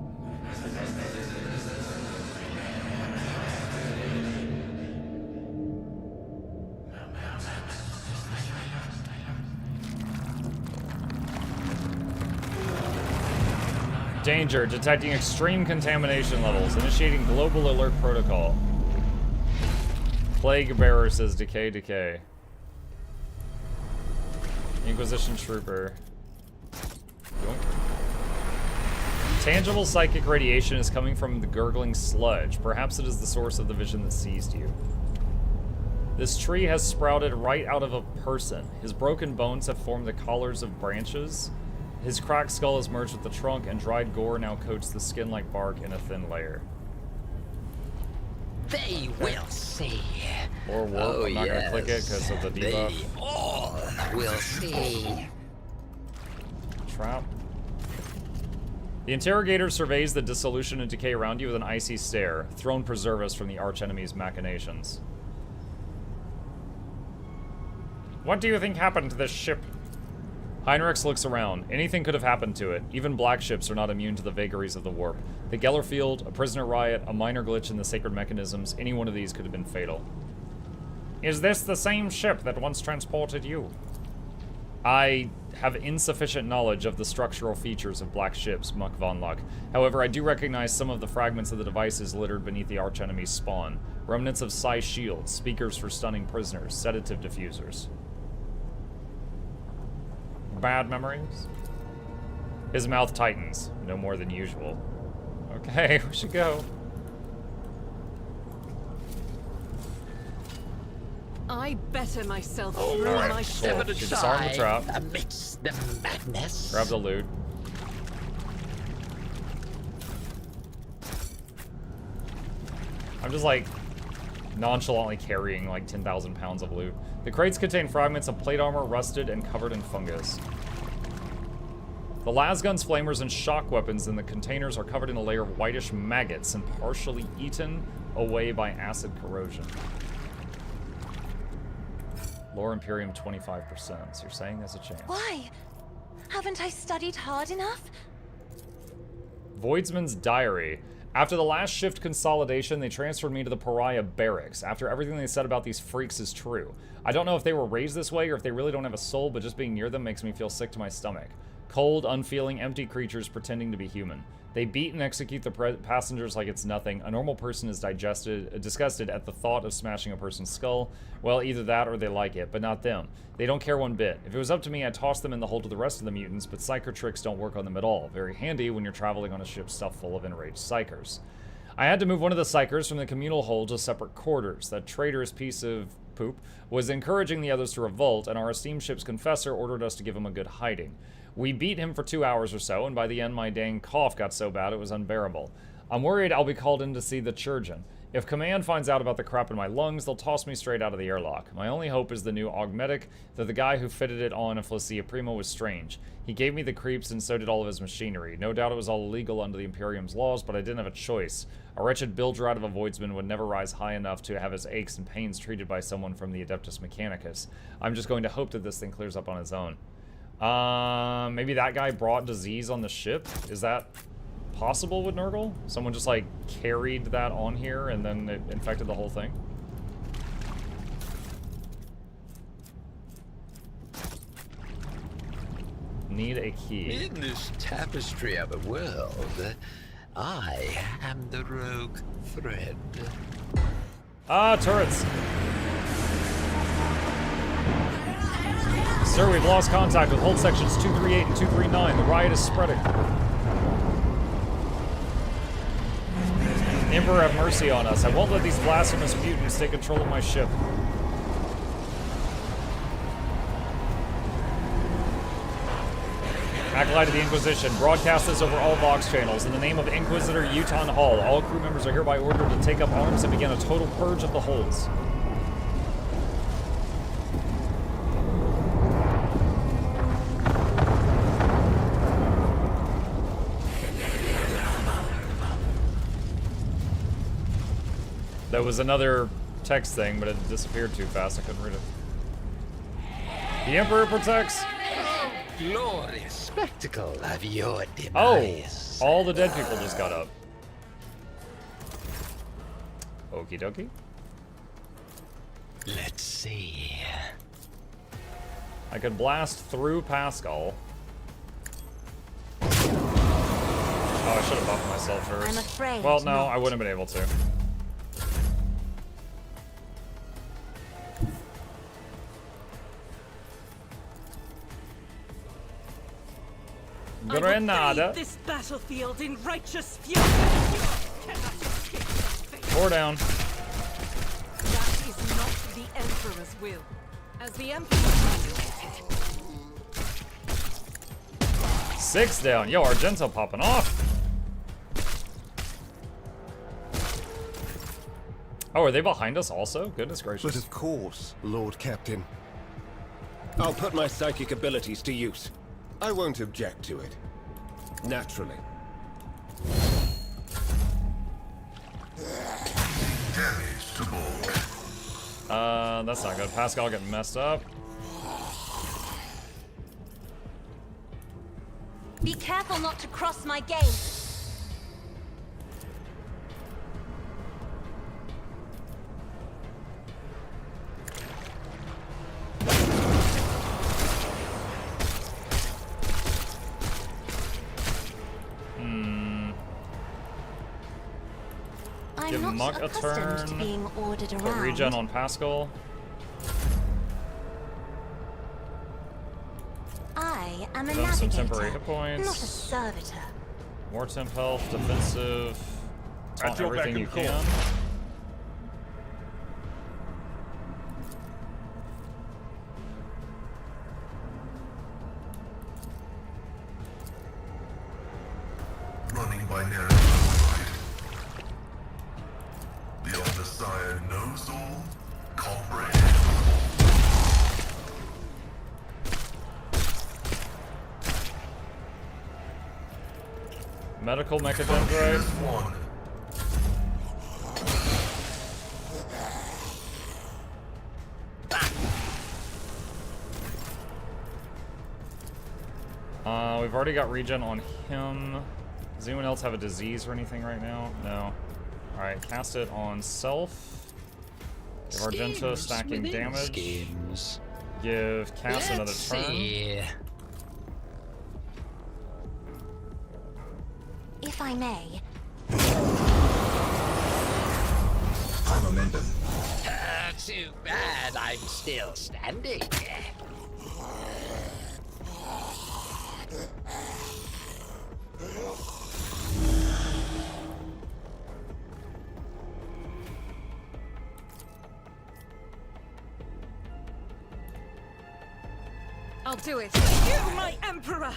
Danger. Detecting extreme contamination levels. Initiating global alert protocol. Plague bearer says decay, decay. Inquisition trooper. Yoink. Tangible psychic radiation is coming from the gurgling sludge. Perhaps it is the source of the vision that seized you. This tree has sprouted right out of a person. His broken bones have formed the collars of branches. His cracked skull is merged with the trunk, and dried gore now coats the skin like bark in a thin layer. They will see. Or warp. Oh, I'm not gonna click it because of the debuff. They all will see. Trap. The interrogator surveys the dissolution and decay around you with an icy stare. Throne preserve us from the archenemy's machinations. What do you think happened to this ship? Heinrichs looks around. Anything could have happened to it. Even black ships are not immune to the vagaries of the warp. The Geller field, a prisoner riot, a minor glitch in the sacred mechanisms, any one of these could have been fatal. Is this the same ship that once transported you? I have insufficient knowledge of the structural features of black ships, Muck Von Luck. However, I do recognize some of the fragments of the devices littered beneath the archenemy's spawn. Remnants of psi shields, speakers for stunning prisoners, sedative diffusers. Bad memories? His mouth tightens, no more than usual. Okay, we should go. I better myself through Alright, my cool. ship. She disarmed the trap. Amidst the madness. Grab the loot. I'm just like nonchalantly carrying like 10,000 pounds of loot. The crates contain fragments of plate armor, rusted and covered in fungus. The lasguns, flamers, and shock weapons in the containers are covered in a layer of whitish maggots and partially eaten away by acid corrosion. Lore Imperium 25%. So you're saying there's a chance. Why? Haven't I studied hard enough? Voidsman's diary. After the last shift consolidation, they transferred me to the Pariah barracks. After everything they said about these freaks is true. I don't know if they were raised this way or if they really don't have a soul, but just being near them makes me feel sick to my stomach. Cold, unfeeling, empty creatures pretending to be human. They beat and execute the passengers like it's nothing. A normal person is disgusted at the thought of smashing a person's skull. Well, either that or they like it, but not them. They don't care one bit. If it was up to me, I'd toss them in the hole to the rest of the mutants, but psyker tricks don't work on them at all. Very handy when you're traveling on a ship stuffed full of enraged psykers. I had to move one of the psykers from the communal hold to separate quarters. That traitorous piece of poop was encouraging the others to revolt, and our esteemed ship's confessor ordered us to give him a good hiding. We beat him for 2 hours or so, and by the end my dang cough got so bad it was unbearable. I'm worried I'll be called in to see the Churgeon. If Command finds out about the crap in my lungs, they'll toss me straight out of the airlock. My only hope is the new augmetic, though the guy who fitted it on Felicia Primo was strange. He gave me the creeps and so did all of his machinery. No doubt it was all illegal under the Imperium's laws, but I didn't have a choice. A wretched bilge rat of a Voidsman would never rise high enough to have his aches and pains treated by someone from the Adeptus Mechanicus. I'm just going to hope that this thing clears up on its own. Maybe that guy brought disease on the ship? Is that possible with Nurgle? Someone just like carried that on here and then it infected the whole thing? Need a key. In this tapestry of a world, I am the rogue thread. Ah, turrets! Sir, we've lost contact with hold sections 238 and 239. The riot is spreading. Emperor, have mercy on us. I won't let these blasphemous mutants take control of my ship. Acolyte of the Inquisition, broadcast this over all Vox channels. In the name of Inquisitor Uton Hall, all crew members are hereby ordered to take up arms and begin a total purge of the holds. There was another text thing, but it disappeared too fast. I couldn't read it. The Emperor protects. Glorious spectacle of your demise. Oh, all the dead people just got up. Okie dokie. Let's see. I could blast through Pascal. Oh, I should have buffed myself first. I'm afraid well, no, not. I wouldn't have been able to. Granada. This battlefield in righteous fury. You cannot escape my fate. 4 down. That is not the Emperor's will. As the Emperor. 6 down. Yo, Argento popping off. Oh, are they behind us also? Goodness gracious. But of course, Lord Captain. I'll put my psychic abilities to use. I won't object to it. Naturally. Damage to Borg. That's not good. Pascal getting messed up. Be careful not to cross my gate. Give I'm Muk not a accustomed to turn. being ordered Put around. regen on Pascal. I am a Give him some navigator, temporary hit points. not a servitor. More temp health, defensive. Taunt At your beck everything you and call. can. Running by narrow side. The Omnissiah knows all, comprehends Medical all. mechadendrite. One. We've already got regen on him. Does anyone else have a disease or anything right now? No. Alright, cast it on self. Give Argento Schemes stacking within damage. schemes. Give Cass another Let's turn. see. If I may, High momentum. Too bad I'm still standing. I'll do it. You, my Emperor!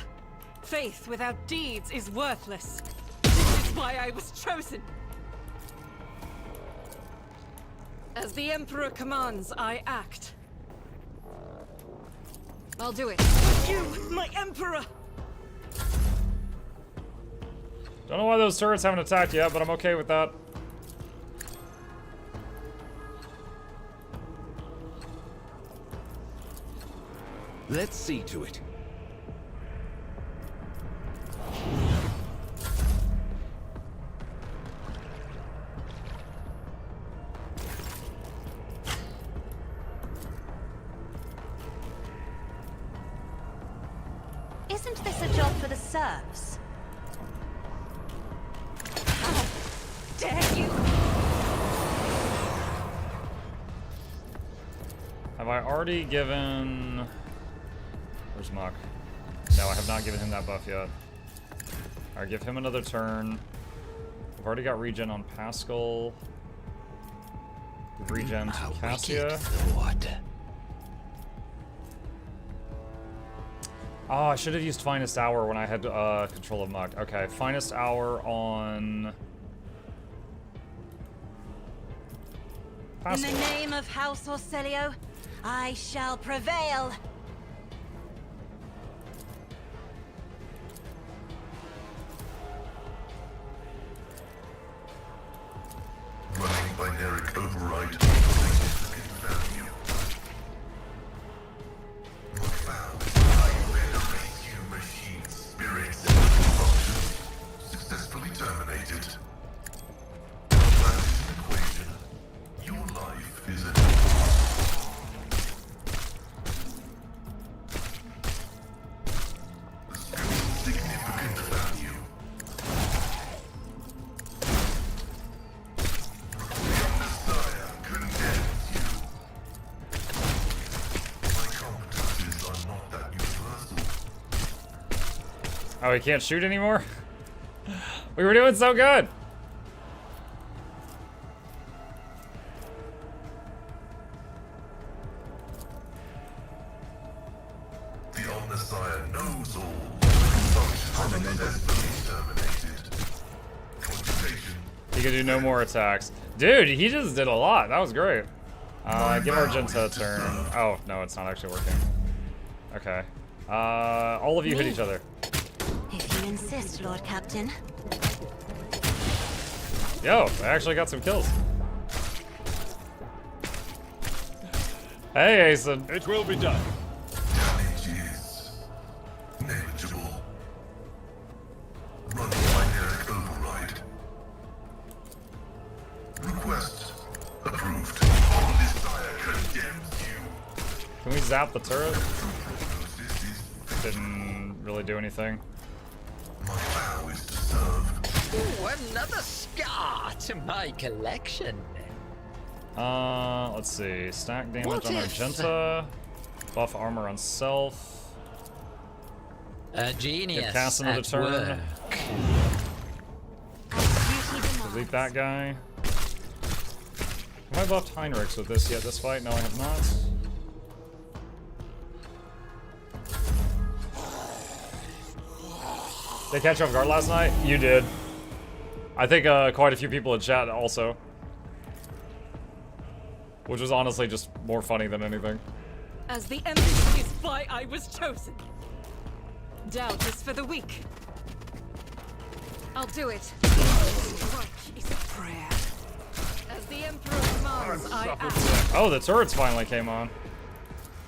Faith without deeds is worthless. This is why I was chosen. As the Emperor commands, I act. I'll do it. You, my Emperor! Don't know why those turrets haven't attacked yet, but I'm okay with that. Let's see to it. isn't this a job for the serfs? How dare you! Have I already given... Where's Muk? No, I have not given him that buff yet. Alright, give him another turn. I've already got regen on Pascal. Regen to Cassia. Oh, I should have used Finest Hour when I had control of Muk. Okay, Finest Hour on... Pascal. In the name of House Orcelio, I shall prevail! Running binaric override significant value. Not found. I venerate you, machine spirits. Function successfully terminated. That is an equation. Your life is a... Oh, he can't shoot anymore? We were doing so good! The Omnissiah knows all. He could do no more attacks. Dude, he just did a lot. That was great. Give Argenta a turn. Oh, no, it's not actually working. Okay. All of you hit each other. If you insist, Lord Captain. Yo, I actually got some kills. Hey, Asen. It will be done. Damage is negligible. Run binary override. Request approved. Omnissiah condemns you. Can we zap the turret? Didn't really do anything. My vow is to serve. Ooh, another scar to my collection. Let's see. Stack damage What on if- Argenta. Buff armor on self. A genius Get cast into the at turn. work. Delete that guy. Have I buffed Heinrichs with this yet this fight? No, I have not. They catch you off guard last night? You did. I think quite a few people in chat also. Which was honestly just more funny than anything. As the Emperor is why I was chosen. Doubt is for the weak. I'll do it. Strike is a prayer. As the Emperor commands, I act. Oh, the turrets finally came on.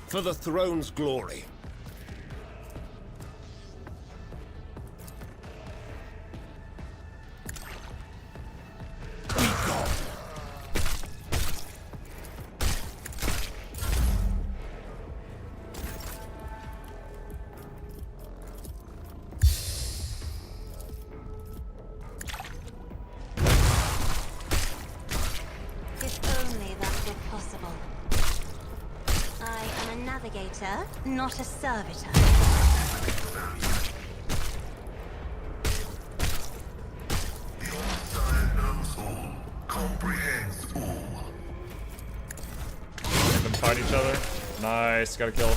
For the throne's glory. Not a servitor. The Omnissiah knows all, comprehends all. Make them fight each other. Nice, got a kill.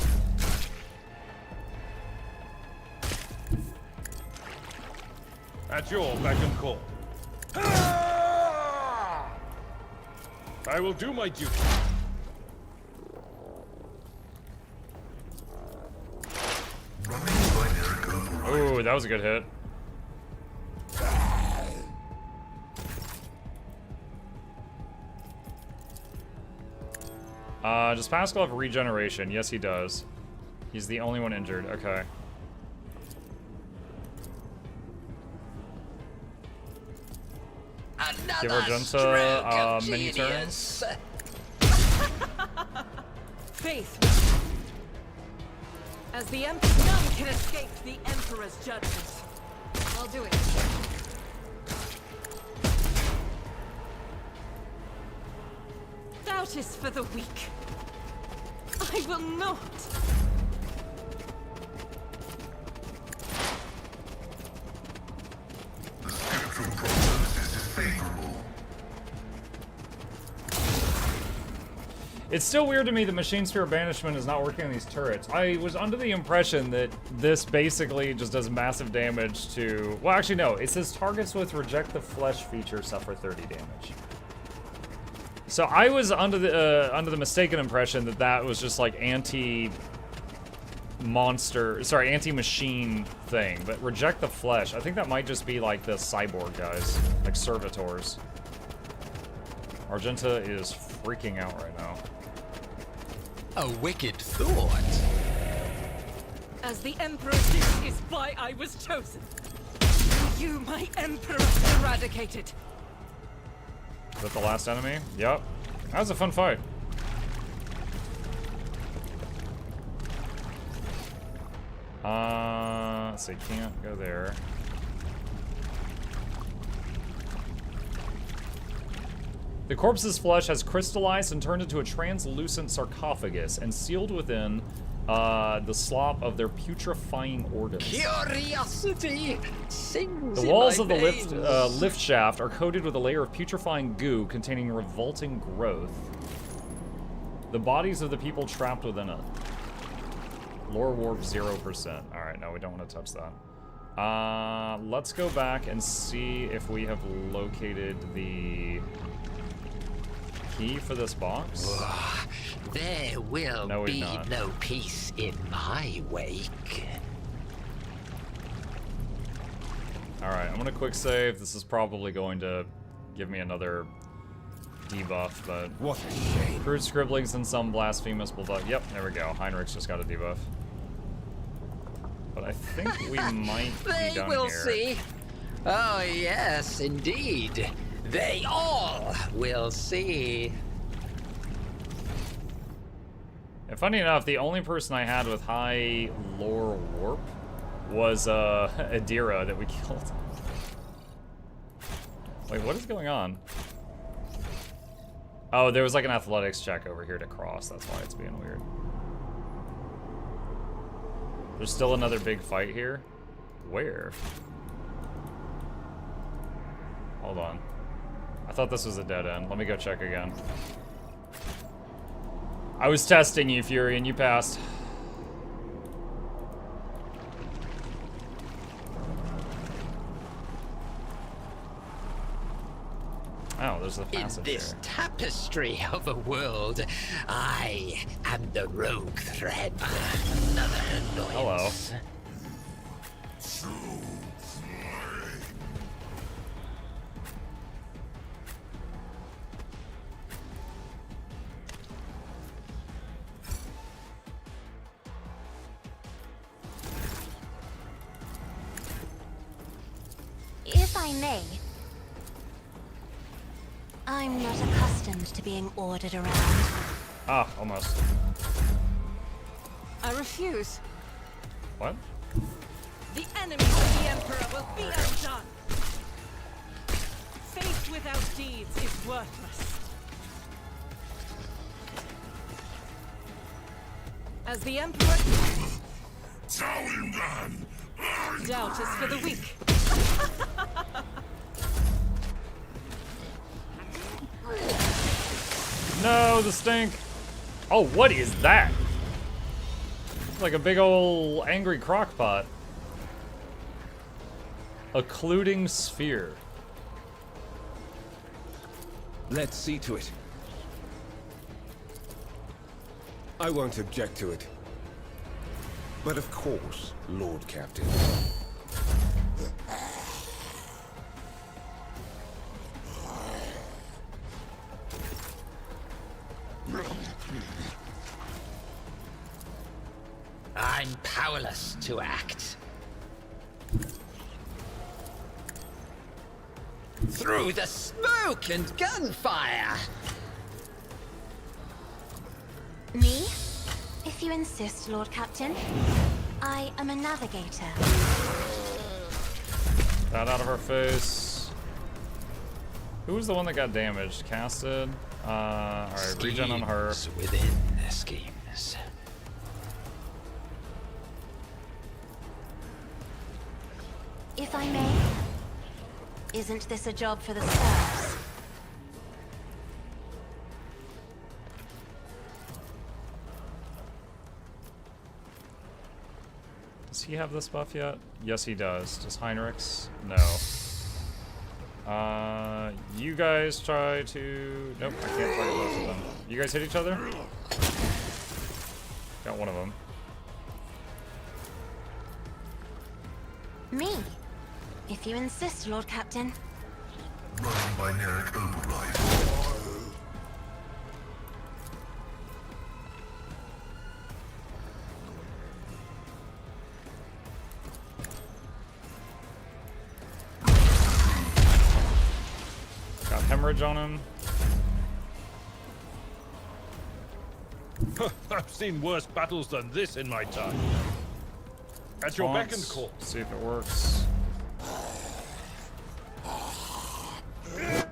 At your beck and call. I will do my duty. Ooh, that was a good hit. Does Pascal have regeneration? Yes, he does. He's the only one injured. Okay. Give Argenta mini turns. Faith. As the Emperor, none can escape the Emperor's judgment. I'll do it. Doubt is for the weak. I will not. The scriptural prognosis is favorable. It's still weird to me that Machine Sphere Banishment is not working on these turrets. I was under the impression that this basically just does massive damage to... Well, actually, no. It says targets with Reject the Flesh feature suffer 30 damage. So I was under the mistaken impression that that was just like anti-machine thing. But Reject the Flesh, I think that might just be like the cyborg guys, like servitors. Argenta is freaking out right now. A wicked thought. As the Emperor, this is why I was chosen. You, my Emperor, eradicated. Is that the last enemy? Yep. That was a fun fight. Let's see, can't go there. The corpse's flesh has crystallized and turned into a translucent sarcophagus, and sealed within the slop of their putrefying organs. Curiosity sings The in walls my of the veins. lift shaft are coated with a layer of putrefying goo containing revolting growth. The bodies of the people trapped within it. Lore warp 0%. Alright, no, we don't want to touch that. Let's go back and see if we have located the key for this box. There will No, we've be not. no peace in my wake. Alright, I'm gonna quick save. This is probably going to give me another debuff, but... What a shame. Crude scribblings and some blasphemous bullbuck. Yep, there we go. Heinrich's just got a debuff. But I think we might be They done will here. see. Oh, yes, indeed. They all will see. And funny enough, the only person I had with high lore warp was Adira that we killed. Wait, what is going on? Oh, there was like an athletics check over here to cross. That's why it's being weird. There's still another big fight here. Where? Hold on. I thought this was a dead end. Let me go check again. I was testing you, Fury, and you passed. Oh, there's the passage In this here. tapestry of a world, I am the rogue thread. Another annoyance. If I may, I'm not accustomed to being ordered around. Ah, almost. I refuse. What? The enemies of the Emperor will be undone. Faith without deeds is worthless. As the Emperor... Doubt is for the weak. No, the stink. Oh, what is that? It's like a big ol' angry crockpot. Occluding sphere. Let's see to it. I won't object to it. But of course, Lord Captain. I'm powerless to act. Through the smoke and gunfire! Me? If you insist, Lord Captain. I am a navigator. That out of her face. Who was the one that got damaged? Casted? Alright, regen on her. Schemes within the schemes. If I may, isn't this a job for the serfs? Does he have this buff yet? Yes, he does. Does Heinrich's? No. You guys try to... Nope, I can't target both of them. You guys hit each other? Got one of them. Me? If you insist, Lord Captain. Run by Nerek override. Got hemorrhage on him. I've seen worse battles than this in my time. At your beck and Taunts. call. See if it works.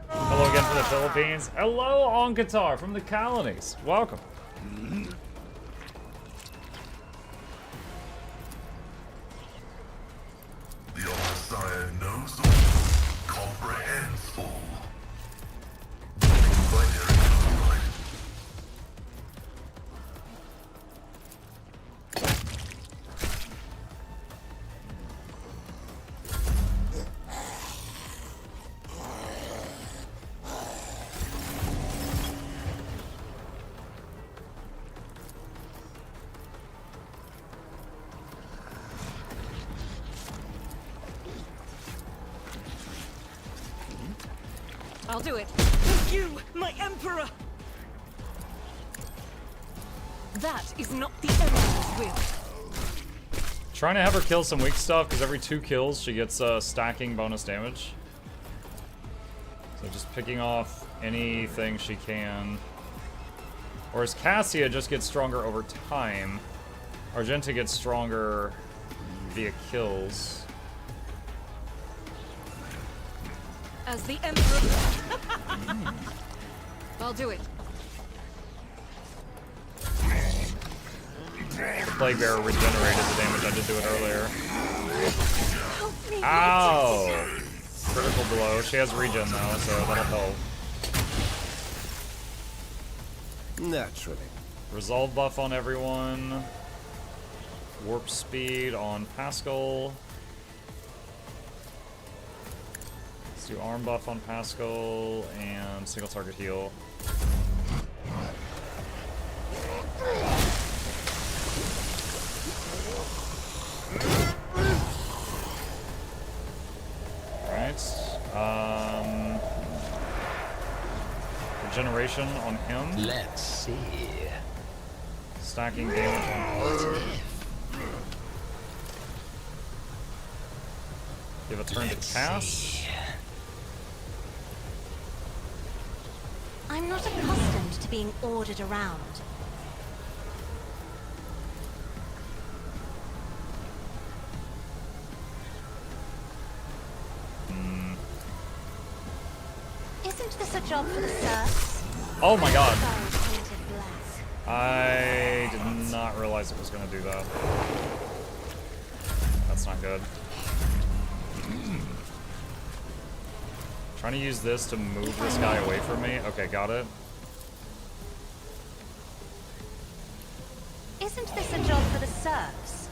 Hello again from the Philippines. Hello on guitar from the colonies. Welcome. I'll do it. With you, my Emperor! That is not the Emperor's will. Trying to have her kill some weak stuff, because every 2 kills she gets stacking bonus damage. So just picking off anything she can. Whereas Cassia just gets stronger over time. Argenta gets stronger via kills. As the Emperor... I'll do it. Plague Bearer regenerated the damage I did to it earlier. Ow! Critical blow. She has regen though, so that'll help. Naturally. Resolve buff on everyone. Warp speed on Pascal. Let's do arm buff on Pascal and single target heal. Regeneration on him. Let's see. Stacking damage on her. Give a turn to Cass. I'm not accustomed to being ordered around. Isn't this a job for the serfs? Oh my god. I did not realize it was going to do that. That's not good. Trying to use this to move this guy away from me. Okay, got it. Isn't this a job for the serfs?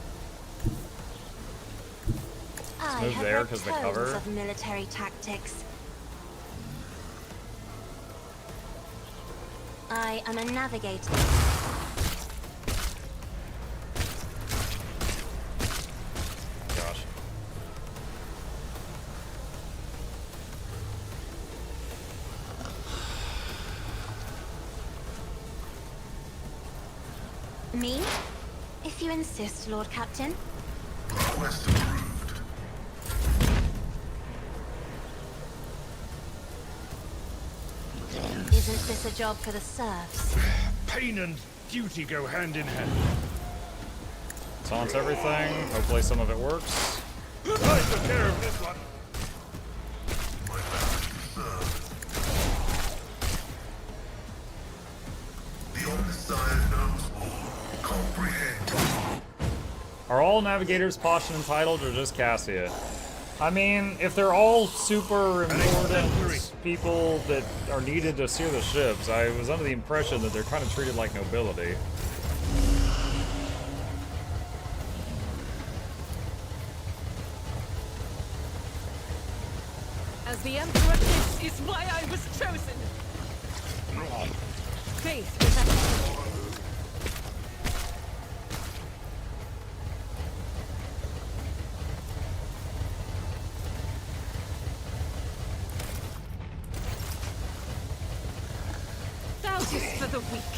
I move have there read 'cause the tomes cover. of military tactics. I am a navigator. Gosh. Me? If you insist, Lord Captain. Request approved. Isn't this a job for the serfs? Pain and duty go hand in hand. Taunts everything. Hopefully some of it works. I took care of this one. The Omnissiah knows all. Comprehend. Are all navigators Posh and entitled, or just Cassia? I mean, if they're all super important people that are needed to steer the ships, I was under the impression that they're kind of treated like nobility. As the Emperor, this is why I was chosen. Faith is at for the weak.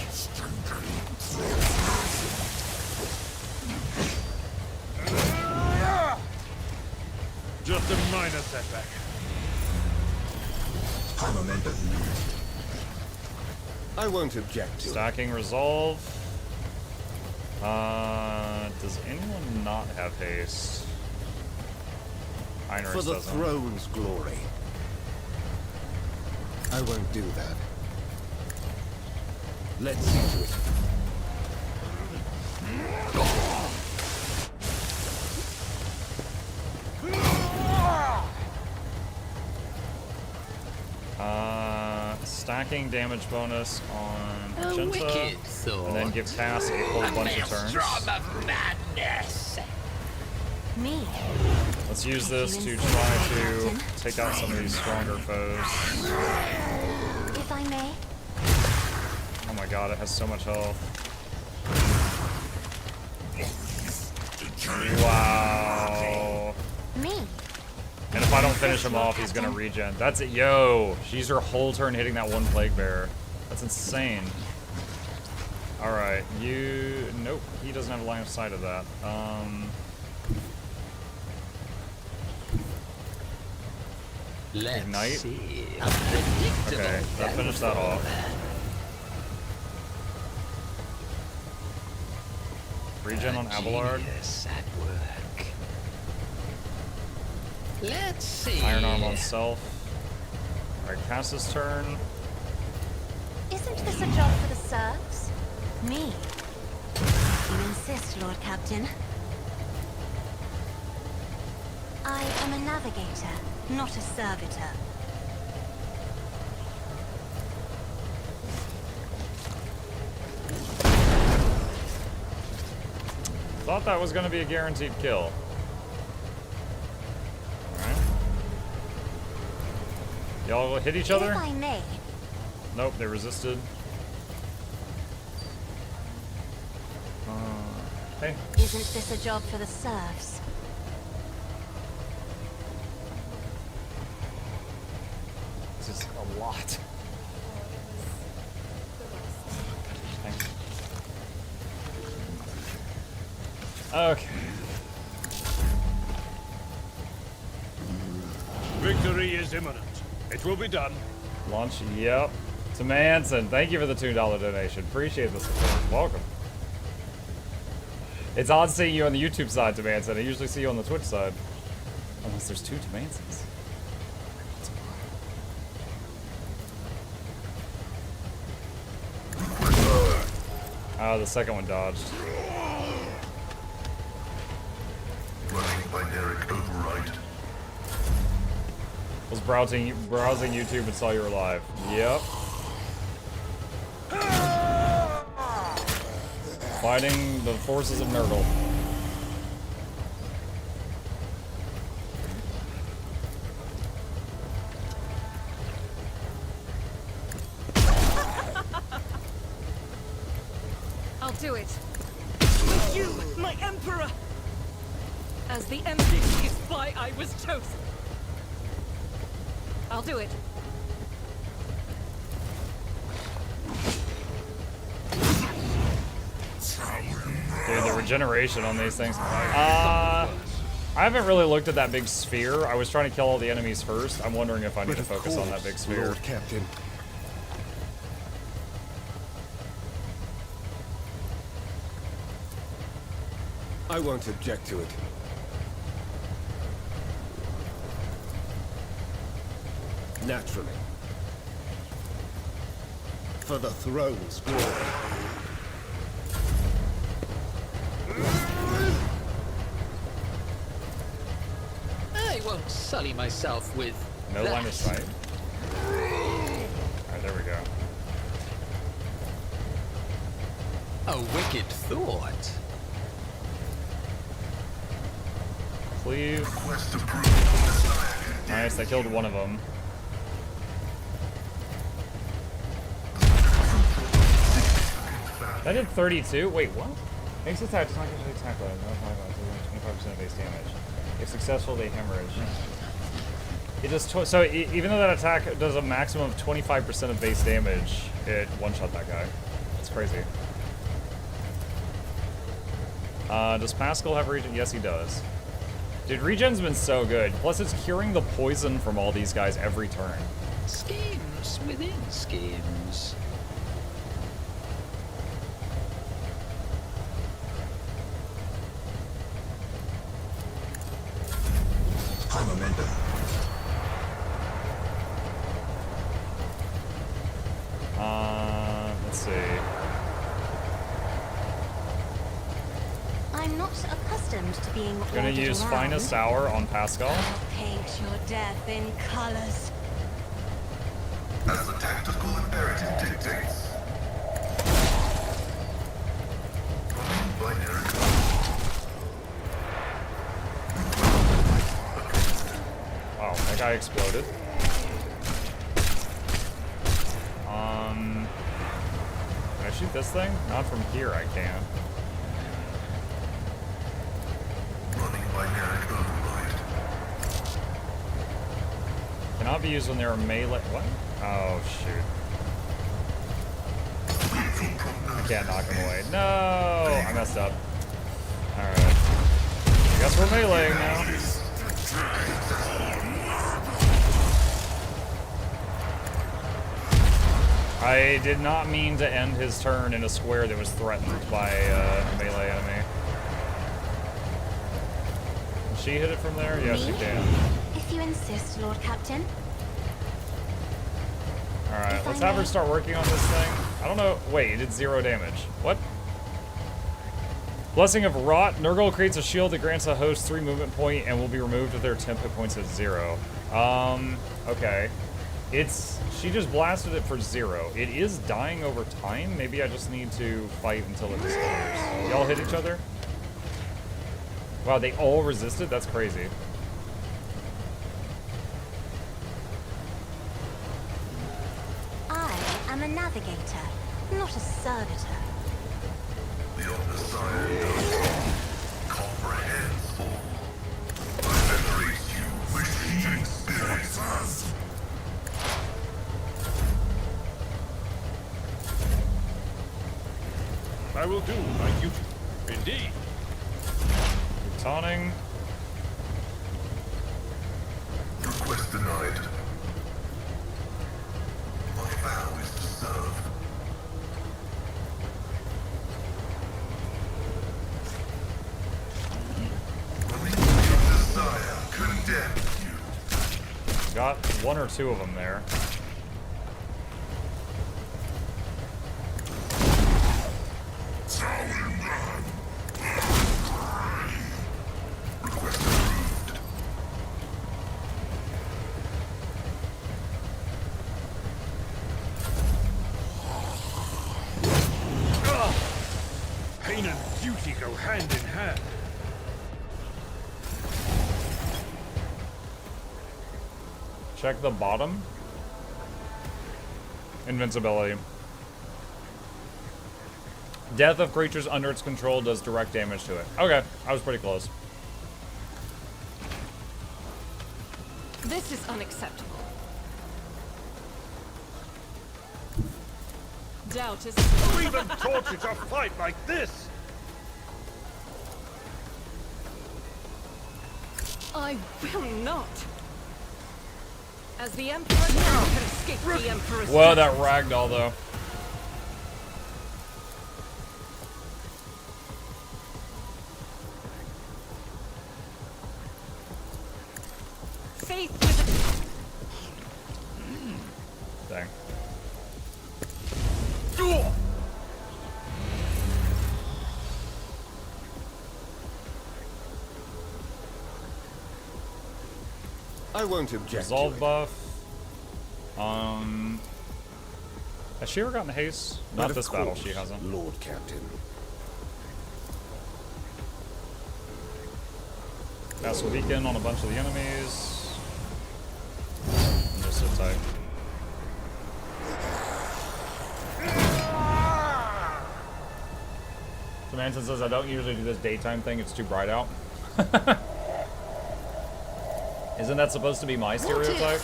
Just a minor setback. I won't object to it. Stacking resolve. Does anyone not have haste? Heinrichs For the doesn't. throne's glory. I won't do that. Let's see to it. Stacking damage bonus on Magenta, wicked thought. and then give Cass a whole bunch of turns. Of madness. Me? Let's use this to try to take out some of these stronger foes. If I may. Oh my god, it has so much health. Wow. Me? And it if I don't finish him off, he's gonna regen. That's it. Yo, she's her whole turn hitting that one plague bearer. That's insane. Alright, you... Nope, he doesn't have a line of sight of that. Let's Ignite. see. Okay, that finished that off. Regen on Abelard. Genius at work. Let's see. Iron Arm on self. Alright, Cass's turn. Isn't this a job for the serfs? Me? You insist, Lord Captain. I am a navigator, not a servitor. Thought that was gonna be a guaranteed kill. Alright. Y'all hit each other? If I may. Nope, they resisted. Hey. Isn't this a job for the serfs? This is a lot. Okay. Victory is imminent. It will be done. Launch, yep. To Manson, thank you for the $2 donation. Appreciate the support. Welcome. It's odd seeing you on the YouTube side, to Manson. I usually see you on the Twitch side. Unless there's two to Mansons. Oh, the second one dodged. Running binary override. Was browsing YouTube and saw you were live. Yep. Fighting the forces of Nurgle. I'll do it. With you, my Emperor! As the MVP spy I was chosen. I'll do it. Dude, the regeneration on these things. I haven't really looked at that big sphere. I was trying to kill all the enemies first. I'm wondering if I need to focus on that big sphere. Lord Captain. I won't object to it. Naturally. For the throne's glory. I won't sully myself with No that. line of sight. Alright, there we go. A wicked thought. Cleave. Quest approved. Nice, I killed one of them. That did 32? Wait, what? Makes attack does not get to attack load. 25% of base damage. If successful, they hemorrhage. It does so even though that attack does a maximum of 25% of base damage, it one-shot that guy. That's crazy. Does Pascal have regen? Yes, he does. Dude, regen's been so good. Plus, it's curing the poison from all these guys every turn. Schemes within schemes. High momentum. Let's see. I'm not accustomed to being Gonna ordered use around. Finest Hour on Pascal. I'll paint your death in colors. As the tactical imperative dictates. Running binary. Oh, that guy exploded. Can I shoot this thing? Not from here, I can. Running binary override. Cannot be used when they are melee. What? Oh, shoot. I can't knock him away. No! I messed up. Alright. I guess we're meleeing now. I did not mean to end his turn in a square that was threatened by a melee enemy. Can she hit it from there? Yes, she can. If you insist, Lord Captain. Alright, let's have her start working on this thing. I don't know. Wait, it did 0 damage. What? Blessing of Rot. Nurgle creates a shield that grants a host 3 movement point and will be removed if their temp hit points at 0. Okay. She just blasted it for 0. It is dying over time. Maybe I just need to fight until it disappears. Y'all hit each other? Wow, they all resisted? That's crazy. I am a navigator, not a servitor. The Omnissiah comprehends all. I venerate you, machine spirits. I will do my duty. Indeed. Taunting. Request denied. My vow is to serve. Desire condemns you. Got 1 or 2 of them there. Request approved. Pain and duty go hand in hand. Check the bottom. Invincibility. Death of creatures under its control does direct damage to it. Okay, I was pretty close. This is unacceptable. Doubt is... Who even taught you to fight like this? I will not. As the Emperor now can escape the Emperor's... Whoa, that ragdoll though. Faith with... Dang. I won't object. Resolve to buff. Has she ever gotten haste? Not But this of battle, course, she hasn't. Lord Captain. Cast a weaken on a bunch of the enemies. And just sit tight. Samantha says, I don't usually do this daytime thing, it's too bright out. Isn't that supposed to be my stereotype?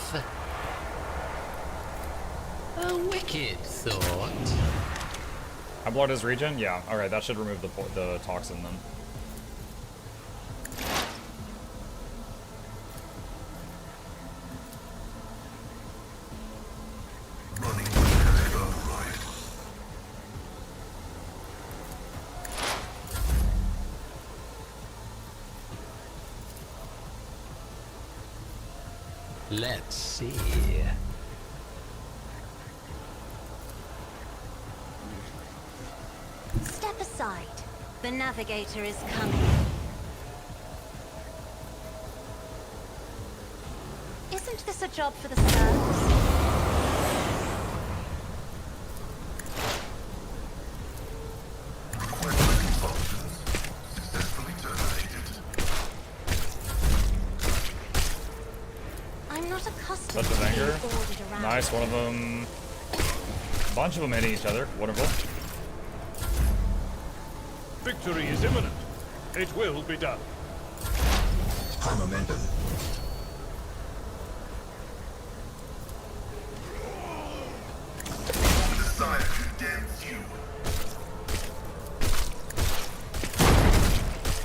A wicked thought. I blocked his regen? Yeah, alright, that should remove the toxin then. Running with an override. Let's see. Step aside. The navigator is coming. Isn't this a job for the serfs? Request functions successfully terminated. I'm not accustomed Touch of to being anger. ordered around. Nice, one of them. A bunch of them hitting each other. Wonderful. Victory is imminent. It will be done. High momentum.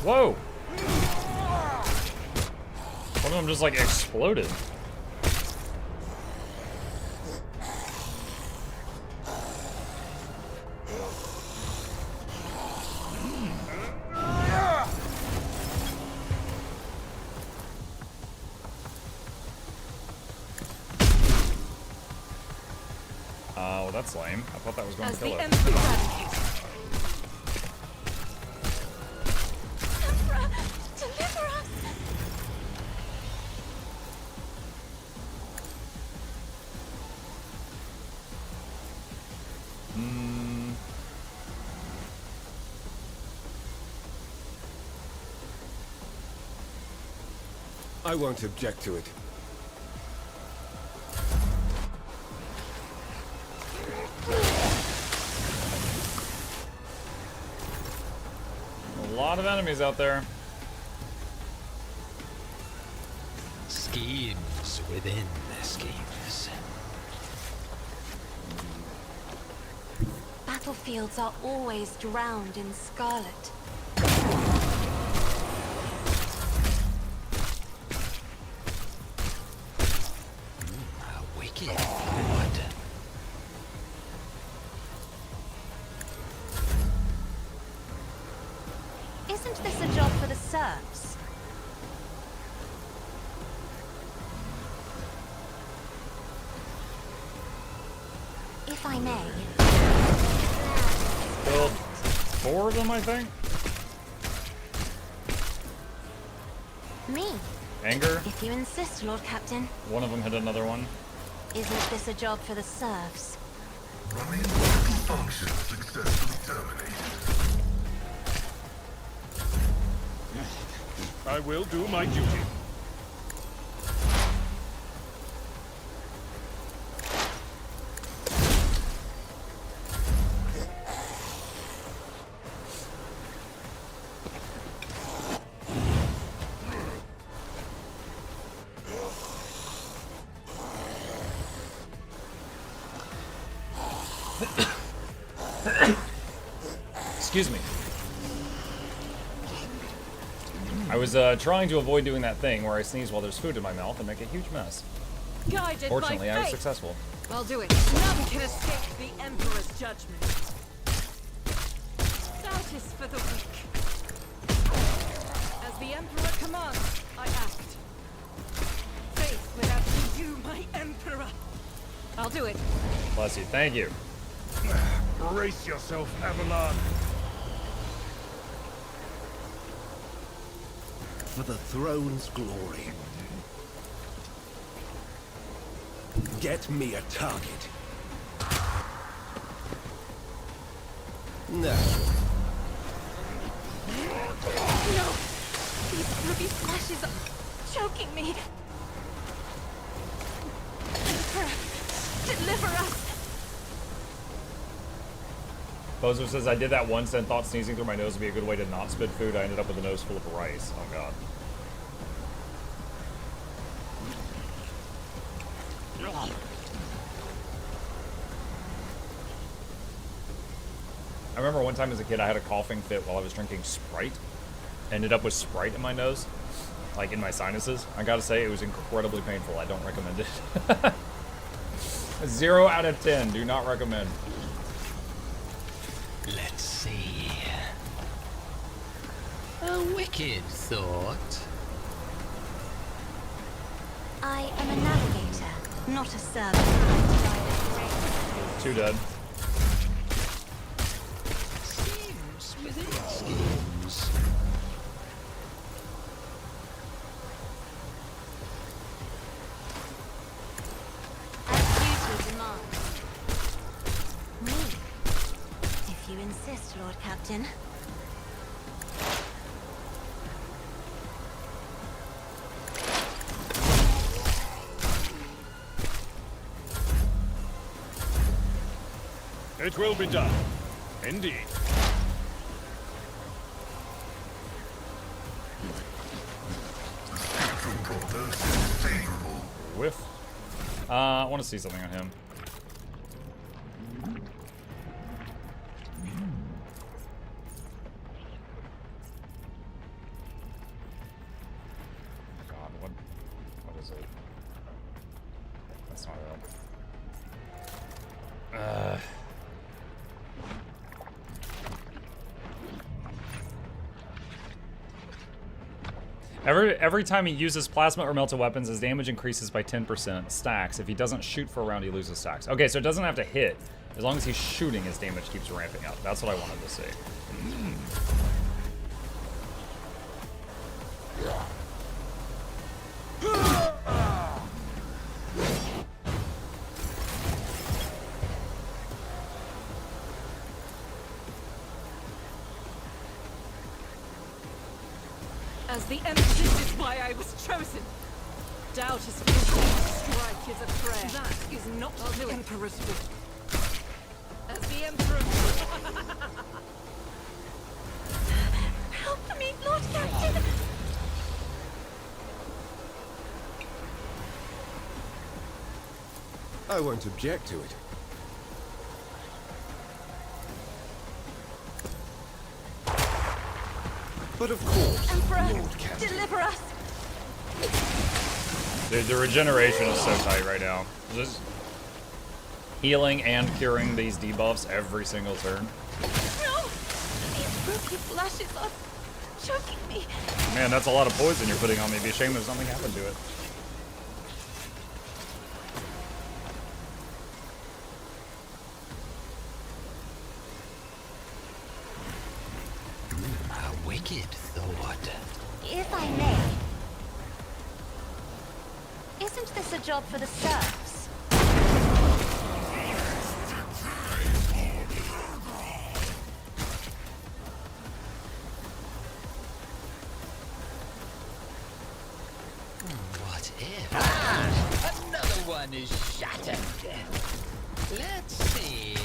Whoa! One of them just like exploded. Well, that's lame. I thought that was going to kill it. Emperor, deliver us! I won't object to it. A lot of enemies out there. Schemes within the schemes. Battlefields are always drowned in scarlet. A wicked lord. Isn't this a job for the serfs? If I may. Killed 4 of them, I think. Me? Anger. If you insist, Lord Captain. One of them hit another one. Isn't this a job for the serfs? Running vital function successfully terminated. I will do my duty. Excuse me. I was trying to avoid doing that thing where I sneeze while there's food in my mouth and make a huge mess. Guided Fortunately, by I was fate. successful. I'll do it. None can escape the Emperor's judgment. Doubt is for the weak. As the Emperor commands, I act. Faith without you, my Emperor. I'll do it. Bless you. Thank you. Brace yourself, Avalon. For the throne's glory. Get me a target. No. No! These ruby flashes are choking me. Emperor, deliver us! Bozo says, I did that once and thought sneezing through my nose would be a good way to not spit food. I ended up with a nose full of rice. Oh, God. I remember one time as a kid, I had a coughing fit while I was drinking Sprite. Ended up with Sprite in my nose, like in my sinuses. I gotta say, it was incredibly painful. I don't recommend it. 0 out of 10. Do not recommend. Let's see. A wicked thought. I am a navigator, not a servant. 2 dead. Schemes within schemes. As duty demands. Me? If you insist, Lord Captain. It will be done. Indeed. Spectral prognosis favorable. Whiff. I want to see something on him. is it? That's not it. Every time he uses plasma or melted weapons, his damage increases by 10%. Stacks. If he doesn't shoot for a round, he loses stacks. Okay, so it doesn't have to hit. As long as he's shooting, his damage keeps ramping up. That's what I wanted to see. As the Emperor, this is why I was chosen. Doubt is full. Strike is a prayer. That is not the Emperor's will. As the Emperor. Help me, Lord Captain! I won't object to it. But of course, Emperor, Lord Captain. deliver us! Dude, the regeneration is so tight right now. Just healing and curing these debuffs every single turn. No! These rookie flashes are choking me. Man, that's a lot of poison you're putting on me. It'd be a shame if something happened to it. A wicked thought. If I may. Isn't this a job for the serfs? What if? Another one is shattered. Let's see.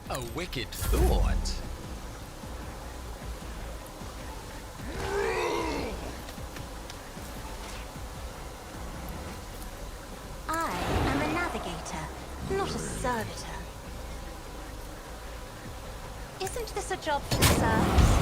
A wicked thought. I am a navigator, not a servitor. Isn't this a job for the serfs?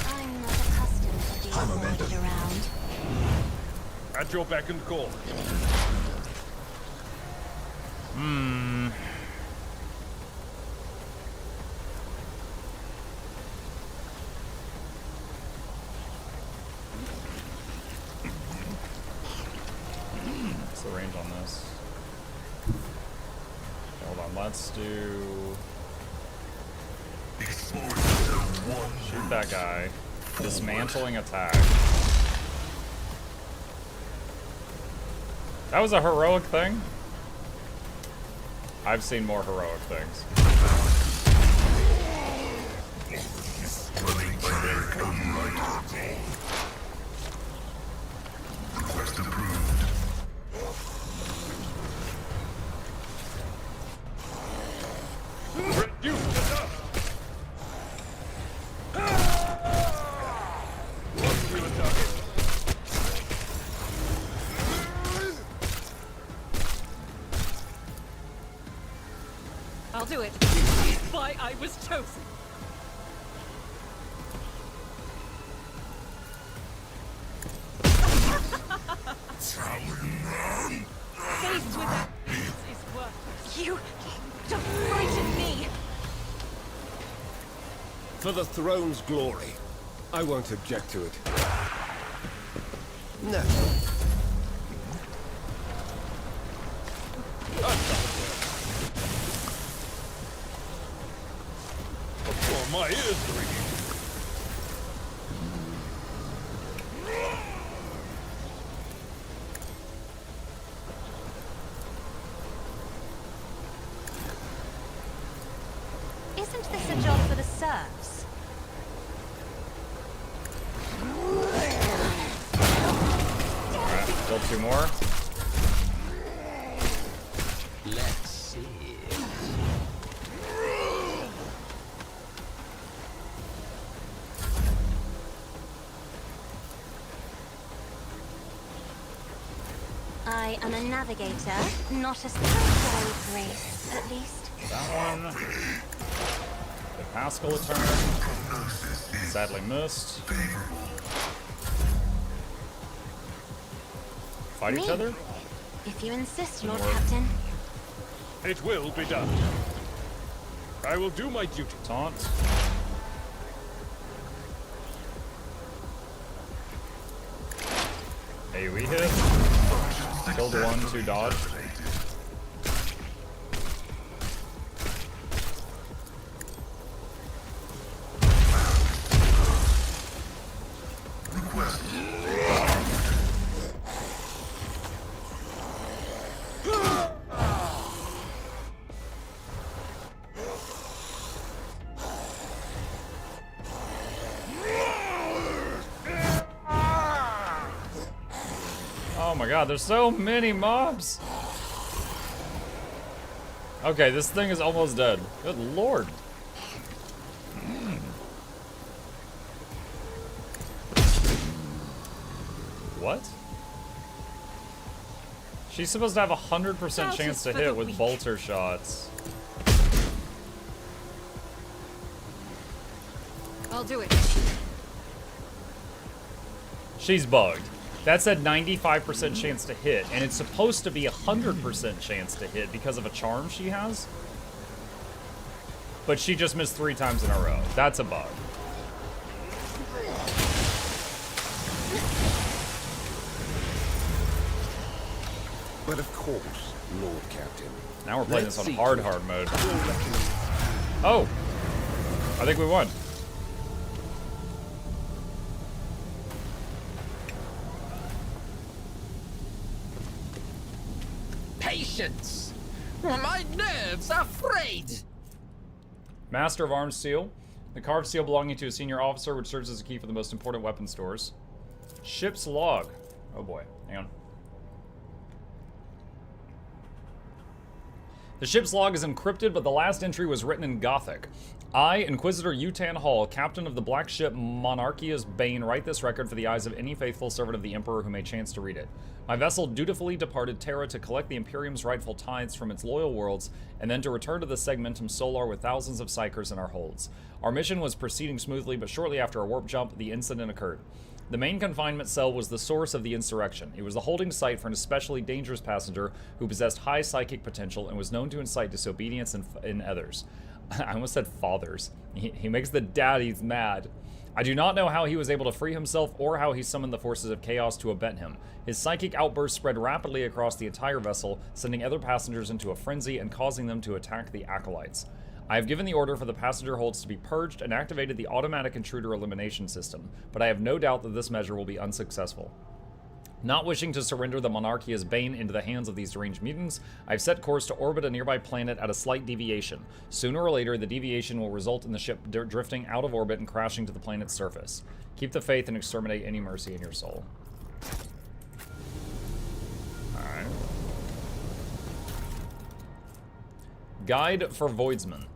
I'm not accustomed to being ordered around. At your beck and call. What's the range on this? Okay, hold on, let's do... Shoot that guy. Dismantling attack. That was a heroic thing? I've seen more heroic things. Request approved. You, get up! Look to the target. I'll do it. This is why I was chosen. Faced with that is worthless. You don't frighten me! For the throne's glory, I won't object to it. No. Oh, my ears are ringing. Isn't this a job for the serfs? Alright, still two more. Let's see. I am a navigator, not a spiritual grace, at least. That one. The Pascal a turn. Sadly missed. Fight each other? If you insist, Didn't Lord work. Captain. It will be done. I will do my duty. Taunt. AoE hit. Killed one, 2 dodge. Oh my god, there's so many mobs! Okay, this thing is almost dead. Good lord. What? She's supposed to have a 100% chance to hit with bolter shots. I'll do it. She's bugged. That said 95% chance to hit, and it's supposed to be 100% chance to hit because of a charm she has. But she just missed 3 times in a row. That's a bug. But of course, Lord Captain. Now we're playing Let's this on see hard to it. mode. Oh! I think we won. Patience! My nerves are frayed! Master of Arms Seal. The carved seal belonging to a senior officer, which serves as a key for the most important weapon stores. Ship's log. Oh boy, hang on. The ship's log is encrypted, but the last entry was written in Gothic. I, Inquisitor Yutan Hall, captain of the black ship Monarchia's Bane, write this record for the eyes of any faithful servant of the Emperor who may chance to read it. My vessel dutifully departed Terra to collect the Imperium's rightful tithes from its loyal worlds, and then to return to the Segmentum Solar with thousands of psychers in our holds. Our mission was proceeding smoothly, but shortly after a warp jump, the incident occurred. The main confinement cell was the source of the insurrection. It was the holding site for an especially dangerous passenger who possessed high psychic potential and was known to incite disobedience in others. I almost said fathers. He makes the daddies mad. I do not know how he was able to free himself or how he summoned the forces of chaos to abet him. His psychic outburst spread rapidly across the entire vessel, sending other passengers into a frenzy and causing them to attack the acolytes. I have given the order for the passenger holds to be purged and activated the automatic intruder elimination system, but I have no doubt that this measure will be unsuccessful. Not wishing to surrender the Monarchia's Bane into the hands of these deranged mutants, I've set course to orbit a nearby planet at a slight deviation. Sooner or later, the deviation will result in the ship drifting out of orbit and crashing to the planet's surface. Keep the faith and exterminate any mercy in your soul. Alright. Guide for Voidsmen.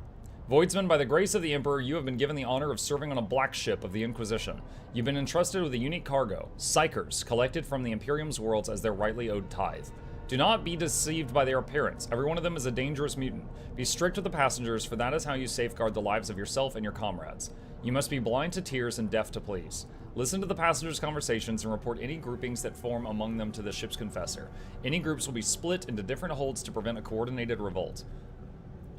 Voidsmen, by the grace of the Emperor, you have been given the honor of serving on a black ship of the Inquisition. You've been entrusted with a unique cargo, psychers, collected from the Imperium's worlds as their rightly owed tithe. Do not be deceived by their appearance. Every one of them is a dangerous mutant. Be strict with the passengers, for that is how you safeguard the lives of yourself and your comrades. You must be blind to tears and deaf to pleas. Listen to the passengers' conversations and report any groupings that form among them to the ship's confessor. Any groups will be split into different holds to prevent a coordinated revolt.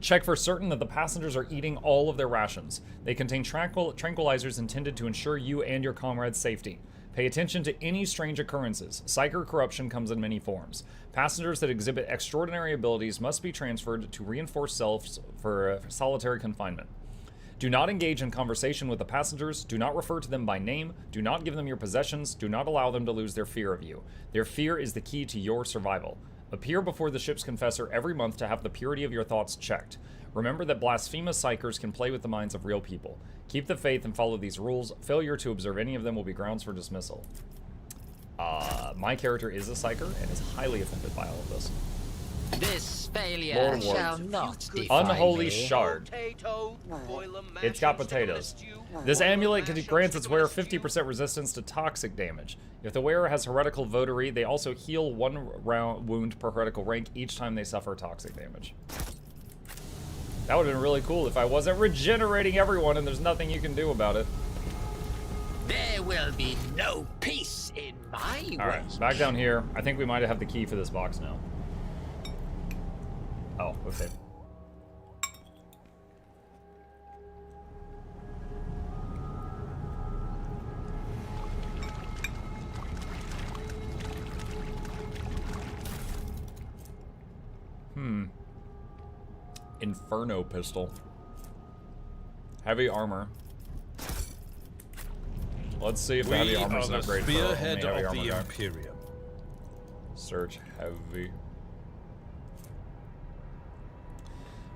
Check for certain that the passengers are eating all of their rations. They contain tranquilizers intended to ensure you and your comrades' safety. Pay attention to any strange occurrences. Psyker corruption comes in many forms. Passengers that exhibit extraordinary abilities must be transferred to reinforced selves for solitary confinement. Do not engage in conversation with the passengers. Do not refer to them by name. Do not give them your possessions. Do not allow them to lose their fear of you. Their fear is the key to your survival. Appear before the ship's confessor every month to have the purity of your thoughts checked. Remember that blasphemous psychers can play with the minds of real people. Keep the faith and follow these rules. Failure to observe any of them will be grounds for dismissal. My character is a psyker and is highly offended by all of this. This failure Lord shall Ward. not define Unholy me. shard. It's got potatoes. This amulet grants its wearer 50% resistance to toxic damage. If the wearer has heretical votary, they also heal 1 wound per heretical rank each time they suffer toxic damage. That would have been really cool if I wasn't regenerating everyone and there's nothing you can do about it. There will be no peace in my way. Alright, back down here. I think we might have the key for this box now. Oh, okay. Inferno pistol. Heavy armor. Let's see if the heavy armor is an upgrade for only heavy armor guy. Imperium. Search heavy.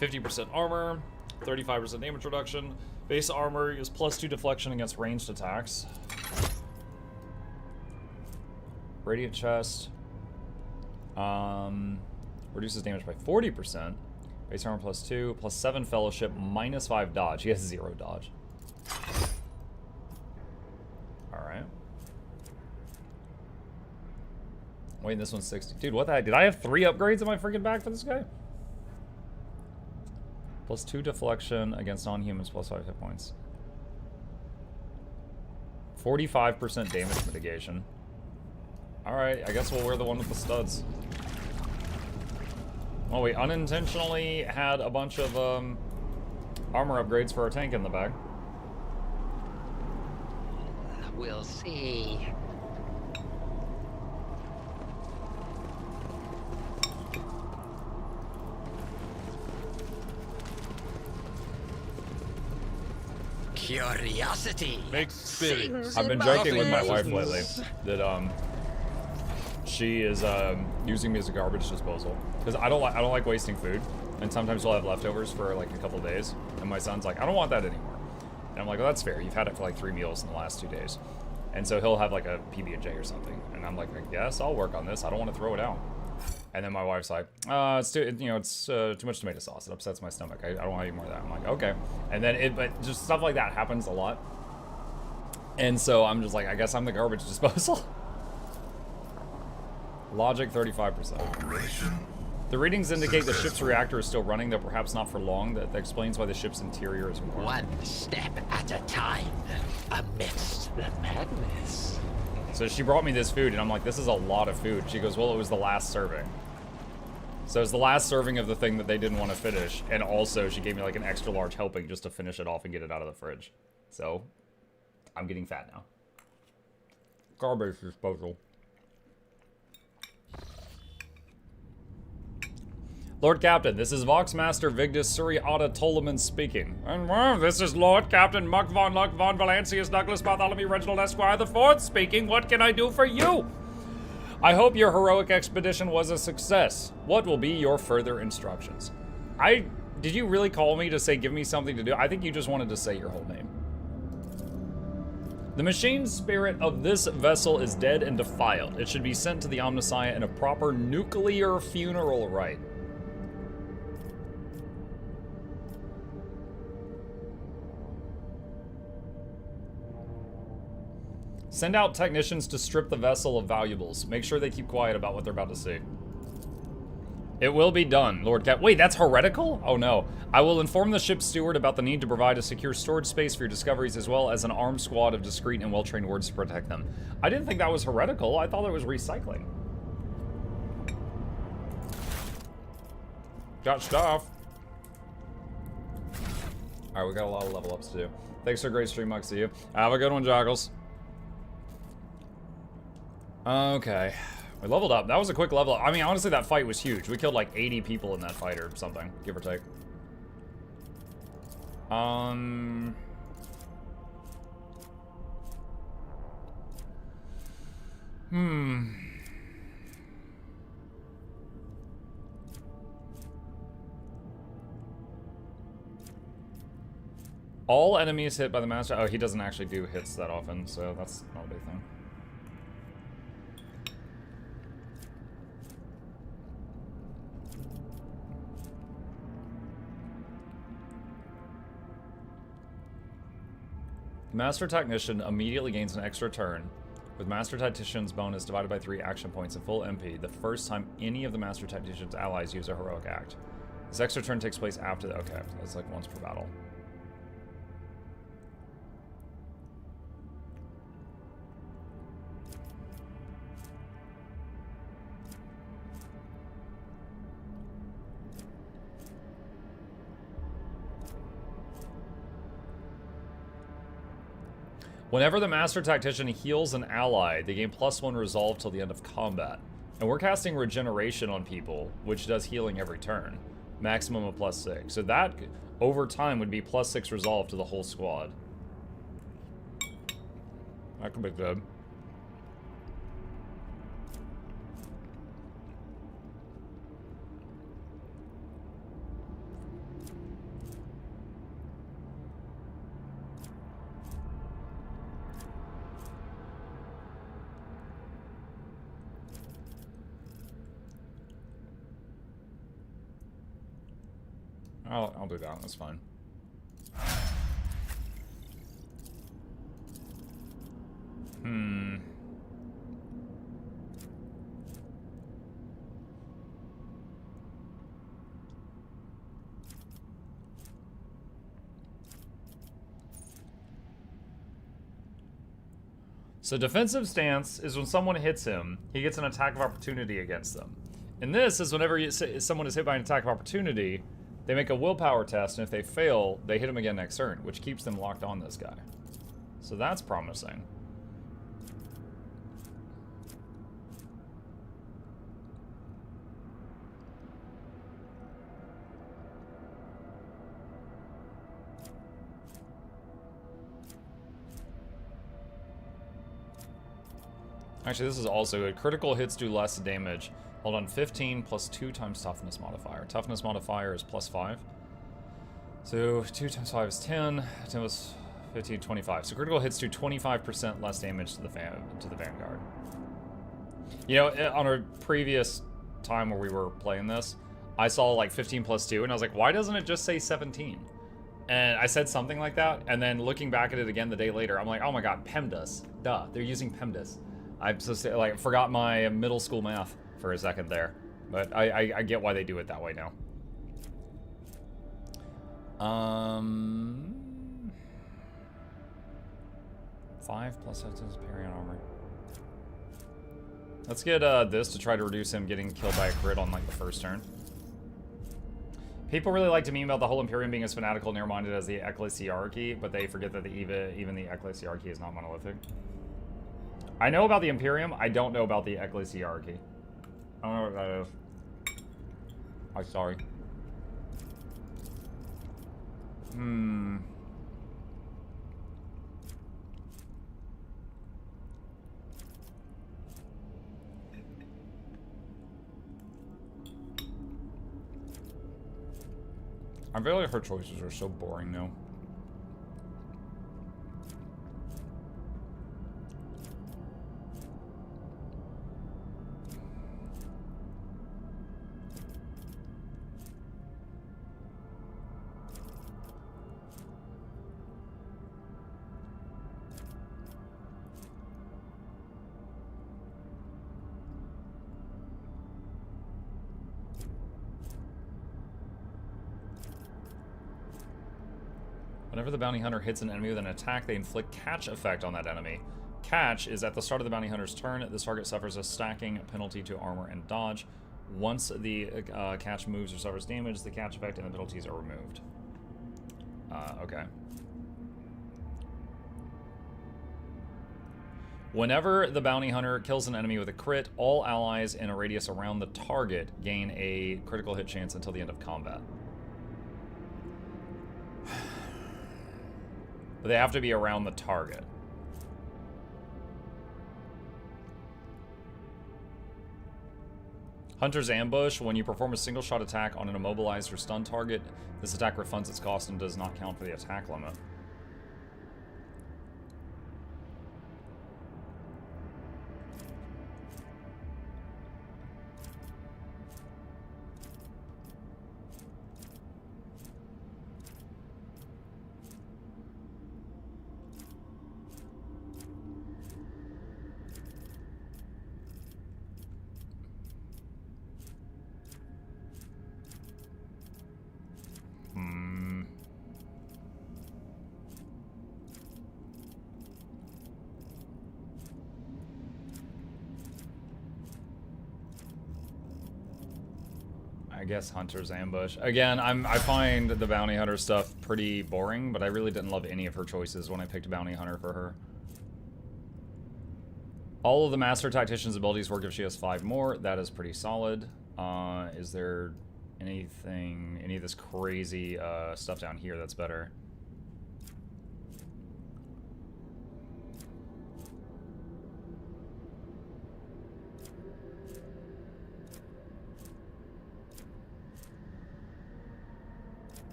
50% armor, 35% damage reduction. Base armor is +2 deflection against ranged attacks. Radiant chest. Reduces damage by 40%. Base armor +2, +7 fellowship, -5 dodge. He has 0 dodge. Alright. Wait, this one's 60. Dude, what the heck? Did I have 3 upgrades in my freaking bag for this guy? +2 deflection against non-humans, +5 hit points. 45% damage mitigation. Alright, I guess we'll wear the one with the studs. Well, we unintentionally had a bunch of armor upgrades for our tank in the bag. We'll see. Curiosity. Experience. I've been joking with my wife lately that she is using me as a garbage disposal because I don't like wasting food, and sometimes we'll have leftovers for like a couple days, and my son's like, I don't want that anymore, and I'm like, well, that's fair. You've had it for like 3 meals in the last 2 days, and so he'll have like a PB&J or something, and I'm like, I guess I'll work on this. I don't want to throw it out. And then my wife's like, it's too, it's too much tomato sauce. It upsets my stomach. I don't want to eat more of that. I'm like, okay. And then but just stuff like that happens a lot. And so I'm just like, I guess I'm the garbage disposal. Logic 35%. Operation. The readings indicate the ship's reactor is still running, though perhaps not for long. That explains why the ship's interior is warm. One step at a time, amidst the madness. So she brought me this food, and I'm like, this is a lot of food. She goes, well, it was the last serving. So it was the last serving of the thing that they didn't want to finish, and also she gave me like an extra large helping just to finish it off and get it out of the fridge. So I'm getting fat now. Garbage disposal. Lord Captain, this is Voxmaster Vigdis Suriata Tolaman speaking. And this is Lord Captain Muck von Luck von Valancius Douglas Bartholomew Reginald Esquire IV speaking. What can I do for you? I hope your heroic expedition was a success. What will be your further instructions? Did you really call me to say give me something to do? I think you just wanted to say your whole name. The machine spirit of this vessel is dead and defiled. It should be sent to the Omnissiah in a proper nuclear funeral rite. Send out technicians to strip the vessel of valuables. Make sure they keep quiet about what they're about to see. It will be done, Lord Cap. Wait, that's heretical? Oh no. I will inform the ship's steward about the need to provide a secure storage space for your discoveries, as well as an armed squad of discreet and well-trained wards to protect them. I didn't think that was heretical. I thought it was recycling. Got stuff. Alright, we got a lot of level ups to do. Thanks for a great stream, Mux. See you. Have a good one, Joggles. Okay, we leveled up. That was a quick level up. I mean, honestly, that fight was huge. We killed like 80 people in that fight or something, give or take. All enemies hit by the master. Oh, he doesn't actually do hits that often, so that's not a big thing. Master Technician immediately gains an extra turn with Master Tactician's bonus divided by 3 action points and full MP the first time any of the Master Tactician's allies use a heroic act. This extra turn takes place after the... Okay, that's like once per battle. Whenever the Master Tactician heals an ally, they gain +1 resolve till the end of combat. And we're casting Regeneration on people, which does healing every turn. Maximum of +6. So that, over time, would be +6 resolve to the whole squad. That could be good. I'll do that. That's fine. So defensive stance is when someone hits him, he gets an attack of opportunity against them. And this is whenever someone is hit by an attack of opportunity, they make a willpower test, and if they fail, they hit him again next turn, which keeps them locked on this guy. So that's promising. Actually, this is also good. Critical hits do less damage. Hold on, 15 plus 2 times toughness modifier. Toughness modifier is +5. So 2 times 5 is 10. 10 was 15, 25. So critical hits do 25% less damage to the Vanguard. You know, on a previous time where we were playing this, I saw like 15 plus 2, and I was like, why doesn't it just say 17? And I said something like that, and then looking back at it again the day later, I'm like, oh my god, PEMDAS. Duh, they're using PEMDAS. I just like forgot my middle school math for a second there, but I get why they do it that way now. 5 plus his parry on armor. Let's get this to try to reduce him getting killed by a crit on like the first turn. People really like to meme about the whole Imperium being as fanatical and narrow-minded as the Ecclesiarchy, but they forget that even the Ecclesiarchy is not monolithic. I know about the Imperium, I don't know about the Ecclesiarchy. I don't know what that is. I'm sorry. I feel like her choices are so boring now. Whenever the bounty hunter hits an enemy with an attack, they inflict catch effect on that enemy. Catch is at the start of the bounty hunter's turn. This target suffers a stacking penalty to armor and dodge. Once the catch moves or suffers damage, the catch effect and the penalties are removed. Okay. Whenever the bounty hunter kills an enemy with a crit, all allies in a radius around the target gain a critical hit chance until the end of combat. But they have to be around the target. Hunter's Ambush. When you perform a single shot attack on an immobilized or stunned target, this attack refunds its cost and does not count for the attack limit. I guess Hunter's Ambush. Again, I find the Bounty Hunter stuff pretty boring, but I really didn't love any of her choices when I picked Bounty Hunter for her. All of the Master Tactician's abilities work if she has 5 more. That is pretty solid. Is there any of this crazy stuff down here that's better?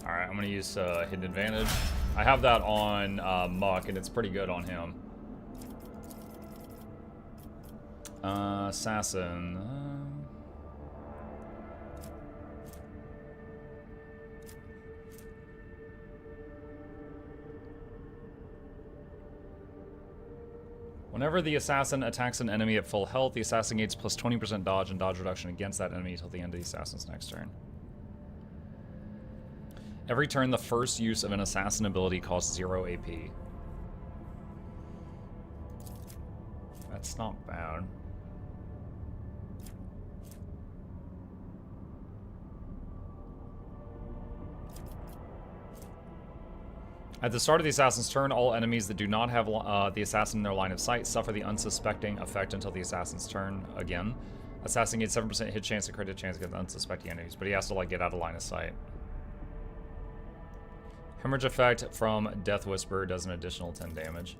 Alright, I'm gonna use Hidden Advantage. I have that on Muck, and it's pretty good on him. Assassin. Whenever the assassin attacks an enemy at full health, the assassin gains plus 20% dodge and dodge reduction against that enemy until the end of the assassin's next turn. Every turn, the first use of an assassin ability costs 0 AP. That's not bad. At the start of the assassin's turn, all enemies that do not have the assassin in their line of sight suffer the unsuspecting effect until the assassin's turn again. Assassin gains 7% hit chance and crit chance against unsuspecting enemies, but he has to like get out of line of sight. Hemorrhage effect from Death Whisper does an additional 10 damage.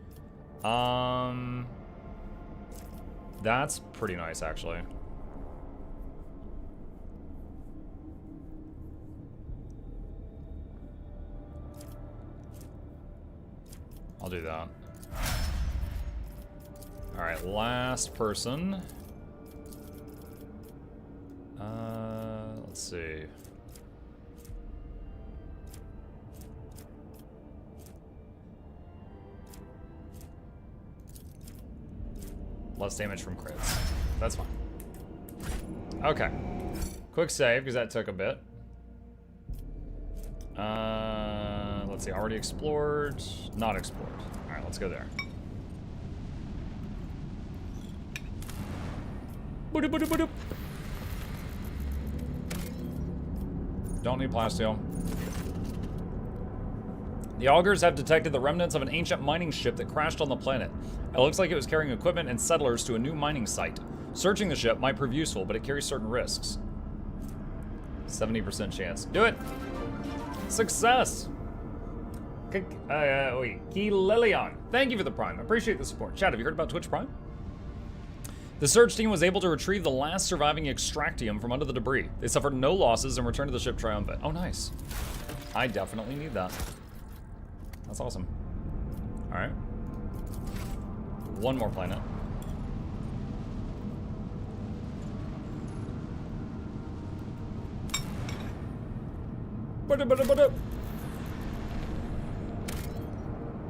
That's pretty nice, actually. I'll do that. Alright, last person. Let's see. Less damage from crits. That's fine. Okay. Quick save, because that took a bit. Let's see, already explored. Not explored. Alright, let's go there. Boop, boop, boop, boop. Don't need plasteel. The augurs have detected the remnants of an ancient mining ship that crashed on the planet. It looks like it was carrying equipment and settlers to a new mining site. Searching the ship might prove useful, but it carries certain risks. 70% chance. Do it! Success! Wait, Lilion. Thank you for the Prime. I appreciate the support. Chat, have you heard about Twitch Prime? The search team was able to retrieve the last surviving extractium from under the debris. They suffered no losses and returned to the ship triumphant. Oh, nice. I definitely need that. That's awesome. Alright. One more planet.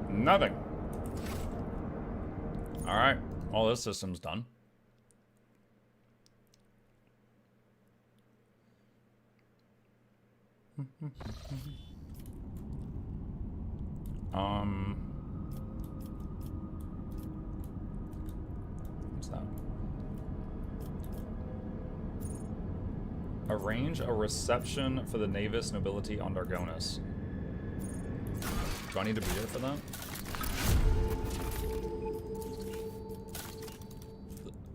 Nothing. Alright. All this system's done. What's that? Arrange a reception for the Navis nobility on Dargonus. Do I need to be there for that?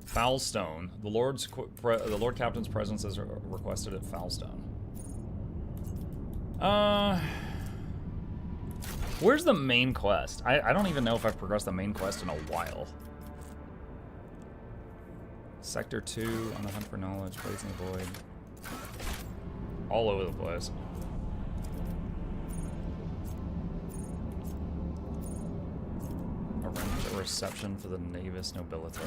Foulstone. The Lord Captain's presence is requested at Foulstone. Where's the main quest? I don't even know if I've progressed the main quest in a while. Sector 2, on the hunt for knowledge, Blazing the Void. All over the place. Arrange a reception for the Navis nobility.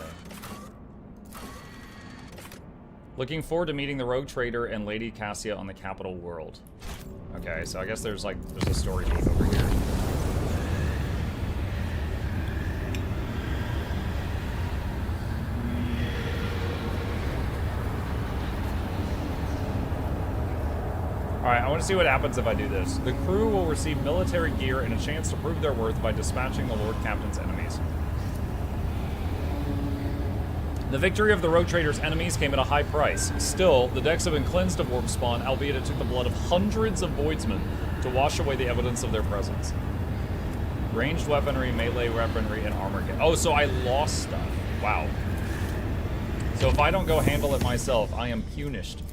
Looking forward to meeting the Rogue Trader and Lady Cassia on the Capital World. Okay, so I guess there's a story beat over here. Alright, I want to see what happens if I do this. The crew will receive military gear and a chance to prove their worth by dispatching the Lord Captain's enemies. The victory of the Rogue Trader's enemies came at a high price. Still, the decks have been cleansed of warp spawn, albeit it took the blood of hundreds of voidsmen to wash away the evidence of their presence. Ranged weaponry, melee weaponry, and armor get. Oh, so I lost stuff. Wow. So if I don't go handle it myself, I am punished.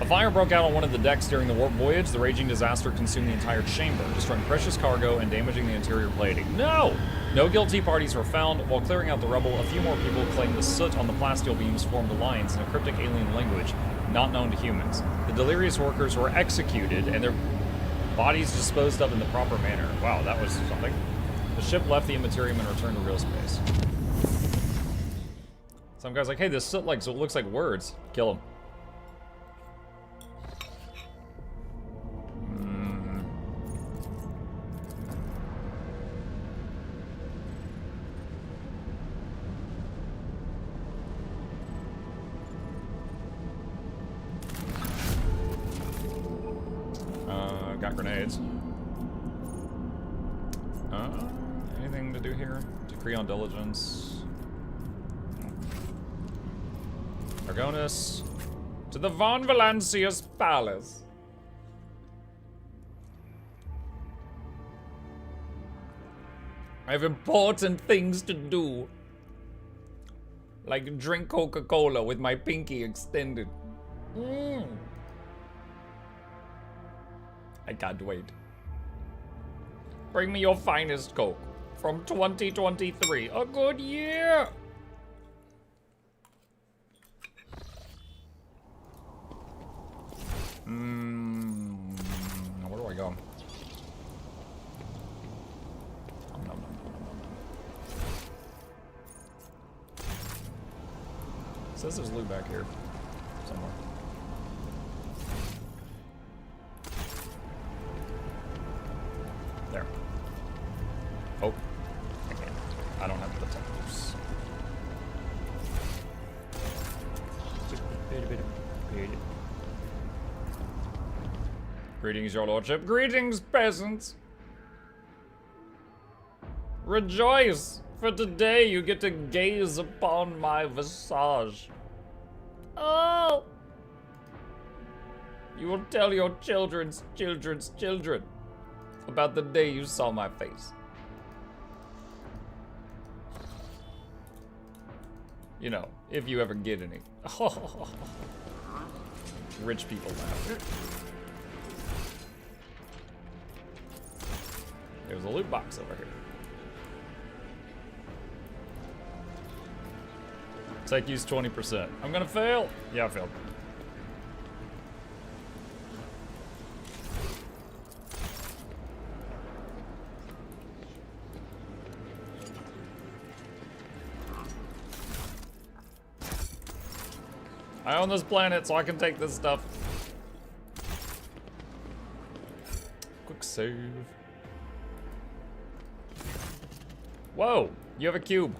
A fire broke out on one of the decks during the warp voyage. The raging disaster consumed the entire chamber, destroying precious cargo and damaging the interior plating. No! No guilty parties were found. While clearing out the rubble, a few more people claimed the soot on the plasteel beams formed a lines in a cryptic alien language not known to humans. The delirious workers were executed and their bodies disposed of in the proper manner. Wow, that was something. The ship left the immaterium and returned to real space. Some guy's like, hey, this soot looks like words. Kill him. Got grenades. Anything to do here? Decree on diligence. Argonis. To the Von Valancius Palace. I have important things to do. Like drink Coca-Cola with my pinky extended. I can't wait. Bring me your finest Coke from 2023. A good year! Where do I go? It says there's loot back here somewhere. There. Oh. I can't. I don't have the tentacles. Greetings, your lordship. Greetings, peasants. Rejoice, for today you get to gaze upon my visage. Oh! You will tell your children's children's children about the day you saw my face. You know, if you ever get any. Rich people laugh. There's a loot box over here. Tech use 20%. I'm gonna fail. Yeah, I failed. I own this planet, so I can take this stuff. Quick save. Whoa, you have a cube.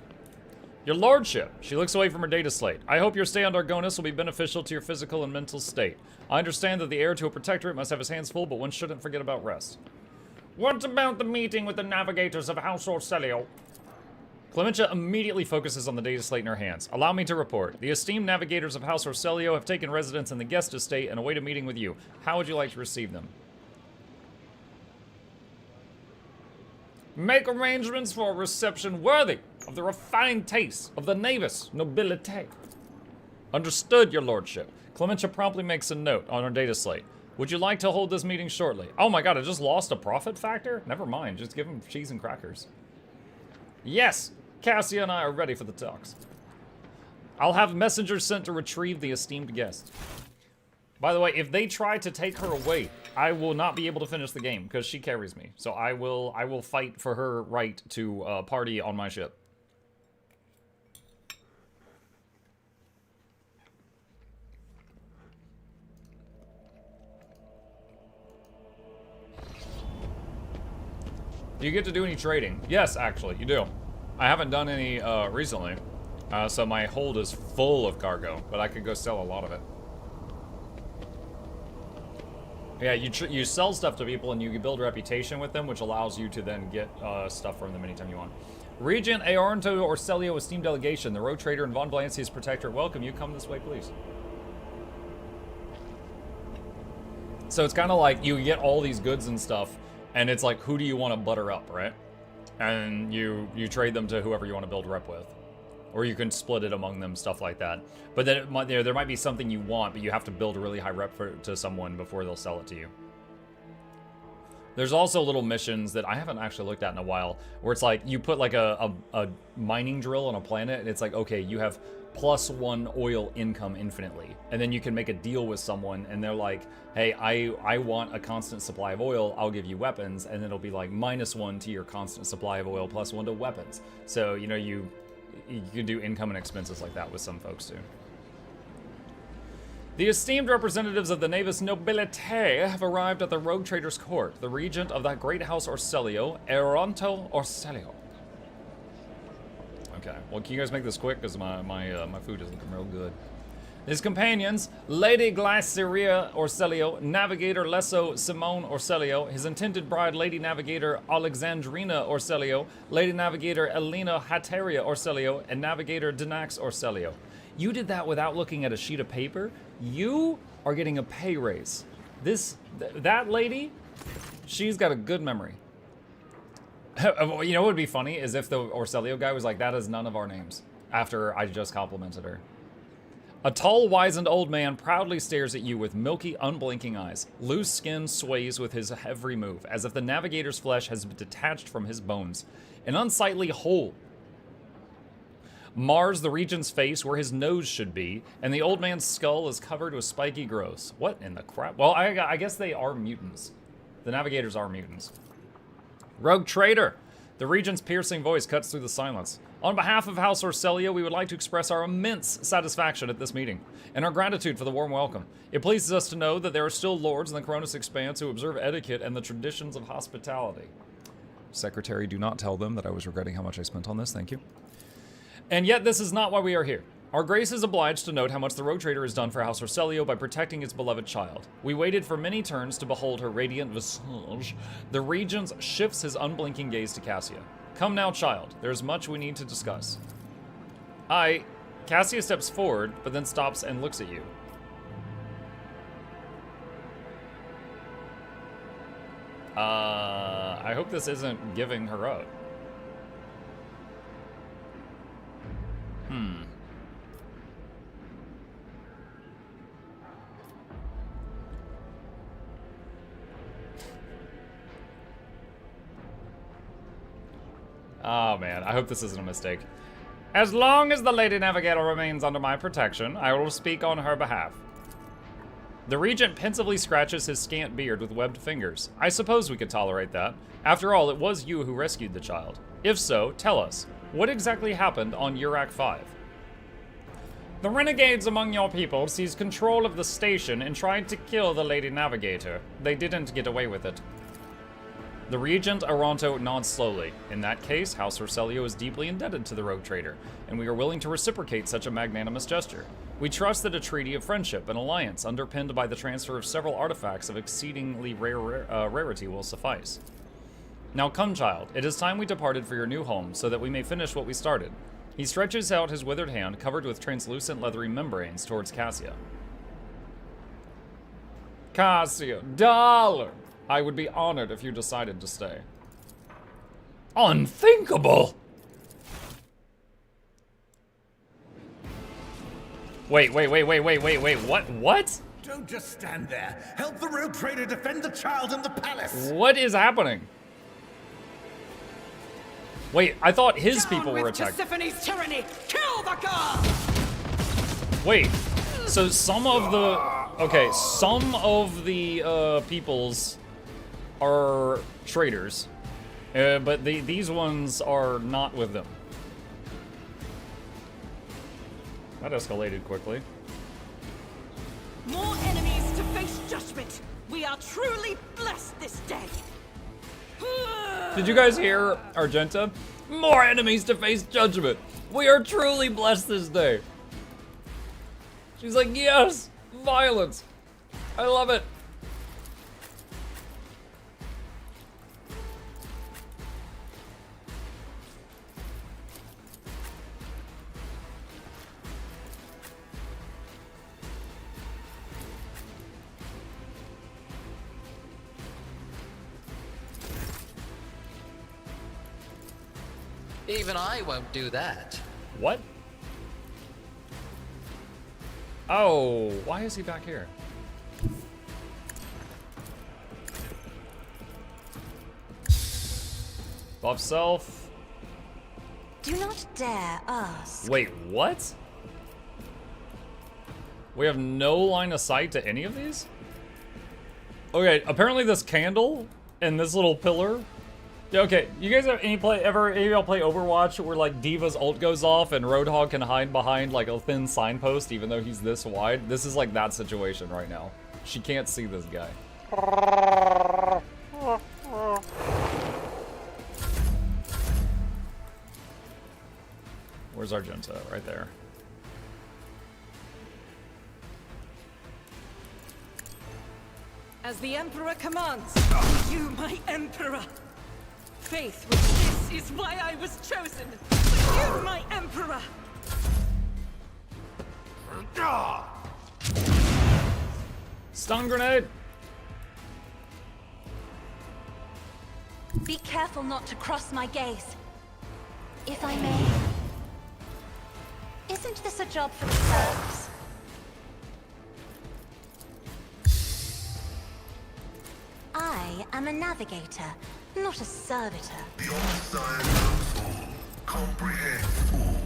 Your lordship. She looks away from her data slate. I hope your stay on Argonis will be beneficial to your physical and mental state. I understand that the heir to a protectorate must have his hands full, but one shouldn't forget about rest. What about the meeting with the navigators of House Orselio? Clementia immediately focuses on the data slate in her hands. Allow me to report. The esteemed navigators of House Orselio have taken residence in the guest estate and await a meeting with you. How would you like to receive them? Make arrangements for a reception worthy of the refined taste of the Navis nobility. Understood, your lordship. Clementia promptly makes a note on her data slate. Would you like to hold this meeting shortly? Oh my god, I just lost a profit factor? Never mind, just give him cheese and crackers. Yes, Cassia and I are ready for the talks. I'll have messengers sent to retrieve the esteemed guest. By the way, if they try to take her away, I will not be able to finish the game because she carries me. So I will fight for her right to party on my ship. Do you get to do any trading? Yes, actually, you do. I haven't done any recently. So my hold is full of cargo, but I could go sell a lot of it. Yeah, you sell stuff to people and you build reputation with them, which allows you to then get stuff from them anytime you want. Regent Aornto Orcelio, esteemed delegation. The Rogue Trader and Von Blancey's protector welcome you. Come this way, please. So it's kind of like you get all these goods and stuff, and it's like, who do you want to butter up, right? And you trade them to whoever you want to build rep with. Or you can split it among them, stuff like that. But then it might, there might be something you want, but you have to build a really high rep to someone before they'll sell it to you. There's also little missions that I haven't actually looked at in a while, where it's like you put like a mining drill on a planet, and it's like, okay, you have +1 oil income infinitely. And then you can make a deal with someone, and they're like, hey, I want a constant supply of oil, I'll give you weapons, and it'll be like -1 to your constant supply of oil, +1 to weapons. So, you know, you can do income and expenses like that with some folks too. The esteemed representatives of the Navis Nobilite have arrived at the Rogue Trader's court, the regent of that great house Orcelio, Aeronto Orcelio. Okay, well, can you guys make this quick, because my food is looking real good. His companions, Lady Glaceria Orcelio, Navigator Lesso Simone Orcelio, his intended bride, Lady Navigator Alexandrina Orcelio, Lady Navigator Elena Hateria Orcelio, and Navigator Dinax Orcelio. You did that without looking at a sheet of paper? You are getting a pay raise. That lady, she's got a good memory. You know what would be funny is if the Orcelio guy was like, that is none of our names, after I just complimented her. A tall, wizened old man proudly stares at you with milky, unblinking eyes. Loose skin sways with his every move, as if the navigator's flesh has been detached from his bones. An unsightly hole mars the regent's face where his nose should be, and the old man's skull is covered with spiky growths. What in the crap? Well, I guess they are mutants. The navigators are mutants. Rogue Trader! The regent's piercing voice cuts through the silence. On behalf of House Orcelio, we would like to express our immense satisfaction at this meeting, and our gratitude for the warm welcome. It pleases us to know that there are still lords in the Cronus Expanse who observe etiquette and the traditions of hospitality. Secretary, do not tell them that I was regretting how much I spent on this, thank you. And yet this is not why we are here. Our grace is obliged to note how much the Rogue Trader has done for House Orcelio by protecting its beloved child. We waited for many turns to behold her radiant visage. The regent shifts his unblinking gaze to Cassia. Come now, child. There's much we need to discuss. Cassia steps forward, but then stops and looks at you. I hope this isn't giving her up. Oh man, I hope this isn't a mistake. As long as the Lady Navigator remains under my protection, I will speak on her behalf. The regent pensively scratches his scant beard with webbed fingers. I suppose we could tolerate that. After all, it was you who rescued the child. If so, tell us, what exactly happened on Urak 5? The renegades among your people seized control of the station and tried to kill the Lady Navigator. They didn't get away with it. The regent Aronto nods slowly. In that case, House Orcelio is deeply indebted to the Rogue Trader, and we are willing to reciprocate such a magnanimous gesture. We trust that a treaty of friendship and alliance underpinned by the transfer of several artifacts of exceedingly rarity will suffice. Now come, child. It is time we departed for your new home, so that we may finish what we started. He stretches out his withered hand, covered with translucent leathery membranes, towards Cassia. Cassia, darling! I would be honored if you decided to stay. Unthinkable! Wait, what? Don't just stand there. Help the Rogue Trader defend the child in the palace. What is happening? Wait, I thought his people were attacked. Tissiphane's tyranny! Kill the god! Wait, so some of the peoples are traitors, but these ones are not with them. That escalated quickly. More enemies to face judgment. We are truly blessed this day. Did you guys hear Argenta? More enemies to face judgment. We are truly blessed this day. She's like, yes, violence. I love it. Even I won't do that. What? Oh, why is he back here? Buff self. Do not dare ask. Wait, what? We have no line of sight to any of these? Okay, apparently this candle and this little pillar. Yeah, okay, you guys have any of y'all play Overwatch where like Diva's ult goes off and Roadhog can hide behind like a thin signpost even though he's this wide? This is like that situation right now. She can't see this guy. Where's Argento? Right there. As the Emperor commands, you, my Emperor. Faith with this is why I was chosen. You, my Emperor. Stun grenade! Be careful not to cross my gaze. If I may. Isn't this a job for the serfs? I am a navigator, not a servitor. The Omnissiah knows all, comprehends all.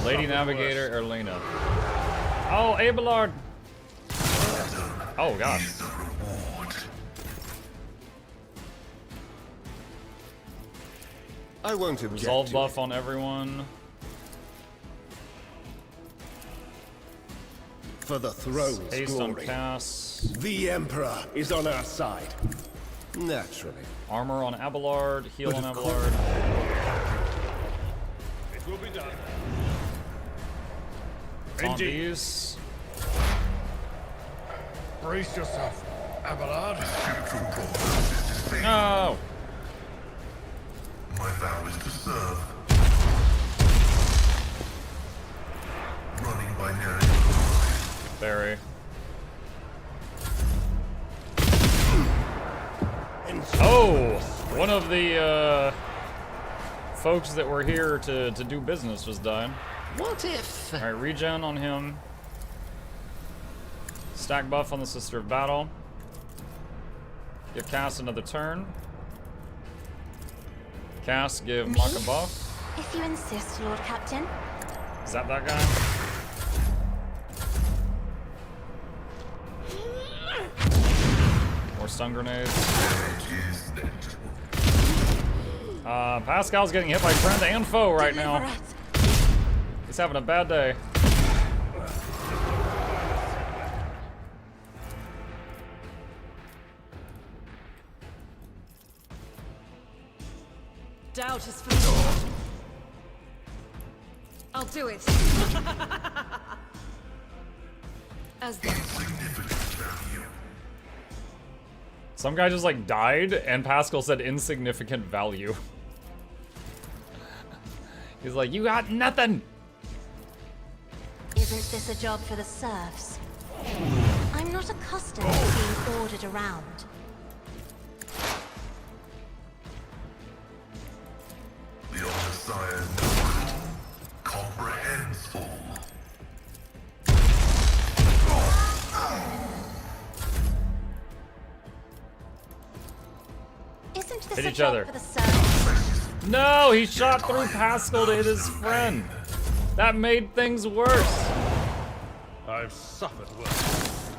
Lady Navigator, Erlina. Oh, Abelard! Oh, gosh. Is the reward. I won't object Resolve to buff it. on everyone. For the throne's Haste on glory. Cass. The Emperor is on our side. Naturally. Armor on Abelard. Heal But on of Abelard. It will be done. Zombies. Brace yourself, Abelard. No! My vow is to serve. Running by narrative. Barry. Oh! One of the, folks that were here to do business just died. What if? Alright, regen on him. Stack buff on the Sister of Battle. Give Cass another turn. Cass, give Mark a buff. If you insist, Lord Captain. Is that guy? More stun grenades. Pascal's getting hit by friend and foe right now. Deliver us. He's having a bad day. Doubt is for naught. I'll do it. As the Some guy just like died and Pascal said insignificant value. He's like, you got nothing. Isn't this a job for the serfs? I'm not accustomed to being ordered around. The Omnissiah knows all, comprehends all. Isn't this Hit a each job other. for the serfs? No, he shot through Pascal to hit his friend. That made things worse. I've suffered worse.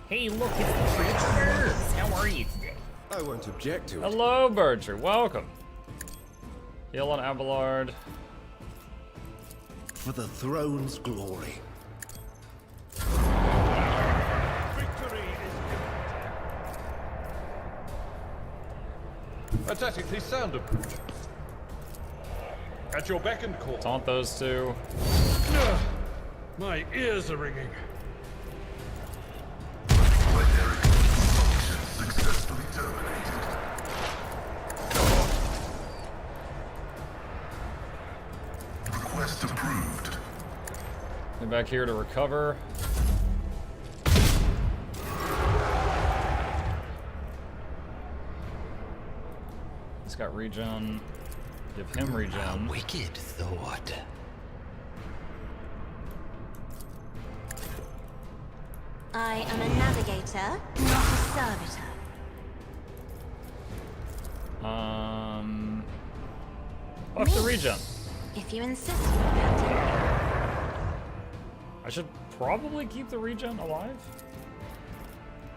Hey, look, it's the Preachers. How are you today? I won't object to it. Hello, Berger. Welcome. Heal on Abelard. For the throne's glory. Victory is Pathetically sound approach. At your beck and call. Taunt those two. Ugh, my ears are ringing. Planetary function successfully terminated. Request approved. Get back here to recover. He's got regen. Give him regen. Wicked thought. I am a navigator, not a servitor. Fuck the regen. If you insist, Lord Captain. I should probably keep the regen alive.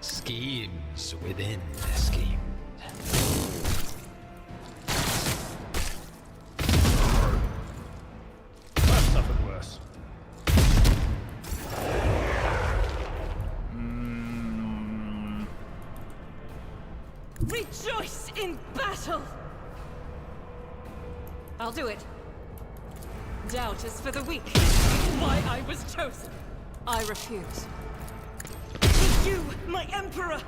Schemes within the scheme. I've suffered worse. Rejoice in battle! I'll do it. Doubt is for the weak. Why I was chosen. I refuse. To you, my emperor!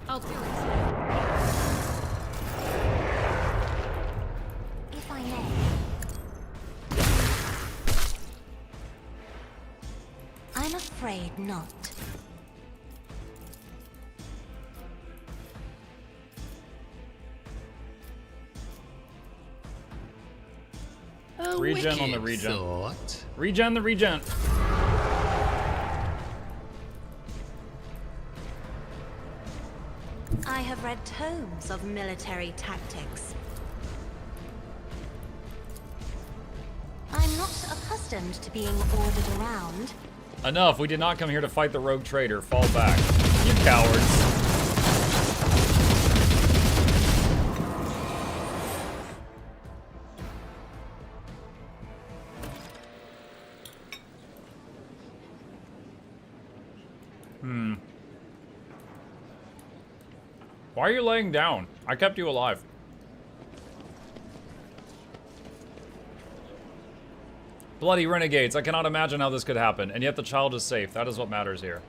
I'll do it. If I may. I'm afraid not. Regen on the regen. Thought. Regen the regen. I have read tomes of military tactics. I'm not accustomed to being ordered around. Enough. We did not come here to fight the rogue trader. Fall back. You cowards. Why are you laying down? I kept you alive. Bloody renegades. I cannot imagine how this could happen. And yet the child is safe. That is what matters here.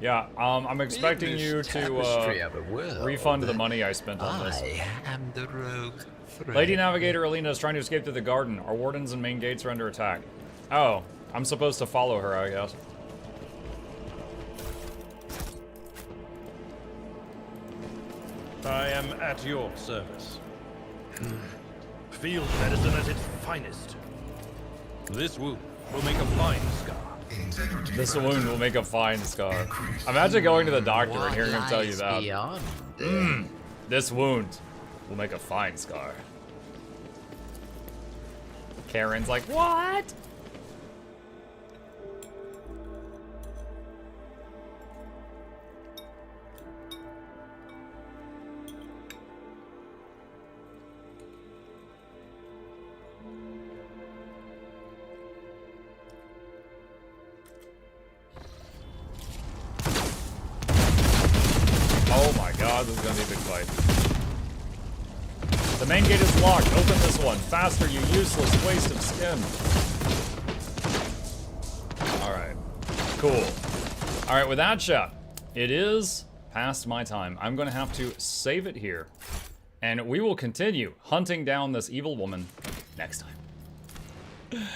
Yeah, I'm expecting you to refund the money I spent on this. I am the rogue thread. Lady Navigator Alina is trying to escape through the garden. Our wardens and main gates are under attack. Oh, I'm supposed to follow her, I guess. I am at your service. Field medicine at its finest. This wound will make a fine scar. This wound will make a fine scar. Imagine going to the doctor and hearing him tell you that. This wound will make a fine scar. Karen's like, what? Oh my god, this is gonna be a big fight. The main gate is locked. Open this one. Faster, you useless waste of skin. Alright. Cool. Alright, with that, chat, it is past my time. I'm gonna have to save it here. And we will continue hunting down this evil woman next time.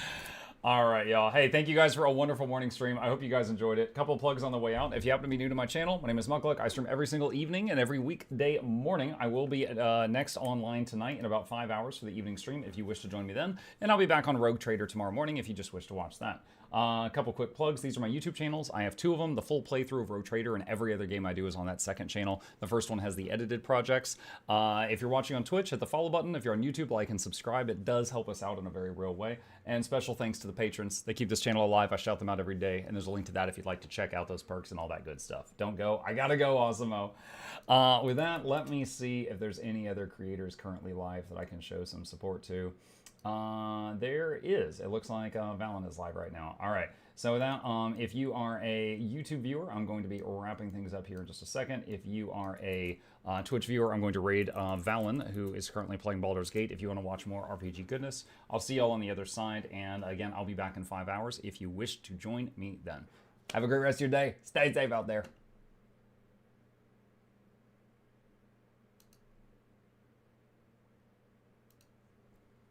Alright, y'all. Hey, thank you guys for a wonderful morning stream. I hope you guys enjoyed it. Couple of plugs on the way out. If you happen to be new to my channel, my name is Mukluk. I stream every single evening and every weekday morning. I will be next online tonight in about 5 hours for the evening stream if you wish to join me then. And I'll be back on Rogue Trader tomorrow morning if you just wish to watch that. A couple quick plugs. These are my YouTube channels. I have 2 of them. The full playthrough of Rogue Trader and every other game I do is on that second channel. The first one has the edited projects. If you're watching on Twitch, hit the follow button. If you're on YouTube, like and subscribe. It does help us out in a very real way. And special thanks to the patrons. They keep this channel alive. I shout them out every day. And there's a link to that if you'd like to check out those perks and all that good stuff. Don't go. I gotta go, Osimo. With that, let me see if there's any other creators currently live that I can show some support to. There is. It looks like Valen is live right now. All right. So with that, if you are a YouTube viewer, I'm going to be wrapping things up here in just a second. If you are a Twitch viewer, I'm going to raid Valen, who is currently playing Baldur's Gate. If you want to watch more RPG goodness, I'll see y'all on the other side. And again, I'll be back in 5 hours if you wish to join me then. Have a great rest of your day. Stay safe out there.